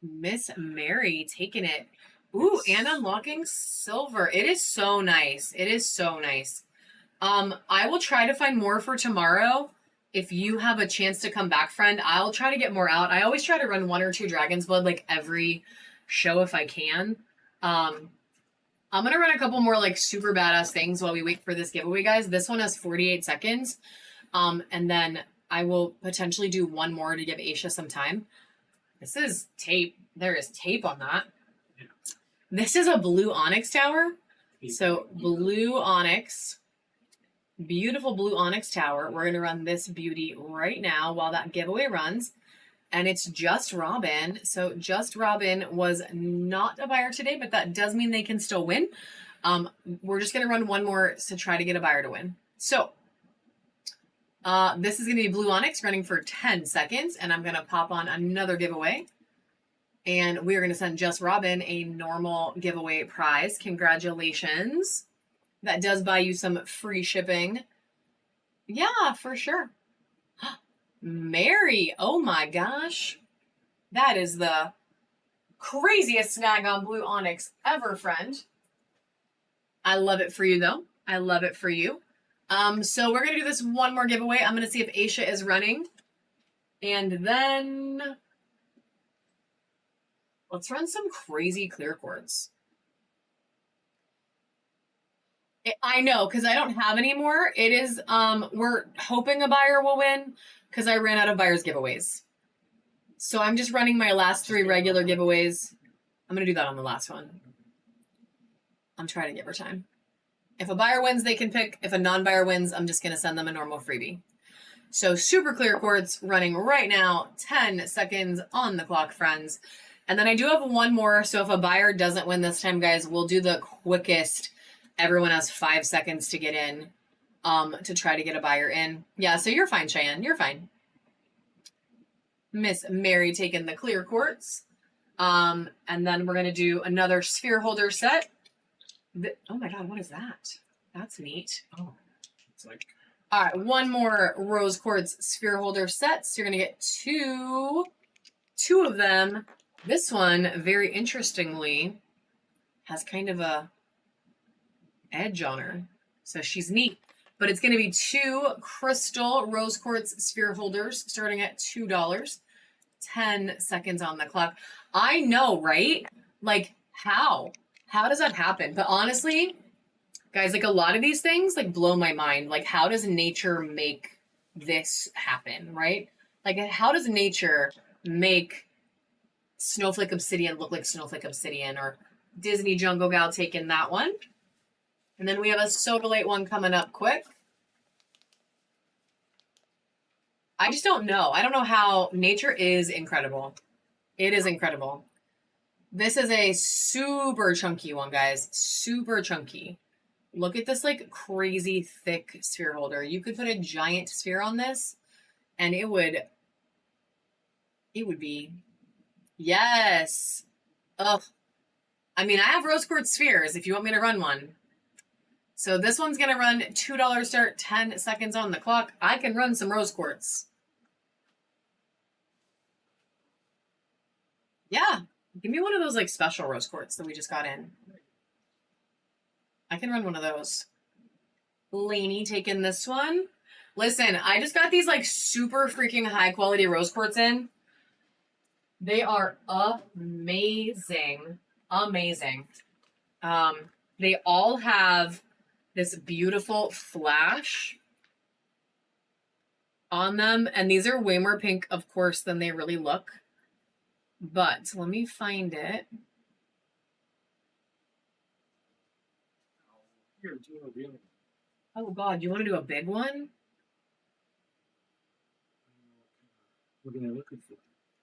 Miss Mary taking it. Ooh, and unlocking silver. It is so nice. It is so nice. I will try to find more for tomorrow. If you have a chance to come back, friend, I'll try to get more out. I always try to run 1 or 2 Dragon's Blood like every show if I can. I'm going to run a couple more like super badass things while we wait for this giveaway, guys. This one has 48 seconds. And then I will potentially do one more to give Aisha some time. This is tape. There is tape on that. Yeah. This is a blue onyx tower. So blue onyx. beautiful blue onyx tower. We're going to run this beauty right now while that giveaway runs. And it's Just Robin. So Just Robin was not a buyer today, but that does mean they can still win. We're just going to run one more to try to get a buyer to win. So this is going to be blue onyx running for 10 seconds, and I'm going to pop on another giveaway. And we're going to send Just Robin a normal giveaway prize. Congratulations. That does buy you some free shipping. Yeah, for sure. Mary, oh my gosh. That is the craziest snag on blue onyx ever, friend. I love it for you, though. I love it for you. So we're going to do this one more giveaway. I'm going to see if Aisha is running. And then let's run some crazy clear quartz. I know, because I don't have any more. It is, we're hoping a buyer will win because I ran out of buyers giveaways. So I'm just running my last 3 regular giveaways. I'm going to do that on the last one. I'm trying to give her time. If a buyer wins, they can pick. If a non-buyer wins, I'm just going to send them a normal freebie. So super clear quartz running right now. 10 seconds on the clock, friends. And then I do have one more. So if a buyer doesn't win this time, guys, we'll do the quickest. Everyone has 5 seconds to get in to try to get a buyer in. Yeah, so you're fine, Cheyenne. You're fine. Miss Mary taking the clear quartz. And then we're going to do another sphere holder set. Oh my God, what is that? That's neat. Oh, it's like. All right, one more rose quartz sphere holder sets. You're going to get two of them. This one, very interestingly, has kind of a edge on her. So she's neat. But it's going to be 2 crystal rose quartz sphere holders starting at $2. 10 seconds on the clock. I know, right? Like, how? How does that happen? But honestly, guys, like a lot of these things like blow my mind. Like, how does nature make this happen, right? Like, how does nature make Snowflake Obsidian look like Snowflake Obsidian, or Disney Jungle Gal taking that one? And then we have a Sodalite one coming up quick. I just don't know. I don't know how nature is incredible. It is incredible. This is a super chunky one, guys. Super chunky. Look at this like crazy thick sphere holder. You could put a giant sphere on this and it would be, yes. Ugh. I mean, I have rose quartz spheres if you want me to run one. So this one's going to run $2 start, 10 seconds on the clock. I can run some rose quartz. Yeah. Give me one of those like special rose quartz that we just got in. I can run one of those. Lainey taking this one. Listen, I just got these like super freaking high quality rose quartz in. They are amazing. Amazing. They all have this beautiful flash on them. And these are way more pink, of course, than they really look. But let me find it. Oh God, you want to do a big one? What are they looking for?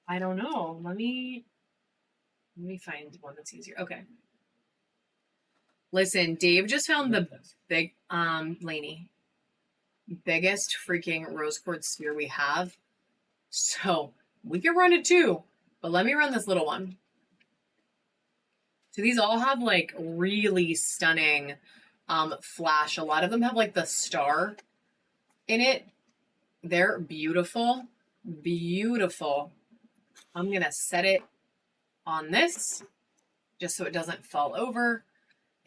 I don't know. Let me find one that's easier. Okay. Listen, Dave just found the big Lainey. Biggest freaking rose quartz sphere we have. So we can run it too. But let me run this little one. So these all have like really stunning flash. A lot of them have like the star in it. They're beautiful. Beautiful. I'm going to set it on this just so it doesn't fall over.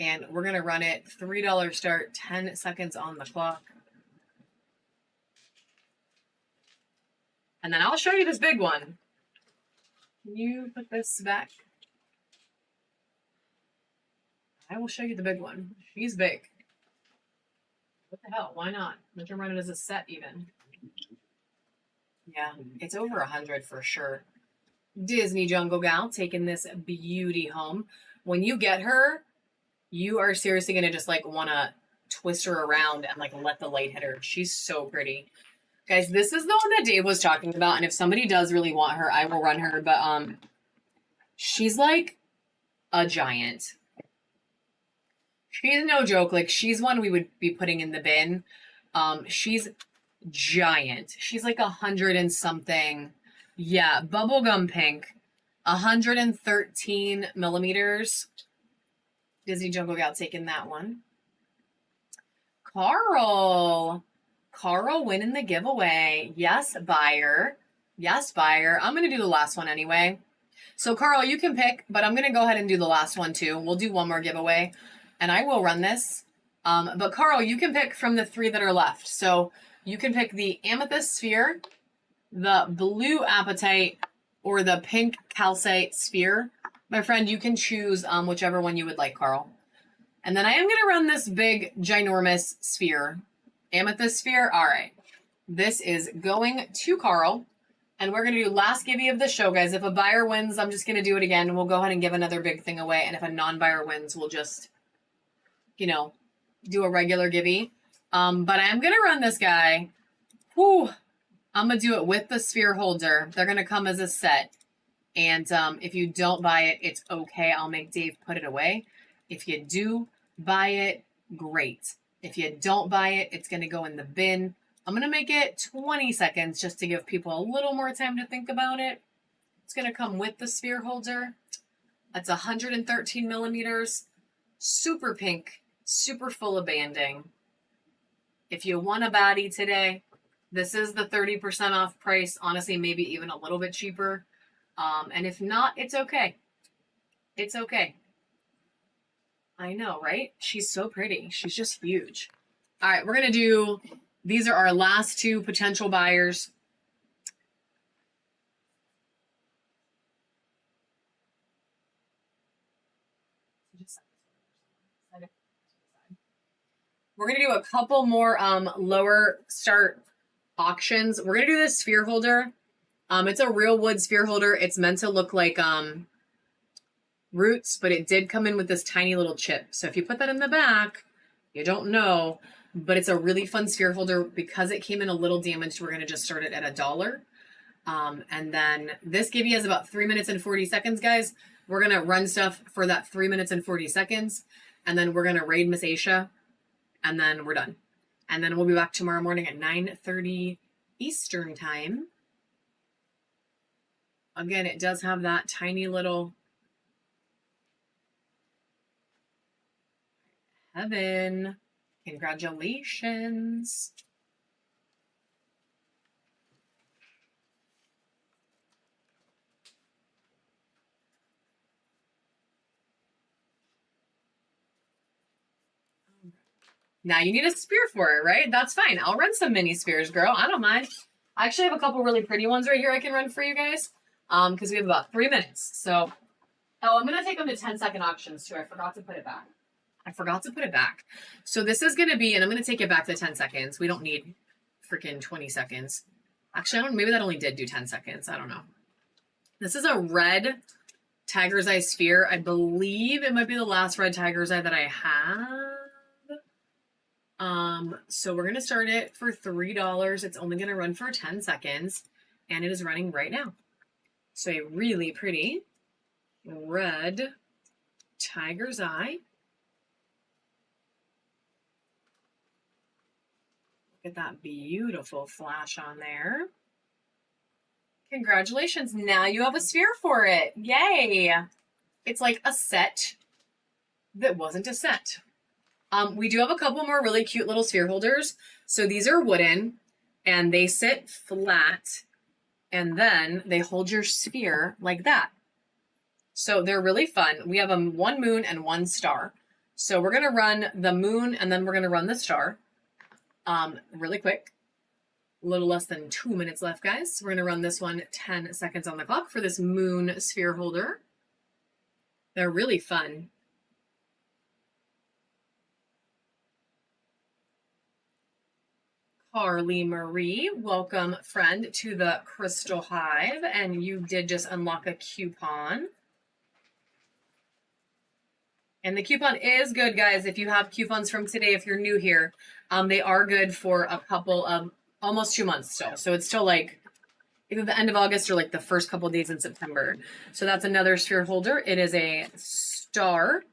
And we're going to run it $3 start, 10 seconds on the clock. And then I'll show you this big one. Can you put this back? I will show you the big one. She's big. What the hell? Why not? We can run it as a set even. Yeah, it's over 100 for sure. Disney Jungle Gal taking this beauty home. When you get her, you are seriously going to just like want to twist her around and like let the light hit her. She's so pretty. Guys, this is the one that Dave was talking about, and if somebody does really want her, I will run her, but she's like a giant. She's no joke. Like, she's one we would be putting in the bin. She's giant. She's like 100 and something. Yeah, bubblegum pink. 113 millimeters. Disney Jungle Gal taking that one. Carl winning the giveaway. Yes, buyer. Yes, buyer. I'm going to do the last one anyway. So, Carl, you can pick, but I'm going to go ahead and do the last one too. We'll do one more giveaway, and I will run this. But, Carl, you can pick from the 3 that are left. So, you can pick the amethyst sphere, the blue apatite, or the pink calcite sphere. My friend, you can choose whichever one you would like, Carl. And then I am going to run this big, ginormous sphere. Amethyst sphere. All right. This is going to Carl. And we're going to do last givey of the show, guys. If a buyer wins, I'm just going to do it again. We'll go ahead and give another big thing away. And if a non-buyer wins, we'll just, do a regular givey. But I am going to run this guy. Whew. I'm going to do it with the sphere holder. They're going to come as a set. And if you don't buy it, it's okay. I'll make Dave put it away. If you do buy it, great. If you don't buy it, it's going to go in the bin. I'm going to make it 20 seconds just to give people a little more time to think about it. It's going to come with the sphere holder. That's 113 millimeters. Super pink. Super full of banding. If you want a baddie today, this is the 30% off price. Honestly, maybe even a little bit cheaper. And if not, it's okay. It's okay. I know, right? She's so pretty. She's just huge. All right, we're going to do... These are our last 2 potential buyers. We're going to do a couple more lower start auctions. We're going to do this sphere holder. It's a real wood sphere holder. It's meant to look like roots, but it did come in with this tiny little chip. So if you put that in the back, you don't know. But it's a really fun sphere holder. Because it came in a little damaged, we're going to just start it at $1. And then this givey has about 3 minutes and 40 seconds, guys. We're going to run stuff for that 3 minutes and 40 seconds. And then we're going to raid Miss Aisha. And then we're done. And then we'll be back tomorrow morning at 9:30 Eastern time. Again, it does have that tiny little Heaven. Congratulations. Now you need a spear for it, right? That's fine. I'll run some mini spears, girl. I don't mind. I actually have a couple really pretty ones right here I can run for you guys. Because we have about 3 minutes. So, I'm going to take them to 10-second auctions too. I forgot to put it back. So this is going to be, and I'm going to take it back to 10 seconds. We don't need freaking 20 seconds. Actually, I don't, maybe that only did do 10 seconds. I don't know. This is a red tiger's eye sphere. I believe it might be the last red tiger's eye that I have. So we're going to start it for $3. It's only going to run for 10 seconds, and it is running right now. So a really pretty red tiger's eye. Look at that beautiful flash on there. Congratulations. Now you have a sphere for it. Yay. It's like a set that wasn't a set. We do have a couple more really cute little sphere holders. So these are wooden and they sit flat and then they hold your sphere like that. So they're really fun. We have one moon and one star. So we're going to run the moon and then we're going to run the star. Really quick. A little less than 2 minutes left, guys. We're going to run this one 10 seconds on the clock for this moon sphere holder. They're really fun. Carly Marie, welcome, friend, to the Crystal Hive. And you did just unlock a coupon. And the coupon is good, guys. If you have coupons from today, if you're new here, they are good for a couple of almost 2 months still. So it's still like either the end of August or like the first couple of days in September. So that's another sphere holder. It is a star.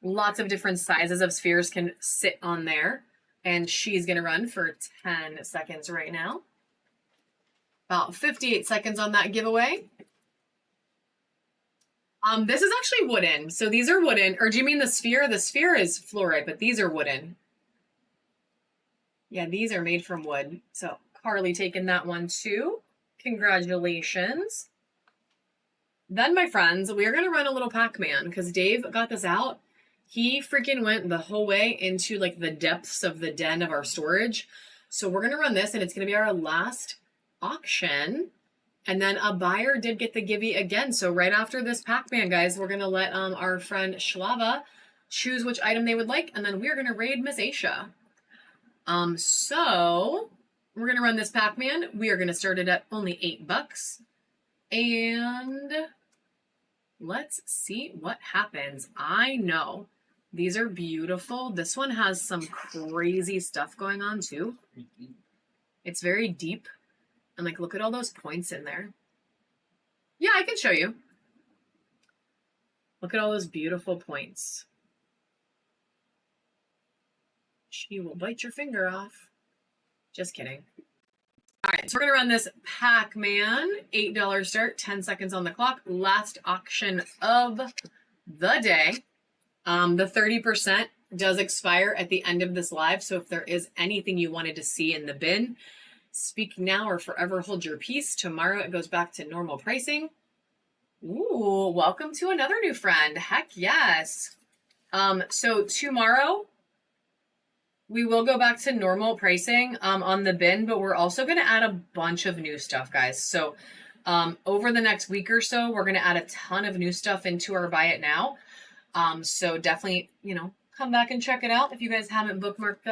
Lots of different sizes of spheres can sit on there. And she's going to run for 10 seconds right now. About 58 seconds on that giveaway. This is actually wooden. So these are wooden. Or do you mean the sphere? The sphere is fluorite, but these are wooden. Yeah, these are made from wood. So Carly taking that one too. Congratulations. Then, my friends, we're going to run a little Pac-Man because Dave got this out. He freaking went the whole way into like the depths of the den of our storage. So we're going to run this and it's going to be our last auction. And then a buyer did get the givey again. So right after this Pac-Man, guys, we're going to let our friend Shlava choose which item they would like. And then we're going to raid Miss Aisha. So we're going to run this Pac-Man. We are going to start it at only $8. And let's see what happens. I know these are beautiful. This one has some crazy stuff going on too. It's very deep. And like, look at all those points in there. Yeah, I can show you. Look at all those beautiful points. She will bite your finger off. Just kidding. All right, so we're going to run this Pac-Man. $8 start, 10 seconds on the clock. Last auction of the day. The 30% does expire at the end of this live. So if there is anything you wanted to see in the bin, speak now or forever hold your peace. Tomorrow it goes back to normal pricing. Ooh, welcome to another new friend. Heck yes. So tomorrow we will go back to normal pricing on the bin, but we're also going to add a bunch of new stuff, guys. So over the next week or so, we're going to add a ton of new stuff into our Buy It Now. So definitely, come back and check it out if you guys haven't bookmarked